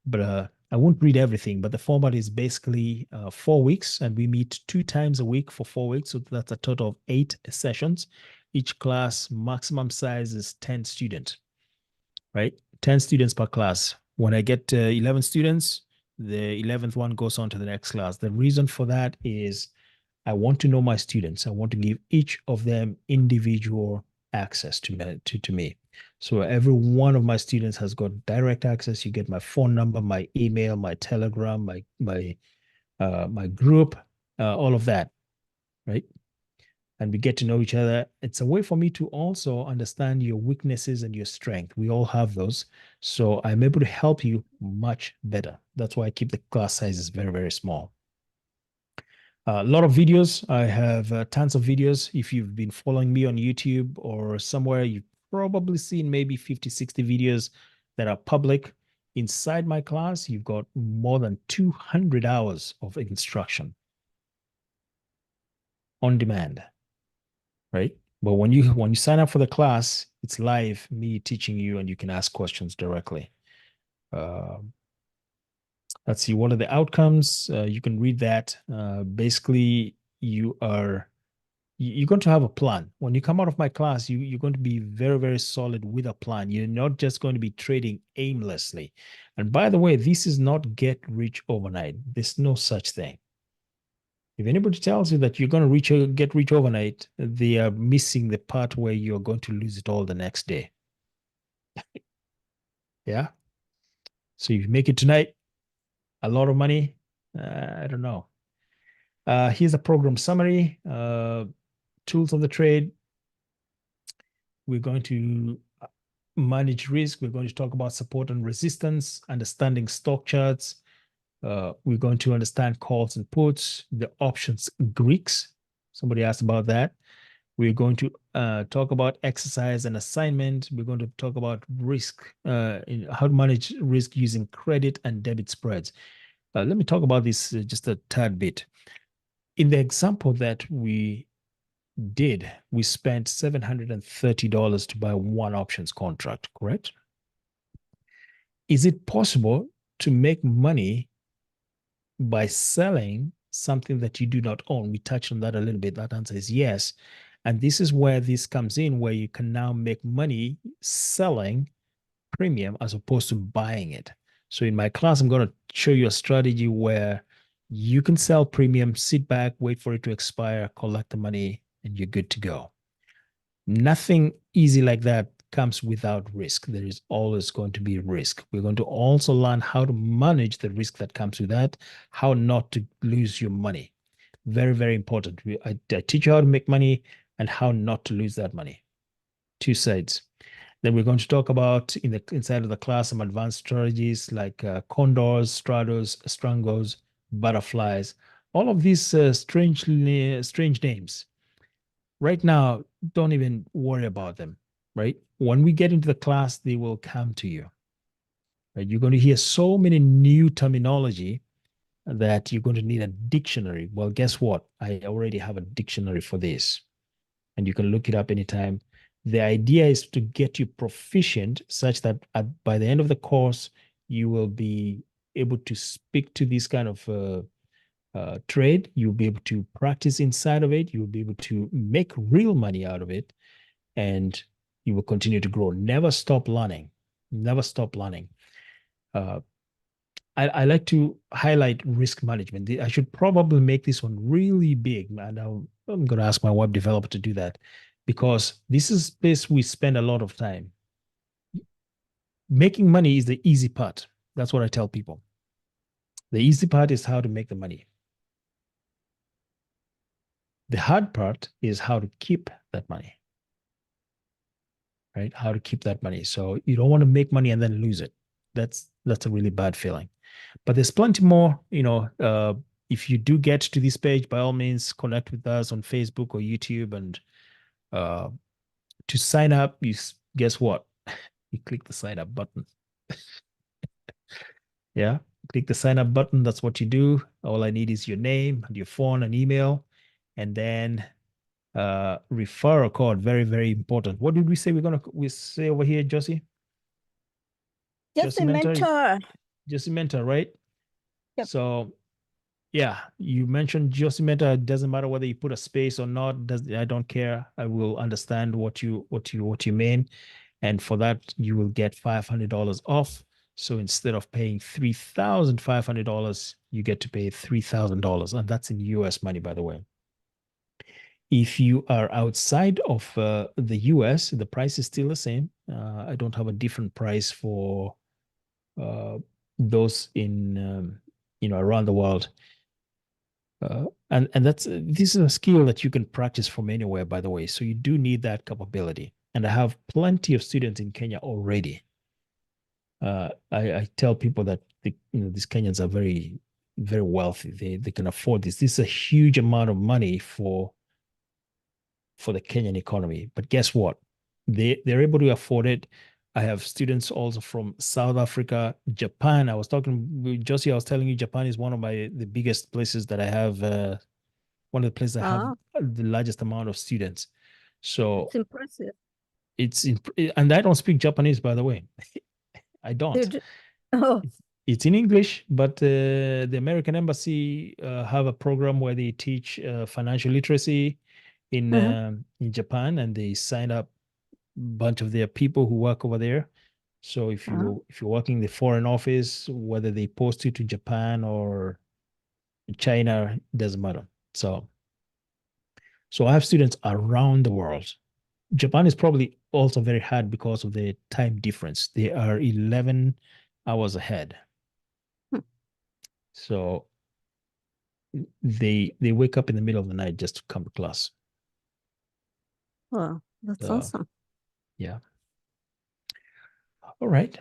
but I won't read everything, but the format is basically 4 weeks, and we meet 2 times a week for 4 weeks. So that's a total of 8 sessions. Each class maximum size is 10 students, right? 10 students per class. When I get 11 students, the 11th one goes on to the next class. The reason for that is I want to know my students. I want to give each of them individual access to me. So every one of my students has got direct access. You get my phone number, my email, my Telegram, my group, all of that, right? And we get to know each other. It's a way for me to also understand your weaknesses and your strength. We all have those. So I'm able to help you much better. That's why I keep the class sizes very, very small. A lot of videos. I have tons of videos. If you've been following me on YouTube or somewhere, you've probably seen maybe 50, 60 videos that are public. Inside my class, you've got more than 200 hours of instruction on demand, right? But when you sign up for the class, it's live, me teaching you, and you can ask questions directly. Let's see, what are the outcomes? You can read that. Basically, you're going to have a plan. When you come out of my class, you're going to be very, very solid with a plan. You're not just going to be trading aimlessly. And by the way, this is not get rich overnight. There's no such thing. If anybody tells you that you're going to get rich overnight, they are missing the part where you're going to lose it all the next day. Yeah. So if you make it tonight, a lot of money, I don't know. Here's a program summary, tools of the trade. We're going to manage risk. We're going to talk about support and resistance, understanding stock charts. We're going to understand calls and puts, the options Greeks. Somebody asked about that. We're going to talk about exercise and assignment. We're going to talk about risk, how to manage risk using credit and debit spreads. Let me talk about this just a tad bit. In the example that we did, we spent $730 to buy one options contract, correct? Is it possible to make money by selling something that you do not own? We touched on that a little bit. That answer is yes. And this is where this comes in, where you can now make money selling premium as opposed to buying it. So in my class, I'm going to show you a strategy where you can sell premium, sit back, wait for it to expire, collect the money, and you're good to go. Nothing easy like that comes without risk. There is always going to be risk. We're going to also learn how to manage the risk that comes with that, how not to lose your money. Very, very important. I teach you how to make money and how not to lose that money. 2 sides. Then we're going to talk about inside of the class some advanced strategies like condors, stratos, strangos, butterflies, all of these strange names. Right now, don't even worry about them, right? When we get into the class, they will come to you. Right? You're going to hear so many new terminology that you're going to need a dictionary. Well, guess what? I already have a dictionary for this, and you can look it up anytime. The idea is to get you proficient such that by the end of the course, you will be able to speak to this kind of trade. You'll be able to practice inside of it. You'll be able to make real money out of it, and you will continue to grow. Never stop learning. Never stop learning. I like to highlight risk management. I should probably make this one really big, and I'm going to ask my web developer to do that, because this is place we spend a lot of time. Making money is the easy part. That's what I tell people. The easy part is how to make the money. The hard part is how to keep that money, right? How to keep that money. So you don't want to make money and then lose it. That's a really bad feeling. But there's plenty more, if you do get to this page, by all means, connect with us on Facebook or YouTube. And to sign up, guess what? You click the sign up button. Yeah, click the sign up button. That's what you do. All I need is your name, your phone, and email, and then referral code. Very, very important. What did we say we say over here, Josie? Just a mentor. Just a mentor, right? Yep. So yeah, you mentioned Josie Mentor. It doesn't matter whether you put a space or not. I don't care. I will understand what you mean. And for that, you will get $500 off. So instead of paying $3,500, you get to pay $3,000. And that's in US money, by the way. If you are outside of the US, the price is still the same. I don't have a different price for those in around the world. And this is a skill that you can practice from anywhere, by the way. So you do need that capability. And I have plenty of students in Kenya already. I tell people that these Kenyans are very, very wealthy. They can afford this. This is a huge amount of money for the Kenyan economy. But guess what? They're able to afford it. I have students also from South Africa, Japan. I was talking with Josie. I was telling you, Japan is one of the biggest places that I have. One of the places I have the largest amount of students. So it's impressive. And I don't speak Japanese, by the way. I don't. Oh. It's in English, but the American Embassy have a program where they teach financial literacy in Japan, and they sign up bunch of their people who work over there. So if you're working in the foreign office, whether they post you to Japan or China, it doesn't matter. So I have students around the world. Japan is probably also very hard because of the time difference. They are 11 hours ahead. So they wake up in the middle of the night just to come to class. Wow, that's awesome. Yeah. All right.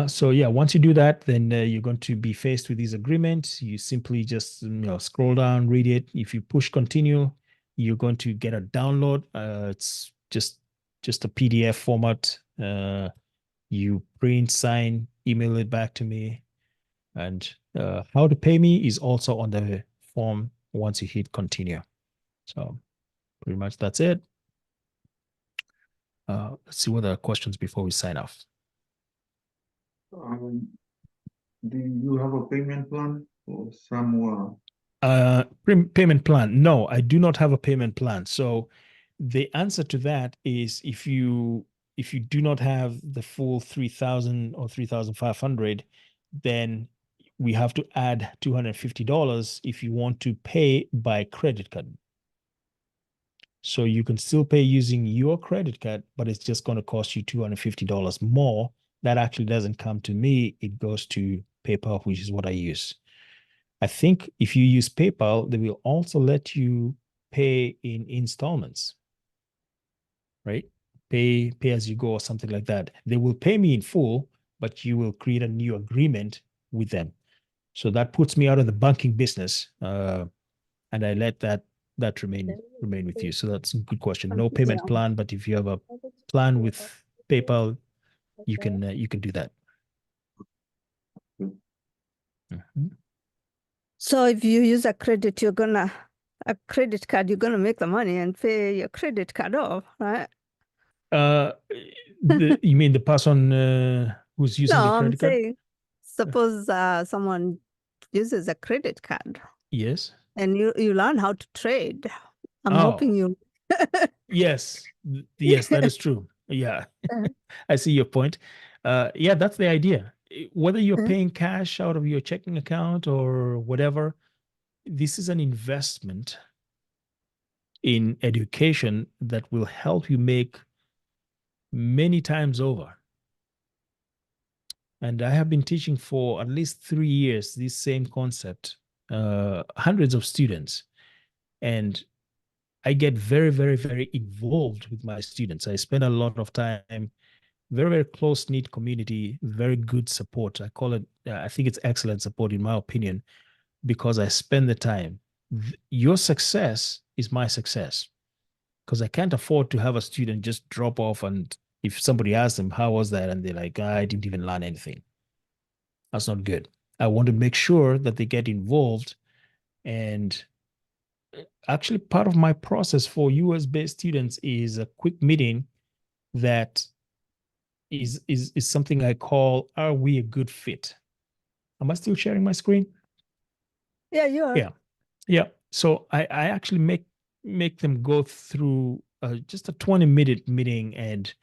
So yeah, once you do that, then you're going to be faced with these agreements. You simply just scroll down, read it. If you push continue, you're going to get a download. It's just a PDF format. You print, sign, email it back to me. And how to pay me is also on the form once you hit continue. So pretty much that's it. Let's see what are questions before we sign off. Do you have a payment plan or some? Payment plan? No, I do not have a payment plan. So the answer to that is if you do not have the full 3,000 or 3,500, then we have to add $250 if you want to pay by credit card. So you can still pay using your credit card, but it's just going to cost you $250 more. That actually doesn't come to me. It goes to PayPal, which is what I use. I think if you use PayPal, they will also let you pay in installments, right? pay as you go or something like that. They will pay me in full, but you will create a new agreement with them. So that puts me out of the banking business, and I let that remain with you. So that's a good question. No payment plan, but if you have a plan with PayPal, you can do that. Mhm. So if you use a credit card, you're gonna make the money and pay your credit card off, right? You mean the person who's using No, the I'm credit card? saying, suppose someone uses a credit card Yes. and you learn how to trade. I'm Oh. hoping you. Yes. Yes, that is true. Yeah. I see your point. Yeah, that's the idea. Whether you're paying cash out of your checking account or whatever, this is an investment in education that will help you make many times over. And I have been teaching for at least 3 years this same concept, hundreds of students. And I get very, very, very involved with my students. I spend a lot of time, very, very close-knit community, very good support. I call it, I think it's excellent support in my opinion, because I spend the time. Your success is my success, because I can't afford to have a student just drop off, and if somebody asks them, how was that? And they're like, I didn't even learn anything. That's not good. I want to make sure that they get involved. And actually, part of my process for US-based students is a quick meeting that is something I call, are we a good fit? Am I still sharing my screen? Yeah, you are. Yeah. So I actually make them go through just a 20-minute meeting, and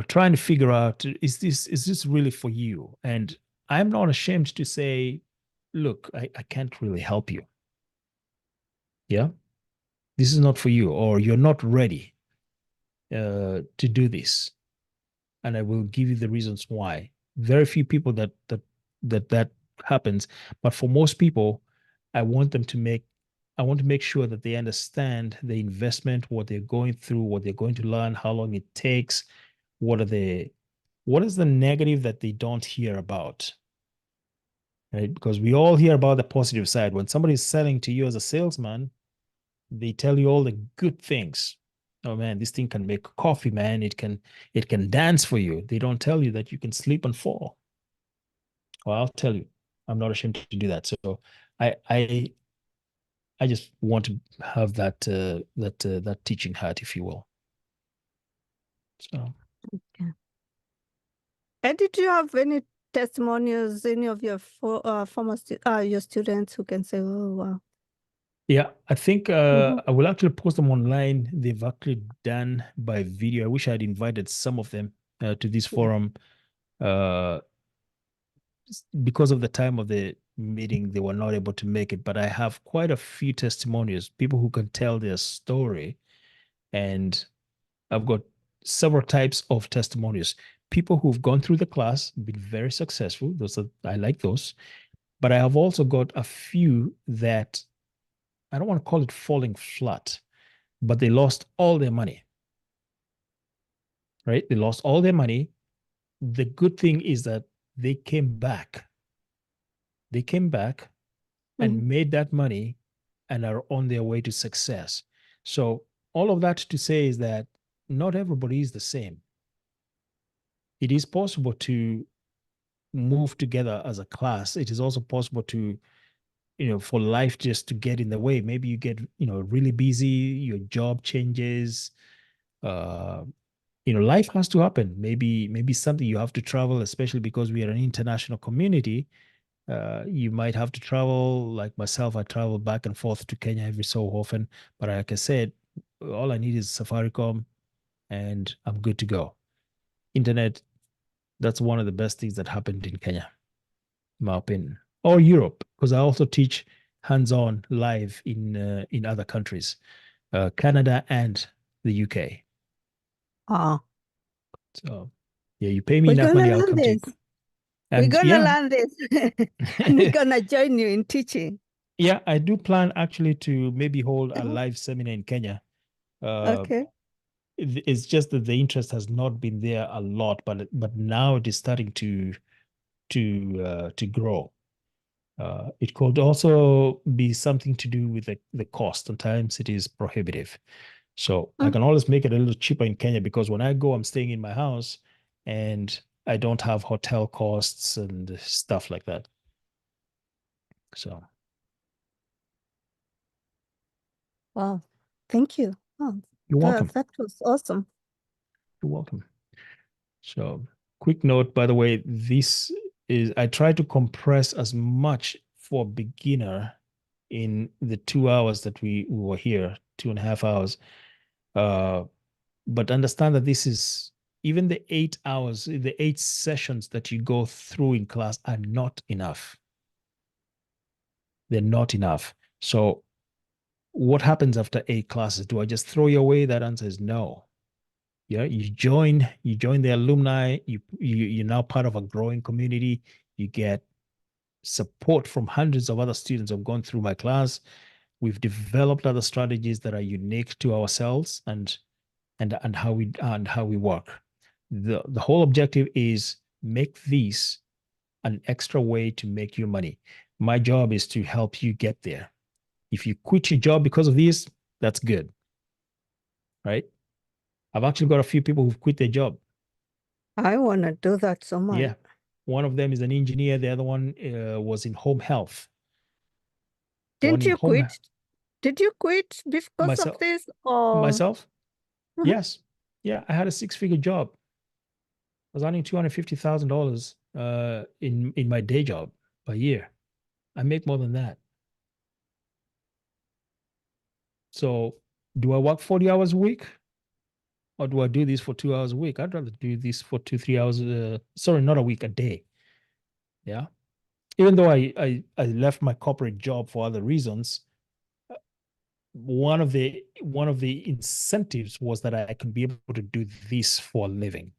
trying to figure out, is this really for you? And I'm not ashamed to say, look, I can't really help you. Yeah, this is not for you, or you're not ready to do this, and I will give you the reasons why. Very few people that happens, but for most people, I want to make sure that they understand the investment, what they're going through, what they're going to learn, how long it takes, what is the negative that they don't hear about, right? Because we all hear about the positive side. When somebody is selling to you as a salesman, they tell you all the good things. Oh man, this thing can make coffee, man. It can dance for you. They don't tell you that you can sleep and fall. Well, I'll tell you, I'm not ashamed to do that. So I just want to have that teaching hat, if you will. So. Okay. And did you have any testimonials, any of your former your students who can say, oh wow? Yeah, I think I will actually post them online. They've actually done by video. I wish I had invited some of them to this forum. Because of the time of the meeting, they were not able to make it, but I have quite a few testimonials, people who can tell their story. And I've got several types of testimonials. People who've gone through the class, been very successful. I like those. But I have also got a few that, I don't want to call it falling flat, but they lost all their money, right? They lost all their money. The good thing is that they came back. They came back and made that money and are on their way to success. So all of that to say is that not everybody is the same. It is possible to move together as a class. It is also possible to, for life just to get in the way. Maybe you get, really busy, your job changes, life has to happen. Maybe something, you have to travel, especially because we are an international community. You might have to travel. Like myself, I travel back and forth to Kenya every so often. But like I said, all I need is Safaricom and I'm good to go. Internet, that's one of the best things that happened in Kenya, in my opinion. Or Europe, because I also teach hands-on live in other countries, Canada and the UK. So yeah, you pay me enough money, I'll come to you. We're gonna learn this. And we're gonna join you in teaching. Yeah, I do plan actually to maybe hold a live seminar in Kenya. Okay. It's just that the interest has not been there a lot, but now it is starting to grow. It could also be something to do with the cost. Sometimes it is prohibitive. So I can always make it a little cheaper in Kenya, because when I go, I'm staying in my house and I don't have hotel costs and stuff like that. So Wow, thank you. Oh, you're welcome. that was awesome. You're welcome. So quick note, by the way, this is, I try to compress as much for beginner in the 2 hours that we were here, 2.5 hours. But understand that this is, even the 8 hours, the 8 sessions that you go through in class are not enough. They're not enough. So what happens after 8 classes? Do I just throw you away? That answer is no. Yeah, you join the alumni, you're now part of a growing community. You get support from hundreds of other students who have gone through my class. We've developed other strategies that are unique to ourselves and how we work. The whole objective is make this an extra way to make your money. My job is to help you get there. If you quit your job because of this, that's good, right? I've actually got a few people who've quit their job. I want to do that so much. Yeah. One of them is an engineer. The other one was in home health. Didn't you quit? Did you quit because of this? Or Myself? Yes. Yeah, I had a 6-figure job. I was earning $250,000 in my day job per year. I make more than that. So do I work 40 hours a week? Or do I do this for 2 hours a week? I'd rather do this for 2-3 hours. Sorry, not a week, a day. Yeah. Even though I left my corporate job for other reasons, one of the incentives was that I can be able to do this for a living,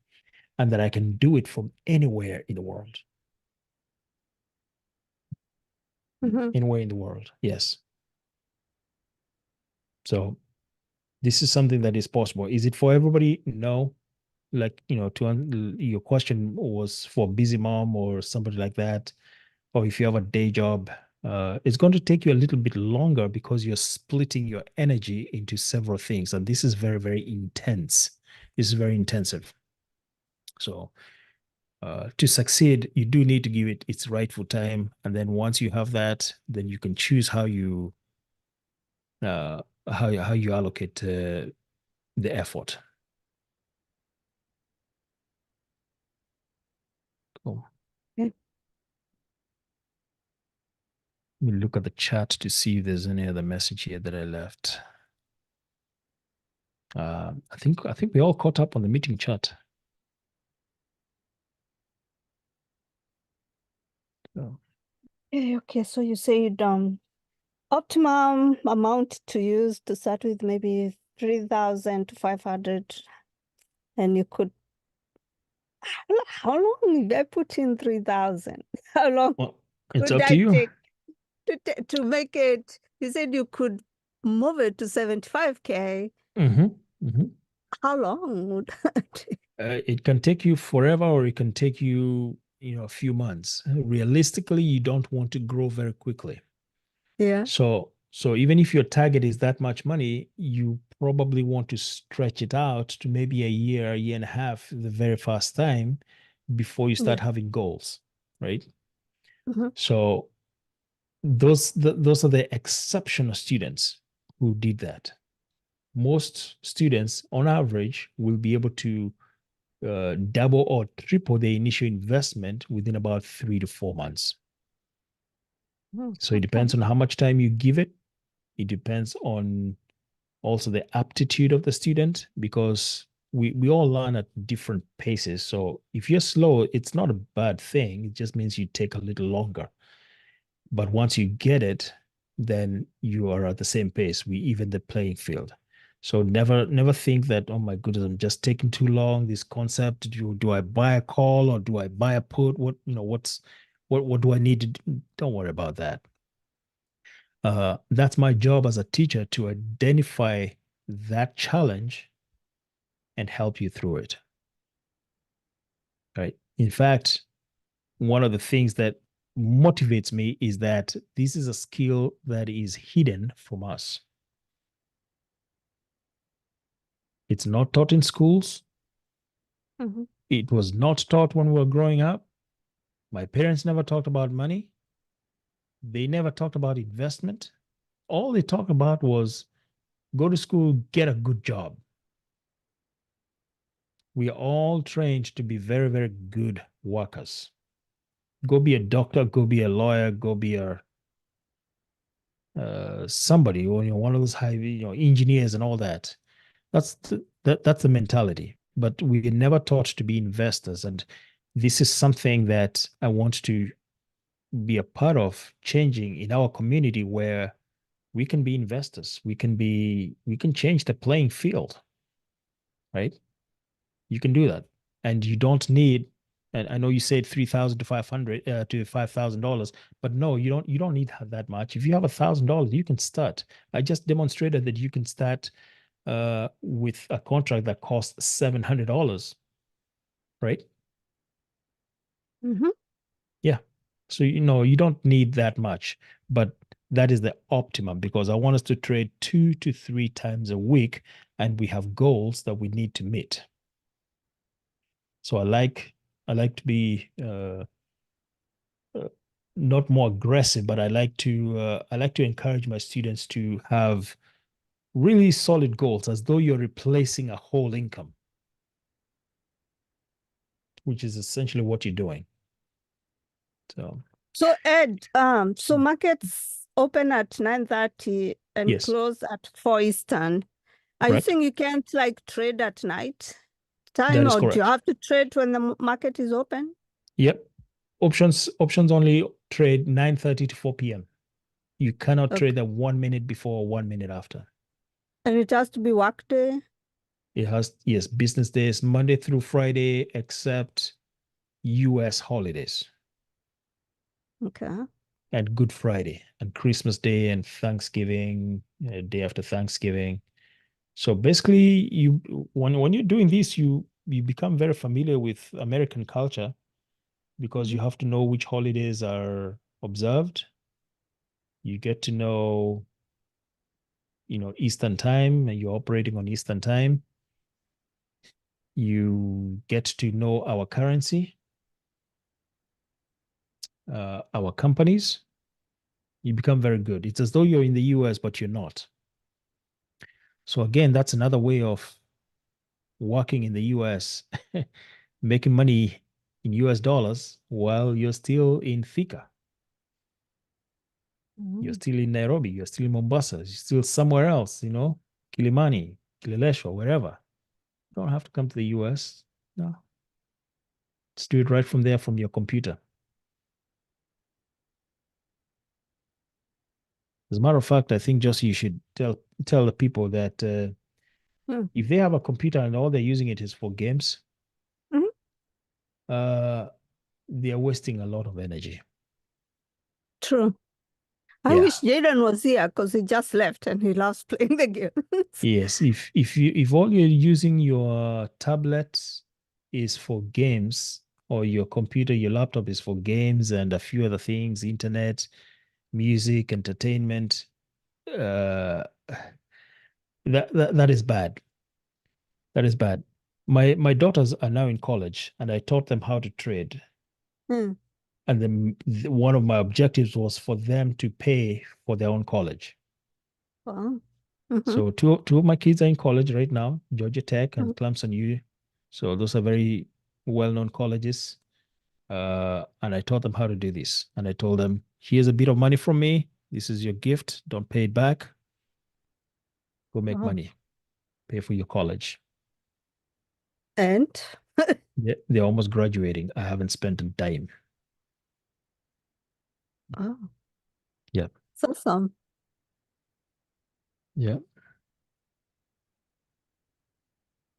and that I can do it from anywhere in the world. Anywhere in the world, yes. So this is something that is possible. Is it for everybody? No. Like, your question was for a busy mom or somebody like that, or if you have a day job, it's going to take you a little bit longer because you're splitting your energy into several things. And this is very, very intense. This is very intensive. So to succeed, you do need to give it its rightful time. And then once you have that, then you can choose how you allocate the effort. Cool. Okay. Let me look at the chat to see if there's any other message here that I left. I think we all caught up on the meeting chat. So. Okay, so you said optimum amount to use to start with, maybe 3,000 to 500, and you could. How long did I put in 3,000? How long? Well, it's up to you. To make it? You said you could move it to 75K. How long would that take? It can take you forever, or it can take you, a few months. Realistically, you don't want to grow very quickly. Yeah. So even if your target is that much money, you probably want to stretch it out to maybe a year and a half, the very first time, before you start having goals, right? So those are the exceptional students who did that. Most students, on average, will be able to double or triple their initial investment within about 3 to 4 months. So it depends on how much time you give it. It depends on also the aptitude of the student, because we all learn at different paces. So if you're slow, it's not a bad thing. It just means you take a little longer. But once you get it, then you are at the same pace. We even the playing field. So never think that, oh my goodness, I'm just taking too long. This concept, do I buy a call or do I buy a put? What do I need to do? Don't worry about that. That's my job as a teacher, to identify that challenge and help you through it. Right. In fact, one of the things that motivates me is that this is a skill that is hidden from us. It's not taught in schools. Mhm. It was not taught when we were growing up. My parents never talked about money. They never talked about investment. All they talked about was go to school, get a good job. We are all trained to be very, very good workers. Go be a doctor, go be a lawyer, go be a somebody, or one of those high, engineers and all that. That's the mentality. But we were never taught to be investors, and this is something that I want to be a part of changing in our community, where we can be investors. We can change the playing field, right? You can do that, and you don't need. And I know you said $3,000 to $5,000, but no, you don't need that much. If you have $1,000, you can start. I just demonstrated that you can start with a contract that costs $700, right? Mhm. Yeah. So you don't need that much, but that is the optimum, because I want us to trade 2 to 3 times a week, and we have goals that we need to meet. So I like to be not more aggressive, but I like to encourage my students to have really solid goals, as though you're replacing a whole income, which is essentially what you're doing. So Ed, so markets open at 9:30 and Yes. close at 4 Eastern. Are you Correct. saying you can't like trade at night time, That is or do you correct. have to trade when the market is open? Yep. Options only trade 9:30 to 4 p.m. You cannot Okay. trade them 1 minute before or 1 minute after. And it has to be work day? It has, yes, business days, Monday through Friday, except US holidays Okay. and Good Friday and Christmas Day and Thanksgiving, day after Thanksgiving. So basically, when you're doing this, you become very familiar with American culture, because you have to know which holidays are observed. You get to know, Eastern time, and you're operating on Eastern time. You get to know our currency, our companies. You become very good. It's as though you're in the US, but you're not. So again, that's another way of working in the US, making money in US dollars while you're still in Thika. You're still in Nairobi, you're still in Mombasa, you're still somewhere else, Kilimani, Kileleshwa, wherever. You don't have to come to the US. No. Just do it right from there, from your computer. As a matter of fact, I think just you should tell the people that if they have a computer and all they're using it is for games, they are wasting a lot of energy. True. I Yeah. wish Jaden was here because he just left and he loves playing the games. Yes, if all you're using your tablet is for games, or your computer, your laptop is for games and a few other things, internet, music, entertainment, that is bad. That is bad. My daughters are now in college, and I taught them how to trade. Hmm. And then one of my objectives was for them to pay for their own college. Wow. So two of my kids are in college right now, Georgia Tech and Clemson U. So those are very well-known colleges. And I taught them how to do this. And I told them, here's a bit of money from me. This is your gift. Don't pay it back. Go make money. Pay for your college. And They're almost graduating. I haven't spent a dime. oh, Yeah. it's awesome. Yeah.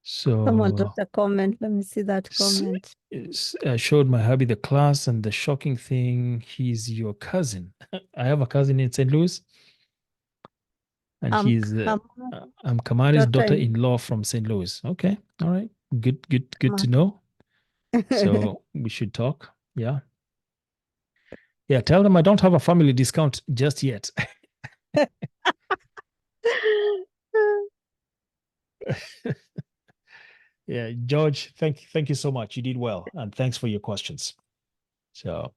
So Someone left a comment. Let me see that comment. I showed my hubby the class, and the shocking thing, he's your cousin. I have a cousin in St. Louis. And I'm she's I'm Kamari's daughter-in- daughter-in-law from St. Louis. Okay, all right, good to Kamari. know. So we should talk. Yeah. Tell them I don't have a family discount just yet. Yeah, George, thank you so much. You did well, and thanks for your questions. So,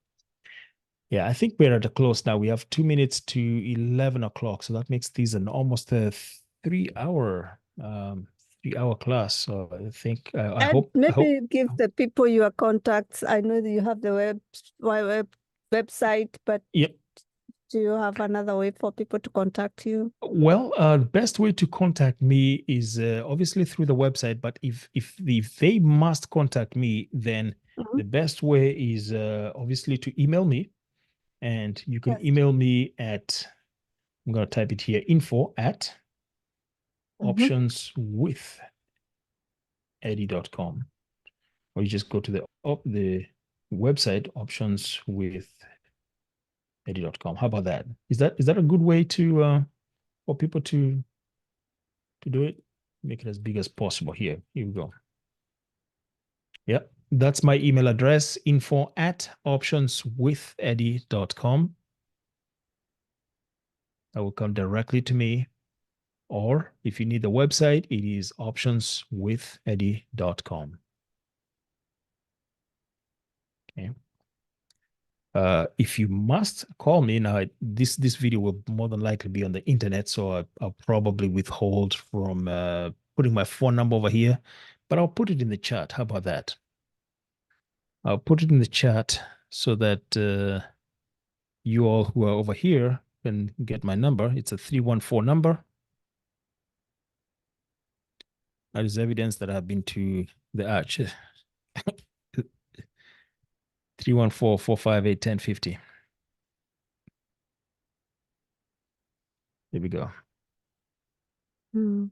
yeah, I think we're at a close now. We have 2 minutes to 11 o'clock, so that makes this an almost a 3-hour class. So I think I And hope maybe give the people your contacts. I know that you have the website, but Yep. do you have another way for people to contact you? Well, the best way to contact me is obviously through the website. But if they must contact me, then Mhm. the best way is obviously to email me, and you can Yes. email me at, I'm going to type it here, info@optionswitheddie.com, or you just go to the website optionswitheddie.com. How about that? Is that a good way to for people to do it? Make it as big as possible here. Here we go. Yep, that's my email address, info@optionswitheddie.com. That will come directly to me. Or if you need the website, it is optionswitheddie.com. Okay. If you must call me now, this video will more than likely be on the internet, so I'll probably withhold from putting my phone number over here, but I'll put it in the chat. How about that? I'll put it in the chat so that you all who are over here can get my number. It's a 314 number. That is evidence that I've been to the arch. 314-458-1050. There we go. Mhm.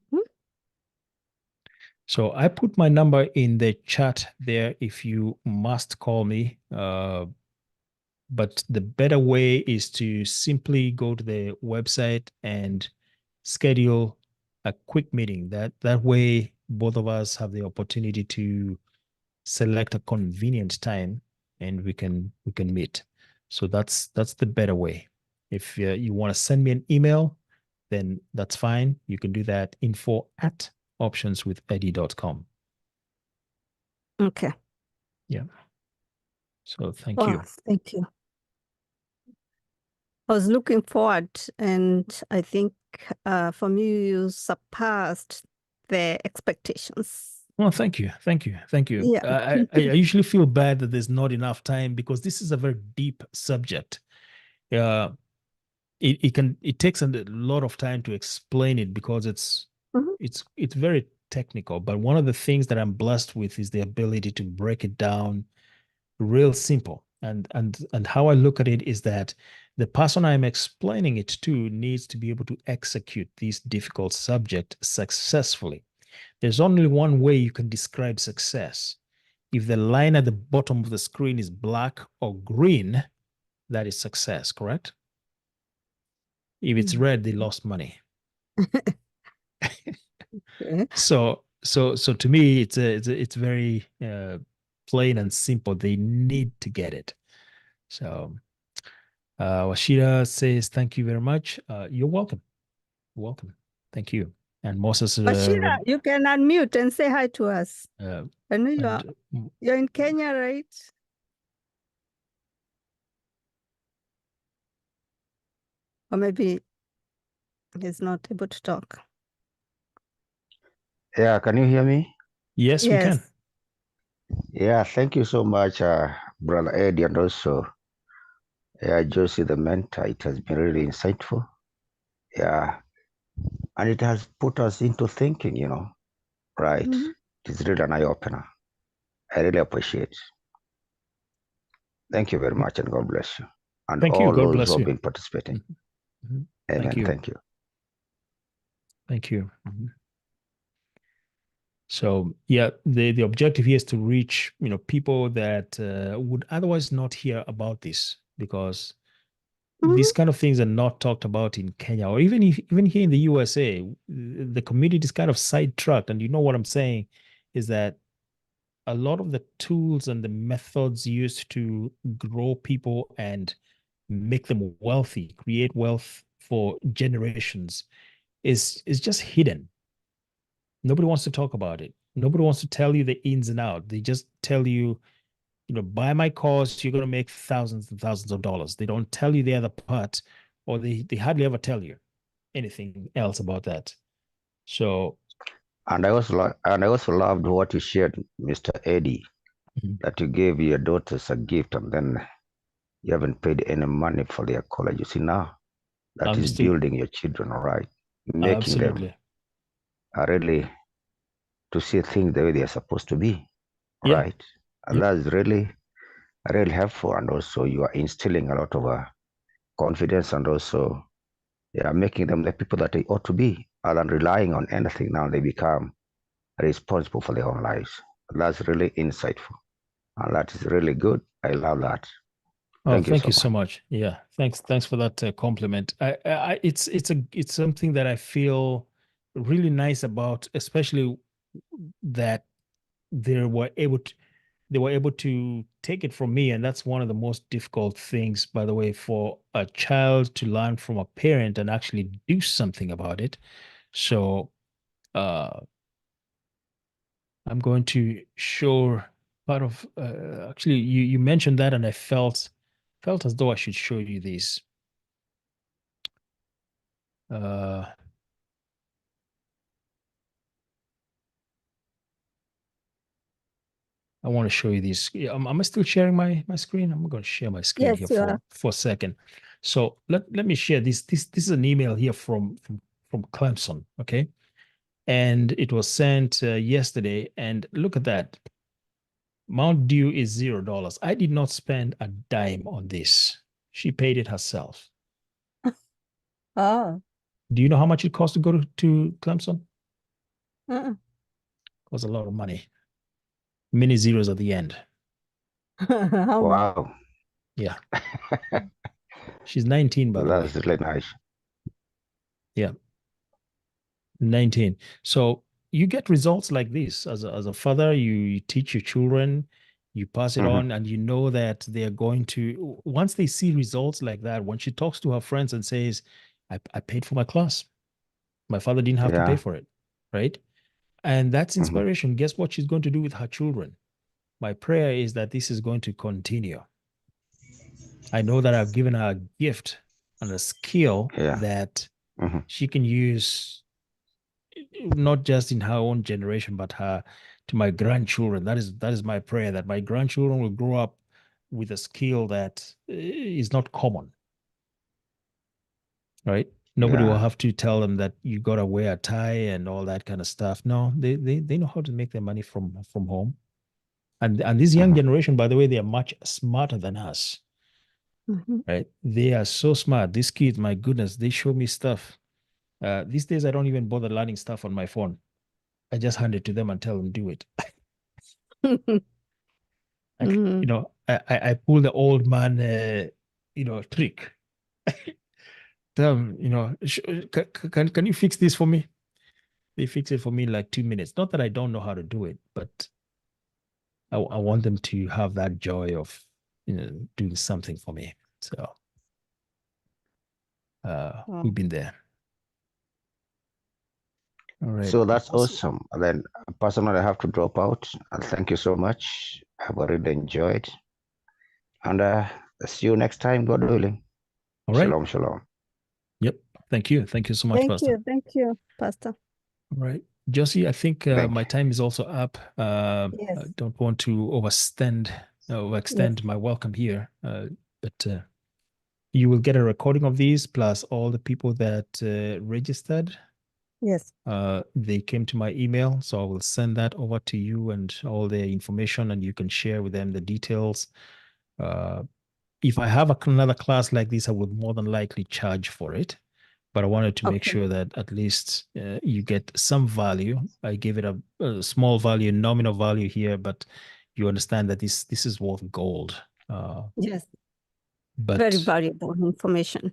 So I put my number in the chat there if you must call me. But the better way is to simply go to the website and schedule a quick meeting. That way, both of us have the opportunity to select a convenient time, and we can meet. So that's the better way. If you want to send me an email, then that's fine. You can do that, info@optionswitheddie.com. Okay. Yeah. So thank Wow, you. thank you. I was looking forward, and I think from you surpassed the expectations. Well, thank you. Yeah. I usually feel bad that there's not enough time because this is a very deep subject. It takes a lot of time to explain it because it's very technical. But one of the things that I'm blessed with is the ability to break it down real simple. And how I look at it is that the person I'm explaining it to needs to be able to execute this difficult subject successfully. There's only one way you can describe success. If the line at the bottom of the screen is black or green, that is success, correct? If it's red, they lost money. Okay. So to me, it's very plain and simple. They need to get it. So Washida says, thank you very much. You're welcome. Welcome. Thank you. And Moses. Bashira, you can unmute and say hi to us. I know and, you're in Kenya, right? Or maybe he's not able to talk. Yeah, can you hear me? Yes, we can. Yeah, thank you so much, Brother Eddie, and also Josie the mentor. It has been really insightful. Yeah, and it has put us into thinking, right? It is really an eye-opener. I really appreciate it. Thank you very much, and God bless you. And Thank you. all God those bless who you. have been participating. Amen. Thank you. Thank you. Thank you. So yeah, the objective here is to reach people that would otherwise not hear about this, because these kind of things are not talked about in Kenya, or even even here in the USA. The community is kind of sidetracked, and you know what I'm saying is that a lot of the tools and the methods used to grow people and make them wealthy, create wealth for generations, is just hidden. Nobody wants to talk about it. Nobody wants to tell you the ins and outs. They just tell you, buy my course, you're going to make thousands and thousands of dollars. They don't tell you the other part, or they hardly ever tell you anything else about that. So, and I also loved what you shared, Mr. Eddie, that you gave your daughters a gift and then you haven't paid any money for their college. You see, now that is building your children, all right, making them really to see things the way they are supposed to be, right? And that's really helpful. And also you are instilling a lot of confidence, and also making them the people that they ought to be, other than relying on anything. Now they become responsible for their own lives. That's really insightful, and that is really good. I love that. Thank you so much. Yeah, thanks for that compliment. It's something that I feel really nice about, especially that they were able to take it from me, and that's one of the most difficult things, by the way, for a child to learn from a parent and actually do something about it. So I'm going to show part of actually you mentioned that, and I felt as though I should show you this. I want to show you this. Am I still sharing my screen? I'm going to share my screen here for a second. So let me share this. This is an email here from Clemson, okay? And it was sent yesterday. And look at that. Amount due is $0. I did not spend a dime on this. She paid it herself. Oh. Do you know how much it cost to go to Clemson? It costs a lot of money. Many zeros at the end. Wow. Yeah. She's 19, by the way. That's really nice. Yeah. 19. So you get results like this as a father. You teach your children, you pass it on, and you know that they are going to, once they see results like that, when she talks to her friends and says, I paid for my class. My father didn't have to pay for it, right? And that's inspiration. Guess what she's going to do with her children? My prayer is that this is going to continue. I know that I've given her a gift and a skill that she can use, not just in her own generation, but to my grandchildren. That is my prayer, that my grandchildren will grow up with a skill that is not common, right? Nobody will have to tell them that you got to wear a tie and all that kind of stuff. No, they know how to make their money from home. And this young generation, by the way, they are much smarter than us, right? They are so smart. These kids, my goodness, they show me stuff. These days, I don't even bother learning stuff on my phone. I just hand it to them and tell them, do it. I pull the old man, trick. Tell them, can you fix this for me? They fix it for me in like 2 minutes. Not that I don't know how to do it, but I want them to have that joy of, doing something for me. So we've been there. All right. So that's awesome. And then personally, I have to drop out. And thank you so much. I've already enjoyed. And see you next time, God willing. All right. Shalom, shalom. Yep. Thank you. Thank you so much, Pastor. Thank you, Pastor. All right. Josie, I think my time is also up. I don't want to overextend my welcome here, but you will get a recording of these, plus all the people that registered. Yes. They came to my email, so I will send that over to you and all the information, and you can share with them the details. If I have another class like this, I would more than likely charge for it. But I wanted to make sure that at least you get some value. I gave it a small value, nominal value here, but you understand that this is worth gold. Yes. but Very valuable information.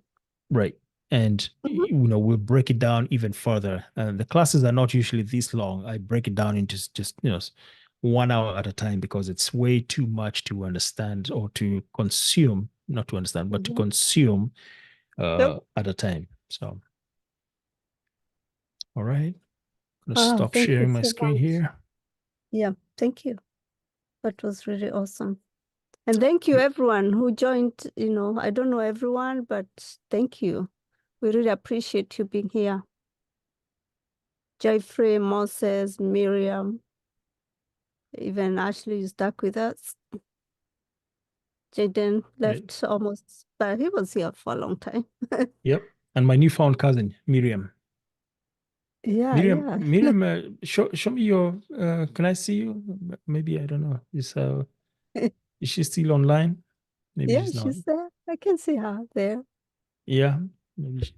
right. And Mhm. we'll break it down even further. The classes are not usually this long. I break it down into just 1 hour at a time because it's way too much to understand or to consume, not to understand, but to Mhm. consume Yep. at a time. So, all right. I'm gonna Oh, stop thank you sharing my so screen much. here. Yeah, thank you. That was really awesome. And thank you everyone who joined. I don't know everyone, but thank you. We really appreciate you being here. Jeffrey, Moses, Miriam, even Ashley is stuck with us. Jaden left almost, but he was here for a long time. Yep. And my newfound cousin, Miriam. Yeah, Miriam, yeah. Miriam, show me your. Can I see you? Maybe I don't know. Is she still online? Maybe Yeah, she's not. she's there. I can see her there. Yeah. Maybe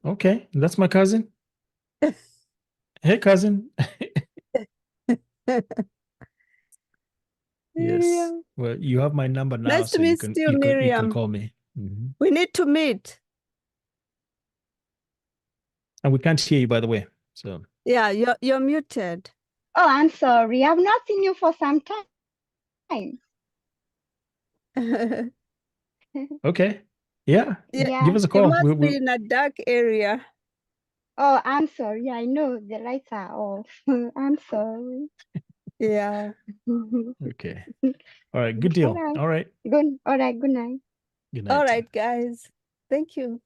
okay, that's my cousin. Hey, cousin. Yes. Yeah. Well, you have my number now, Nice to so you meet can you, Miriam. call me. Mhm. We need to meet. And we can't hear you, by the way. So Yeah, you're muted. Oh, I'm sorry. I've not seen you for some time. okay. Yeah. Yeah. Give us a You call. must be in a dark area. Oh, I'm sorry. I know the lights are off. I'm sorry. Yeah. Okay. All right. Good deal. All right. All right. All right. Good night. Good night. All right, guys. Thank you.